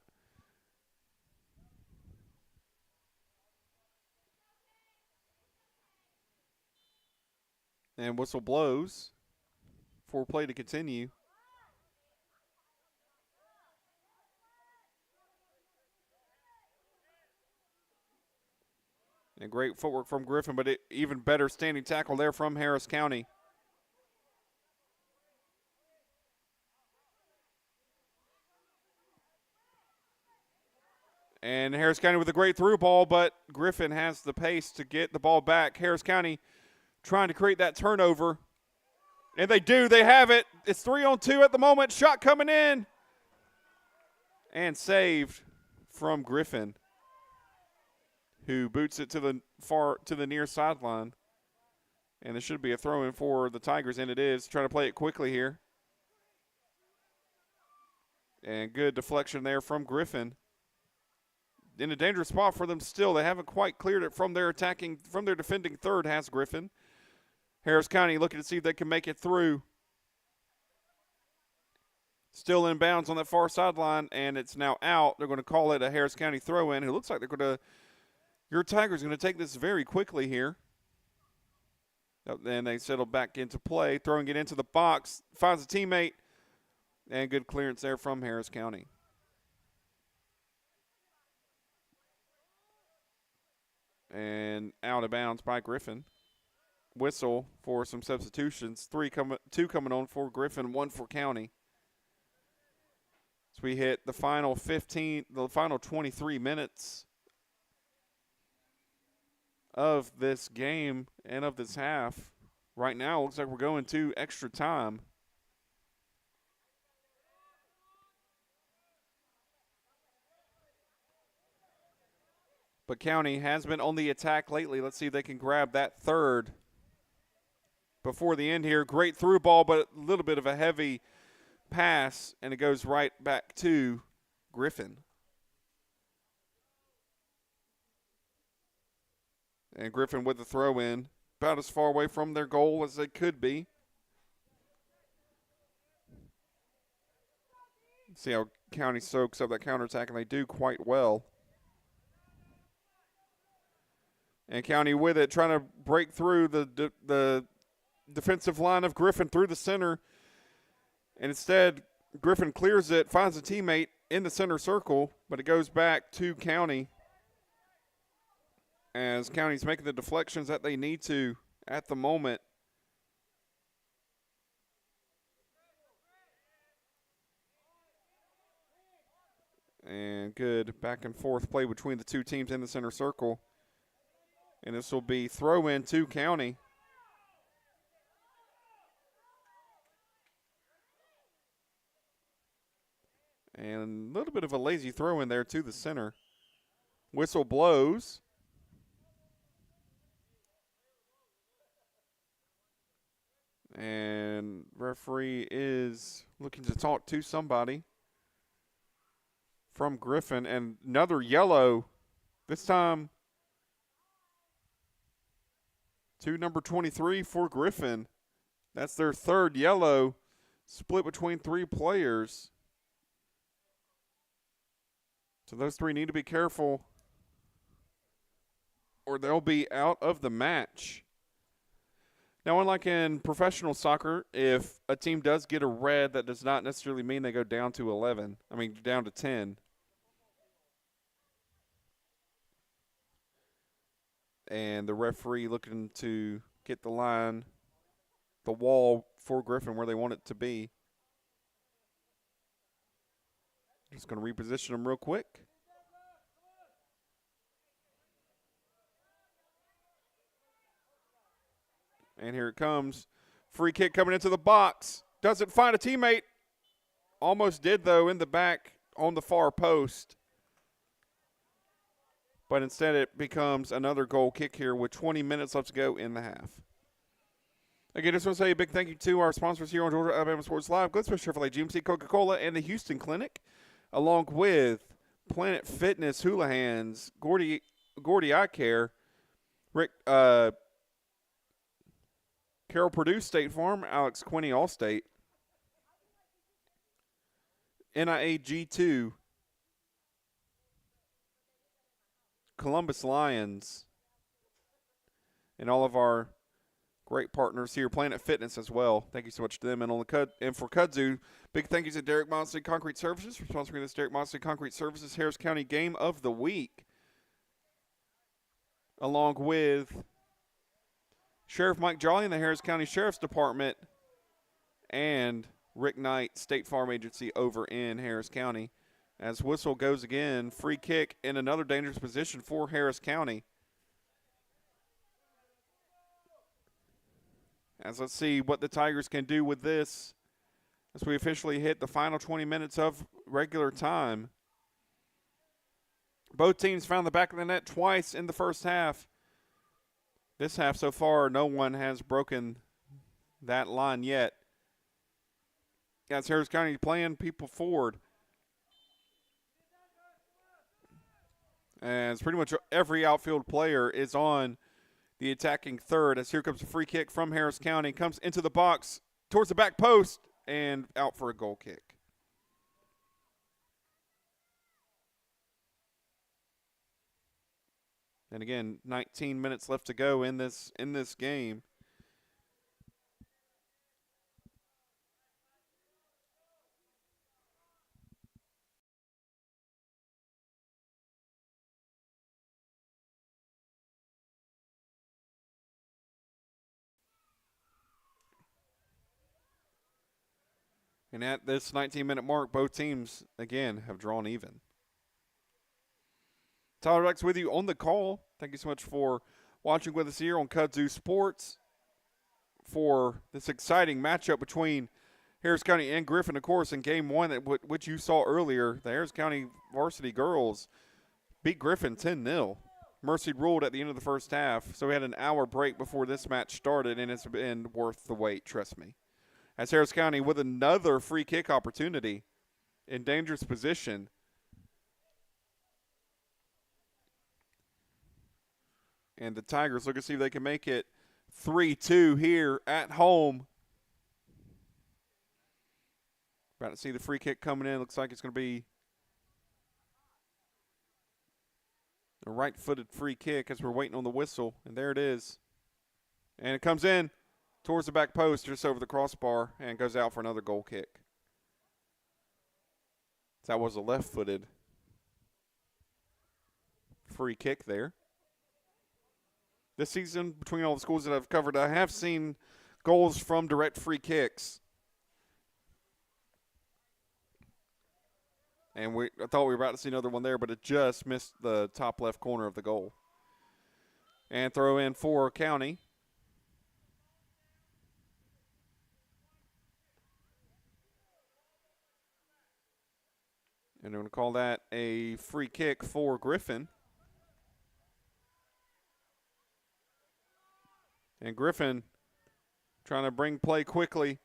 And whistle blows for play to continue. And great footwork from Griffin, but even better standing tackle there from Harris County. And Harris County with a great through ball, but Griffin has the pace to get the ball back. Harris County trying to create that turnover. And they do. They have it. It's 3-on-2 at the moment. Shot coming in. And saved from Griffin, who boots it to the near sideline. And there should be a throw-in for the Tigers, and it is. Trying to play it quickly here. And good deflection there from Griffin. In a dangerous spot for them still. They haven't quite cleared it from their defending third, has Griffin. Harris County looking to see if they can make it through. Still in bounds on that far sideline, and it's now out. They're going to call it a Harris County throw-in. It looks like your Tigers are going to take this very quickly here. Then they settle back into play, throwing it into the box, finds a teammate, and good clearance there from Harris County. And out of bounds by Griffin. Whistle for some substitutions. Two coming on for Griffin, one for County. So we hit the final 23 minutes of this game and of this half. Right now, it looks like we're going to extra time. But County has been on the attack lately. Let's see if they can grab that third before the end here. Great through ball, but a little bit of a heavy pass, and it goes right back to Griffin. And Griffin with the throw in, about as far away from their goal as they could be. See how County soaks up that counterattack, and they do quite well. And County with it, trying to break through the defensive line of Griffin through the center. And instead, Griffin clears it, finds a teammate in the center circle, but it goes back to County as County's making the deflections that they need to at the moment. And good back and forth play between the two teams in the center circle. And this will be throw in to County. And a little bit of a lazy throw in there to the center. Whistle blows. And referee is looking to talk to somebody from Griffin. And another yellow, this time to number 23 for Griffin. That's their third yellow, split between three players. So those three need to be careful, or they'll be out of the match. Now, unlike in professional soccer, if a team does get a red, that does not necessarily mean they go down to down to 10. And the referee looking to get the wall for Griffin where they want it to be. Just going to reposition them real quick. And here it comes. Free kick coming into the box. Doesn't find a teammate. Almost did, though, in the back on the far post. But instead it becomes another goal kick here with 20 minutes left to go in the half. Again, just want to say a big thank you to our sponsors here on Georgia Alabama Sports Live, Glen Smith Chevrolet, GMC, Coca-Cola, and the Houston Clinic, along with Planet Fitness, Houlihan's, Gordy Eye Care, Carol Purdue State Farm, Alex Quinney Allstate, NIA G2, Columbus Lions, and all of our Great partners here, Planet Fitness as well. Thank you so much to them. And for Kudzu, big thank yous to Derek Mosley Concrete Services for sponsoring this Derek Mosley Concrete Services Harris County Game of the Week, along with Sheriff Mike Jolly in the Harris County Sheriff's Department and Rick Knight, State Farm Agency over in Harris County. As whistle goes again, free kick in another dangerous position for Harris County. As let's see what the Tigers can do with this as we officially hit the final 20 minutes of regular time. Both teams found the back of the net twice in the first half. This half so far, no one has broken that line yet. As Harris County playing people forward. As pretty much every outfield player is on the attacking third, as here comes a free kick from Harris County. Comes into the box towards the back post and out for a goal kick. And again, 19 minutes left to go in this game. And at this 19-minute mark, both teams, again, have drawn even. Tyler Rex with you on the call. Thank you so much for watching with us here on Kudzu Sports for this exciting matchup between Harris County and Griffin, of course, in Game 1, which you saw earlier. The Harris County varsity girls beat Griffin 10-0. Mercy ruled at the end of the first half, so we had an hour break before this match started, and it's been worth the wait, trust me. As Harris County with another free kick opportunity in dangerous position. And the Tigers look to see if they can make it 3-2 here at home. About to see the free kick coming in. Looks like it's going to be a right-footed free kick as we're waiting on the whistle. And there it is. And it comes in towards the back post, just over the crossbar, and goes out for another goal kick. That was a left-footed free kick there. This season, between all the schools that I've covered, I have seen goals from direct free kicks. And I thought we were about to see another one there, but it just missed the top left corner of the goal. And throw in for County. And they're going to call that a free kick for Griffin. And Griffin trying to bring play quickly.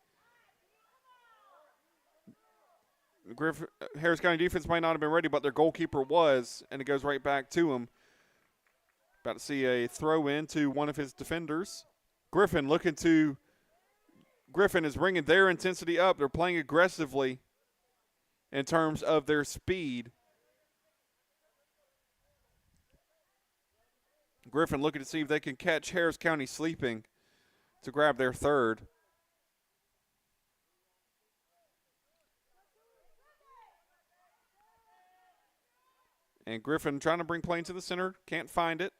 Harris County defense might not have been ready, but their goalkeeper was, and it goes right back to him. About to see a throw in to one of his defenders. Griffin is bringing their intensity up. They're playing aggressively in terms of their speed. Griffin looking to see if they can catch Harris County sleeping to grab their third. And Griffin trying to bring play into the center, can't find it.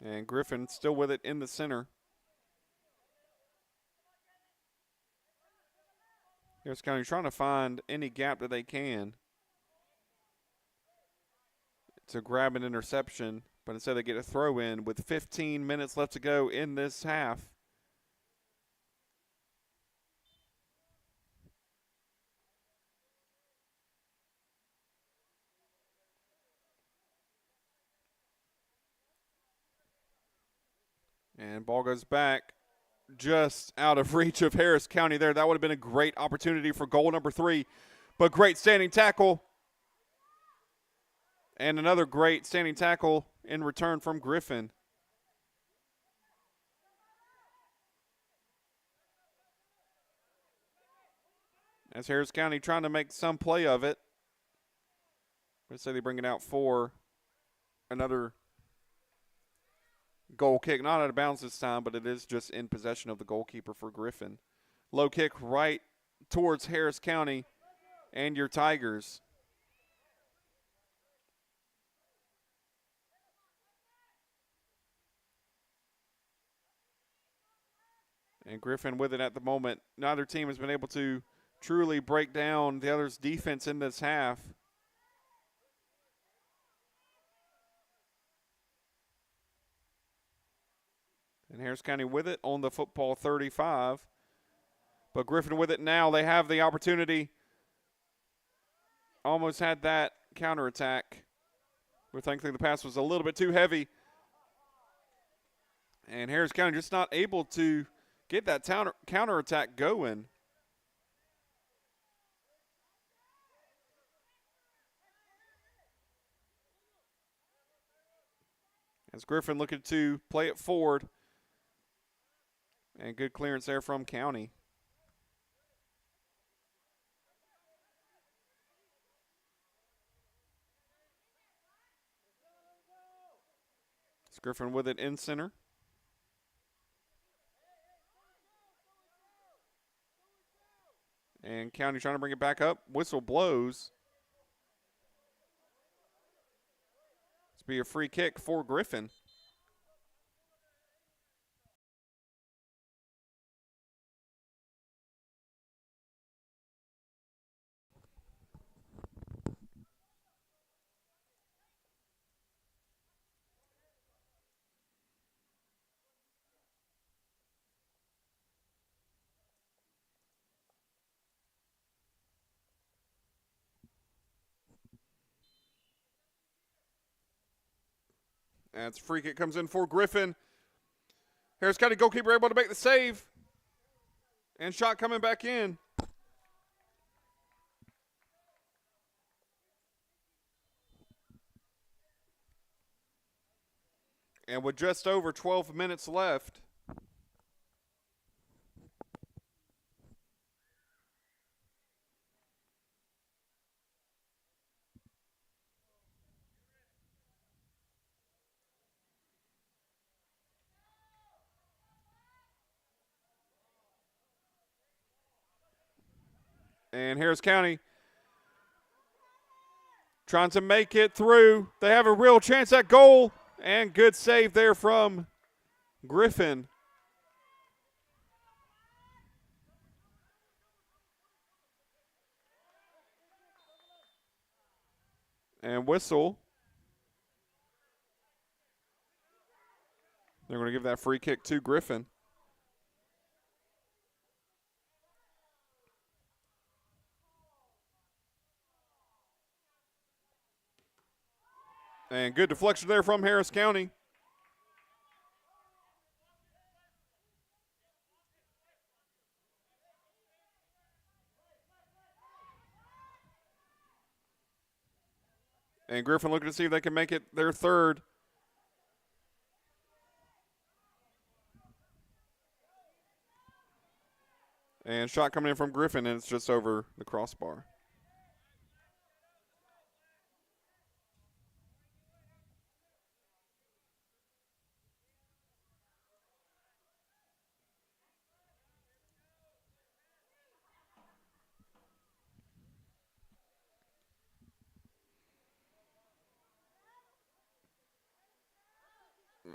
And Griffin still with it in the center. Harris County trying to find any gap that they can to grab an interception, but instead they get a throw in with 15 minutes left to go in this half. And ball goes back just out of reach of Harris County there. That would have been a great opportunity for goal number 3, but great standing tackle. And another great standing tackle in return from Griffin. As Harris County trying to make some play of it. Let's say they bring it out for another goal kick. Not out of bounds this time, but it is just in possession of the goalkeeper for Griffin. Low kick right towards Harris County and your Tigers. And Griffin with it at the moment. Neither team has been able to truly break down the other's defense in this half. And Harris County with it on the football 35. But Griffin with it now. They have the opportunity. Almost had that counterattack. But thankfully the pass was a little bit too heavy. And Harris County just not able to get that counterattack going. As Griffin looking to play it forward. And good clearance there from County. It's Griffin with it in center. And County trying to bring it back up. Whistle blows. This will be a free kick for Griffin. That's a free kick comes in for Griffin. Harris County goalkeeper able to make the save. And shot coming back in. And with just over 12 minutes left. And Harris County trying to make it through. They have a real chance at goal. And good save there from Griffin. And whistle. They're going to give that free kick to Griffin. And good deflection there from Harris County. And Griffin looking to see if they can make it their third. And shot coming in from Griffin, and it's just over the crossbar.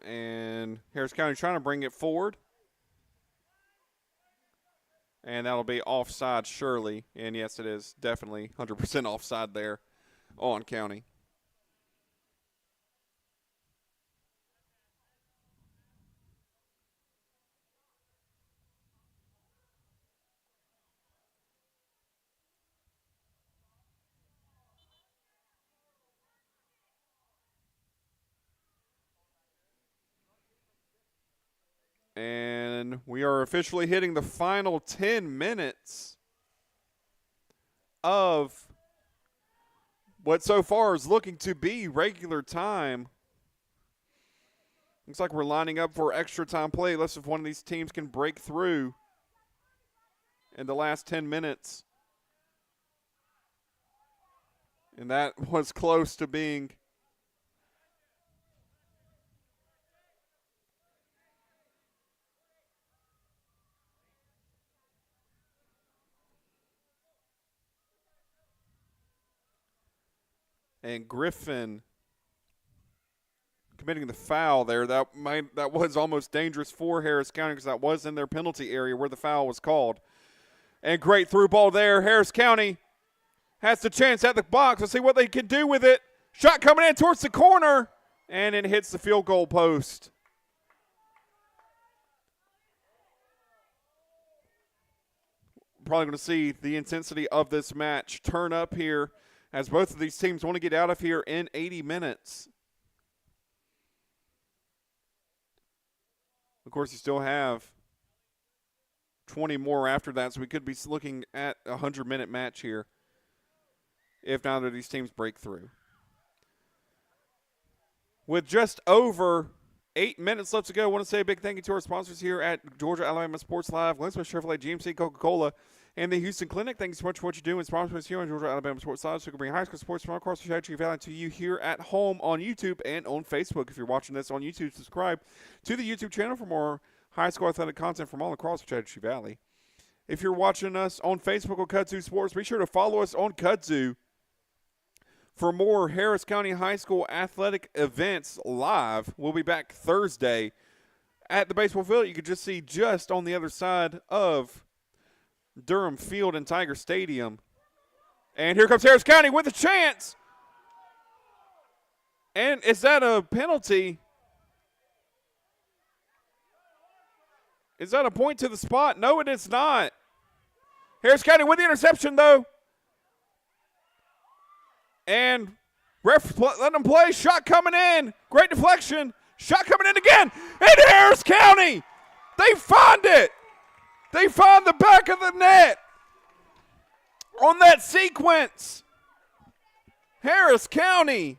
And Harris County trying to bring it forward. And that'll be offside surely. And yes, it is definitely 100% offside there on County. And we are officially hitting the final 10 minutes of what so far is looking to be regular time. Looks like we're lining up for extra time play. Let's see if one of these teams can break through in the last 10 minutes. And that was close to being and Griffin committing the foul there. That was almost dangerous for Harris County because that was in their penalty area where the foul was called. And great through ball there. Harris County has the chance at the box. Let's see what they can do with it. Shot coming in towards the corner, and it hits the field goal post. Probably going to see the intensity of this match turn up here as both of these teams want to get out of here in 80 minutes. Of course, you still have 20 more after that, so we could be looking at a 100-minute match here if neither of these teams break through. With just over 8 minutes left to go, I want to say a big thank you to our sponsors here at Georgia Alabama Sports Live, Glen Smith Chevrolet, GMC, Coca-Cola, and the Houston Clinic. Thank you so much for what you do and sponsors us here on Georgia Alabama Sports Live, so we can bring high school sports from across the Chattahoochee Valley to you here at home on YouTube and on Facebook. If you're watching this on YouTube, subscribe to the YouTube channel for more high school athletic content from all across the Chattahoochee Valley. If you're watching us on Facebook on Kudzu Sports, be sure to follow us on Kudzu for more Harris County High School athletic events live. We'll be back Thursday at the baseball field. You can just see just on the other side of Durham Field and Tiger Stadium. And here comes Harris County with a chance. And is that a penalty? Is that a point to the spot? No, it is not. Harris County with the interception, though. And ref let them play. Shot coming in. Great deflection. Shot coming in again. And Harris County, they find it. They find the back of the net on that sequence. Harris County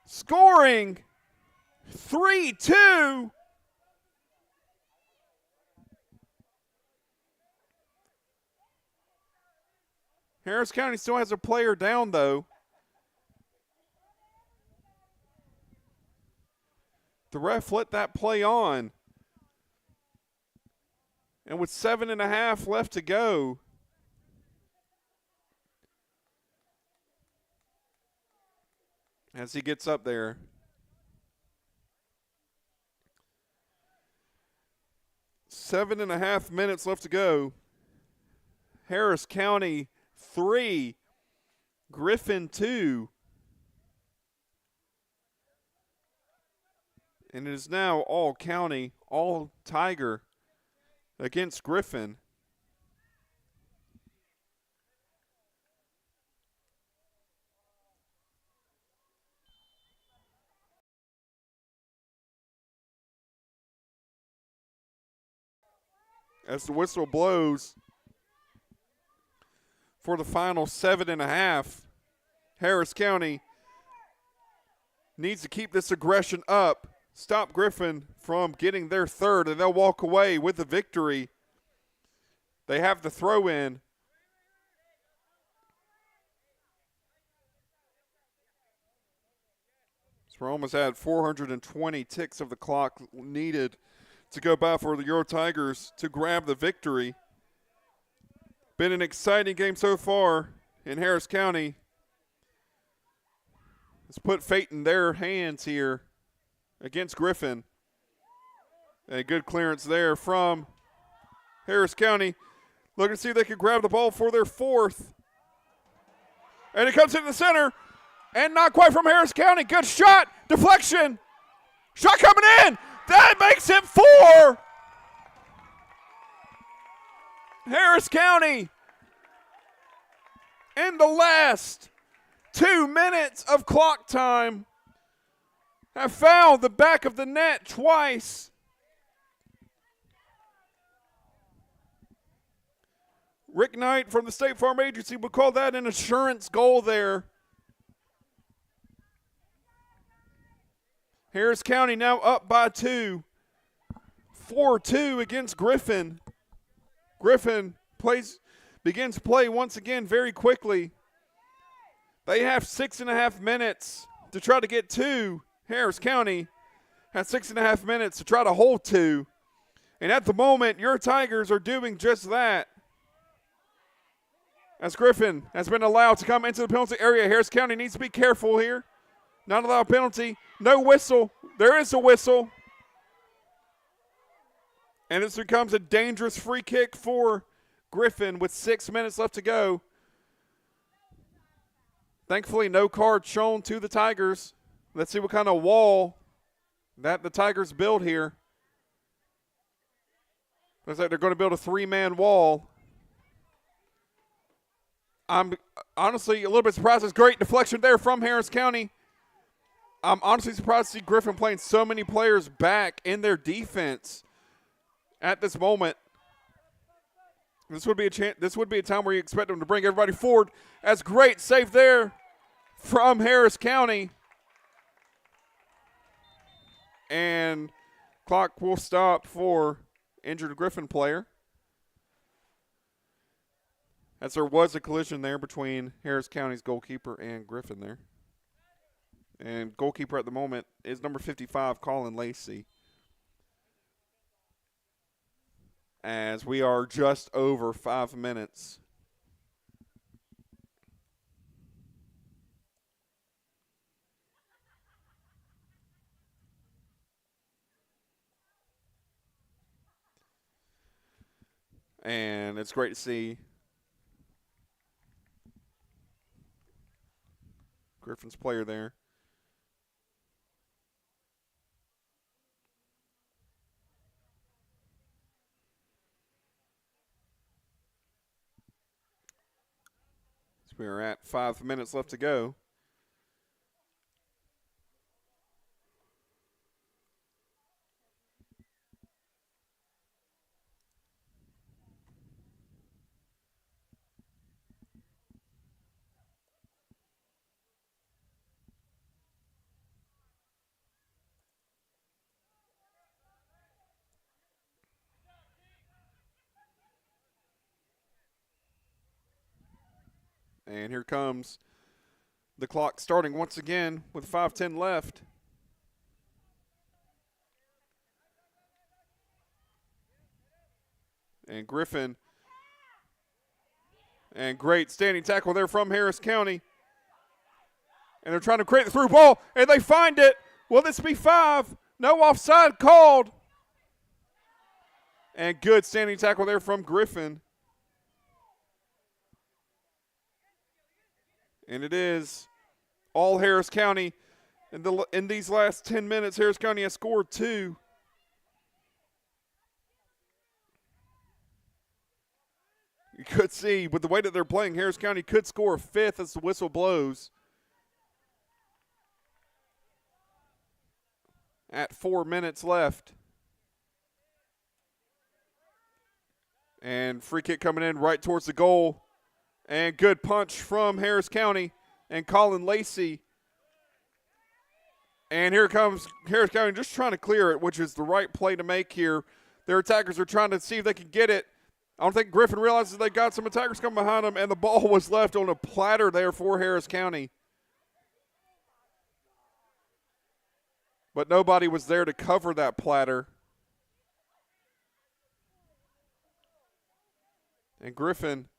scoring 3-2. Harris County still has a player down, though. The ref let that play on. And with 7.5 left to go, as he gets up there, seven and a half minutes left to go. Harris County 3, Griffin 2. And it is now all county, all Tiger against Griffin. As the whistle blows for the final 7.5, Harris County needs to keep this aggression up, stop Griffin from getting their third, and they'll walk away with the victory. They have the throw in. So we're almost at 420 ticks of the clock needed to go by for the Euro Tigers to grab the victory. Been an exciting game so far in Harris County. Let's put fate in their hands here against Griffin. A good clearance there from Harris County. Looking to see if they can grab the ball for their fourth. And it comes into the center. And not quite from Harris County. Good shot. Deflection. Shot coming in. That makes it 4. Harris County in the last 2 minutes of clock time have found the back of the net twice. Rick Knight from the State Farm Agency would call that an assurance goal there. Harris County now up by 2. 4-2 against Griffin. Griffin begins play once again very quickly. They have 6.5 minutes to try to get 2. Harris County has 6.5 minutes to try to hold 2. And at the moment, your Tigers are doing just that. As Griffin has been allowed to come into the penalty area, Harris County needs to be careful here. Not allow a penalty. No whistle. There is a whistle. And this becomes a dangerous free kick for Griffin with 6 minutes left to go. Thankfully, no card shown to the Tigers. Let's see what kind of wall that the Tigers build here. Looks like they're going to build a 3-man wall. I'm honestly a little bit surprised. It's great deflection there from Harris County. I'm honestly surprised to see Griffin playing so many players back in their defense at this moment. This would be a time where you expect them to bring everybody forward. That's great save there from Harris County. And clock will stop for injured Griffin player. As there was a collision there between Harris County's goalkeeper and Griffin there. And goalkeeper at the moment is number 55, Colin Lacey. As we are just over 5 minutes. And it's great to see Griffin's player there. So we are at 5 minutes left to go. And here comes the clock starting once again with 5:10 left. And Griffin. And great standing tackle there from Harris County. And they're trying to create the through ball, and they find it. Will this be 5? No offside called. And good standing tackle there from Griffin. And it is all Harris County. In these last 10 minutes, Harris County has scored 2. You could see, with the way that they're playing, Harris County could score a 5th as the whistle blows. At 4 minutes left. And free kick coming in right towards the goal. And good punch from Harris County and Colin Lacey. And here comes Harris County just trying to clear it, which is the right play to make here. Their attackers are trying to see if they can get it. I don't think Griffin realizes they got some attackers coming behind them, and the ball was left on a platter there for Harris County. But nobody was there to cover that platter. And Griffin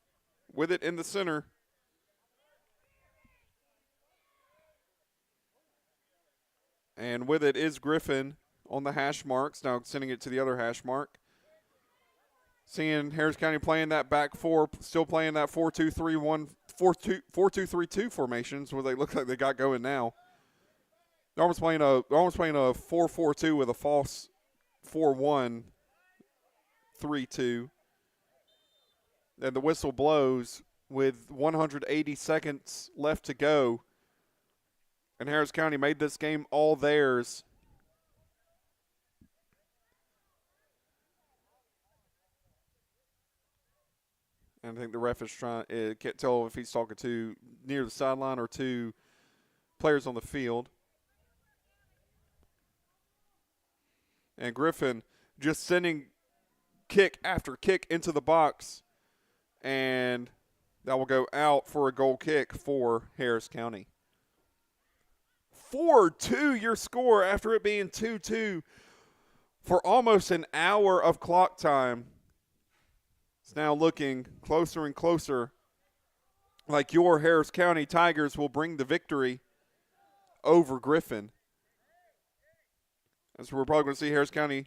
with it in the center. And with it is Griffin on the hash marks. Now sending it to the other hash mark. Seeing Harris County playing that back 4, still playing that 4-2-3-1, 4-2-3-2 formations where they look like they got going now. They're almost playing a 4-4-2 with a false 4-1-3-2. And the whistle blows with 180 seconds left to go. And Harris County made this game all theirs. And I think the ref is can't tell if he's talking to near the sideline or to players on the field. And Griffin just sending kick after kick into the box. And that will go out for a goal kick for Harris County. 4-2 your score after it being 2-2 for almost an hour of clock time. It's now looking closer and closer like your Harris County Tigers will bring the victory over Griffin. And so we're probably going to see Harris County,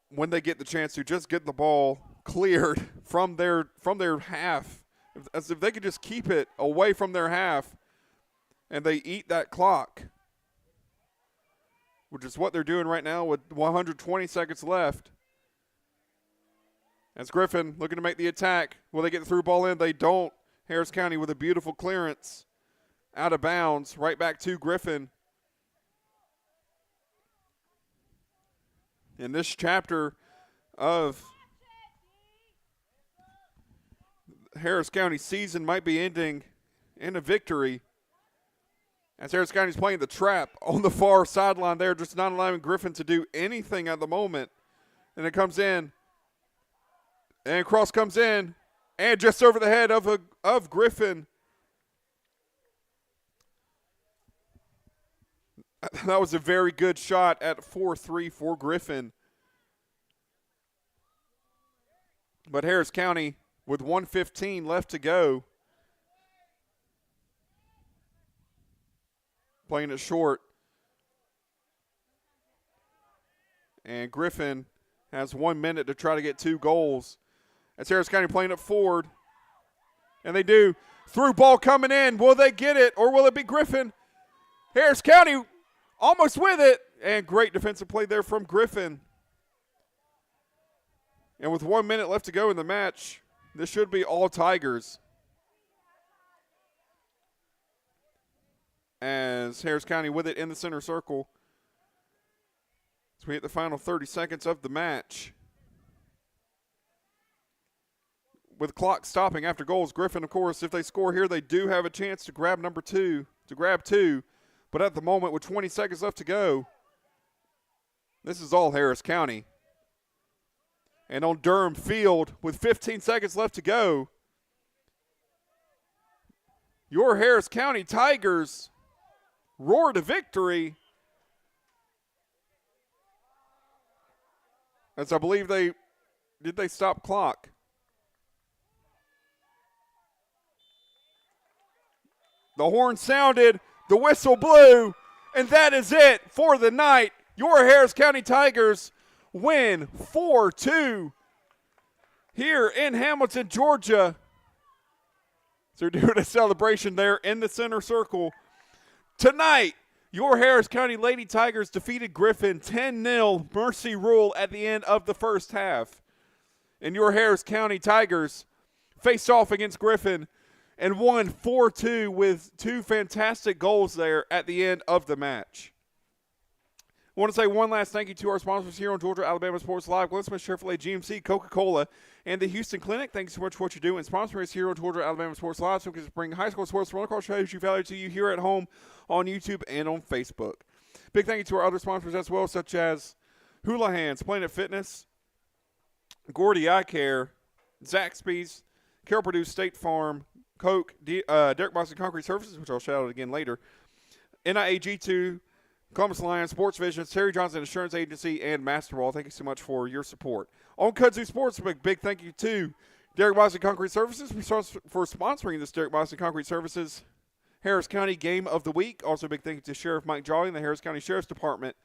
when they get the chance to just get the ball cleared from their half, as if they could just keep it away from their half and they eat that clock, which is what they're doing right now with 120 seconds left. As Griffin looking to make the attack. Will they get the through ball in? They don't. Harris County with a beautiful clearance out of bounds, right back to Griffin. In this chapter of Harris County season might be ending in a victory, as Harris County's playing the trap on the far sideline there, just not allowing Griffin to do anything at the moment. And it comes in, and cross comes in, and just over the head of Griffin. That was a very good shot at 4-3 for Griffin. But Harris County, with 1:15 left to go, playing it short. And Griffin has 1 minute to try to get 2 goals. That's Harris County playing it forward. And they do. Through ball coming in. Will they get it, or will it be Griffin? Harris County almost with it. And great defensive play there from Griffin. And with 1 minute left to go in the match, this should be all Tigers. As Harris County with it in the center circle. As we hit the final 30 seconds of the match. With clock stopping after goals, Griffin, of course, if they score here, they do have a chance to grab number 2, to grab 2. But at the moment, with 20 seconds left to go, this is all Harris County. And on Durham Field, with 15 seconds left to go, your Harris County Tigers roar to victory. As I believe they stop clock? The horn sounded, the whistle blew, and that is it for the night. Your Harris County Tigers win 4-2 here in Hamilton, Georgia. So they're doing a celebration there in the center circle. Tonight, your Harris County Lady Tigers defeated Griffin 10-0 mercy rule at the end of the first half. And your Harris County Tigers faced off against Griffin and won 4-2 with 2 fantastic goals there at the end of the match. I want to say one last thank you to our sponsors here on Georgia Alabama Sports Live, Glenn Smith Chevrolet, GMC, Coca-Cola, and the Houston Clinic. Thanks so much for what you do and sponsoring us here on Georgia Alabama Sports Live, so we can bring high school sports from all across shows you value to you here at home on YouTube and on Facebook. Big thank you to our other sponsors as well, such as Hula Hands, Planet Fitness, Gordy Eye Care, Zaxby's, Carroll Purdue State Farm, Coke, Derek Boston Concrete Services, which I'll shout out again later, NIAG2, Columbus Lions, Sports Vision, Terry Johnson Insurance Agency, and Masterball. Thank you so much for your support. On Kudzu Sports, big thank you to Derek Boston Concrete Services for sponsoring this Derek Boston Concrete Services Harris County Game of the Week. Also, big thank you to Sheriff Mike Jolly and the Harris County Sheriff's Department.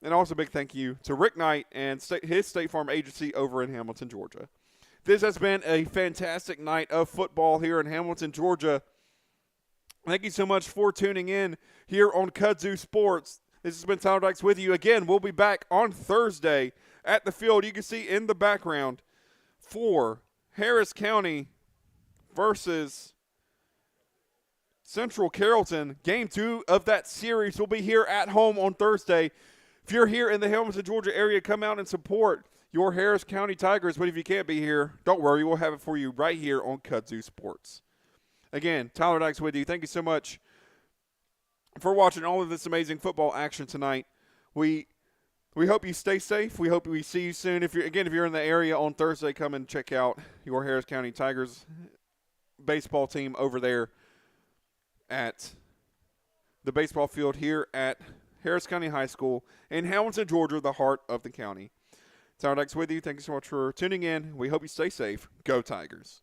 And also big thank you to Rick Knight and his State Farm Agency over in Hamilton, Georgia. This has been a fantastic night of football here in Hamilton, Georgia. Thank you so much for tuning in here on Kudzu Sports. This has been Tyler Dykes with you. Again, we'll be back on Thursday at the field. You can see in the background for Harris County versus Central Carrollton. Game 2 of that series will be here at home on Thursday. If you're here in the Hamilton, Georgia area, come out and support your Harris County Tigers. But if you can't be here, don't worry. We'll have it for you right here on Kudzu Sports. Again, Tyler Dykes with you. Thank you so much for watching all of this amazing football action tonight. We hope you stay safe. We hope we see you soon. If you're in the area on Thursday, come and check out your Harris County Tigers baseball team over there at the baseball field here at Harris County High School in Hamilton, Georgia, the heart of the county. Tyler Dykes with you. Thank you so much for tuning in. We hope you stay safe. Go Tigers.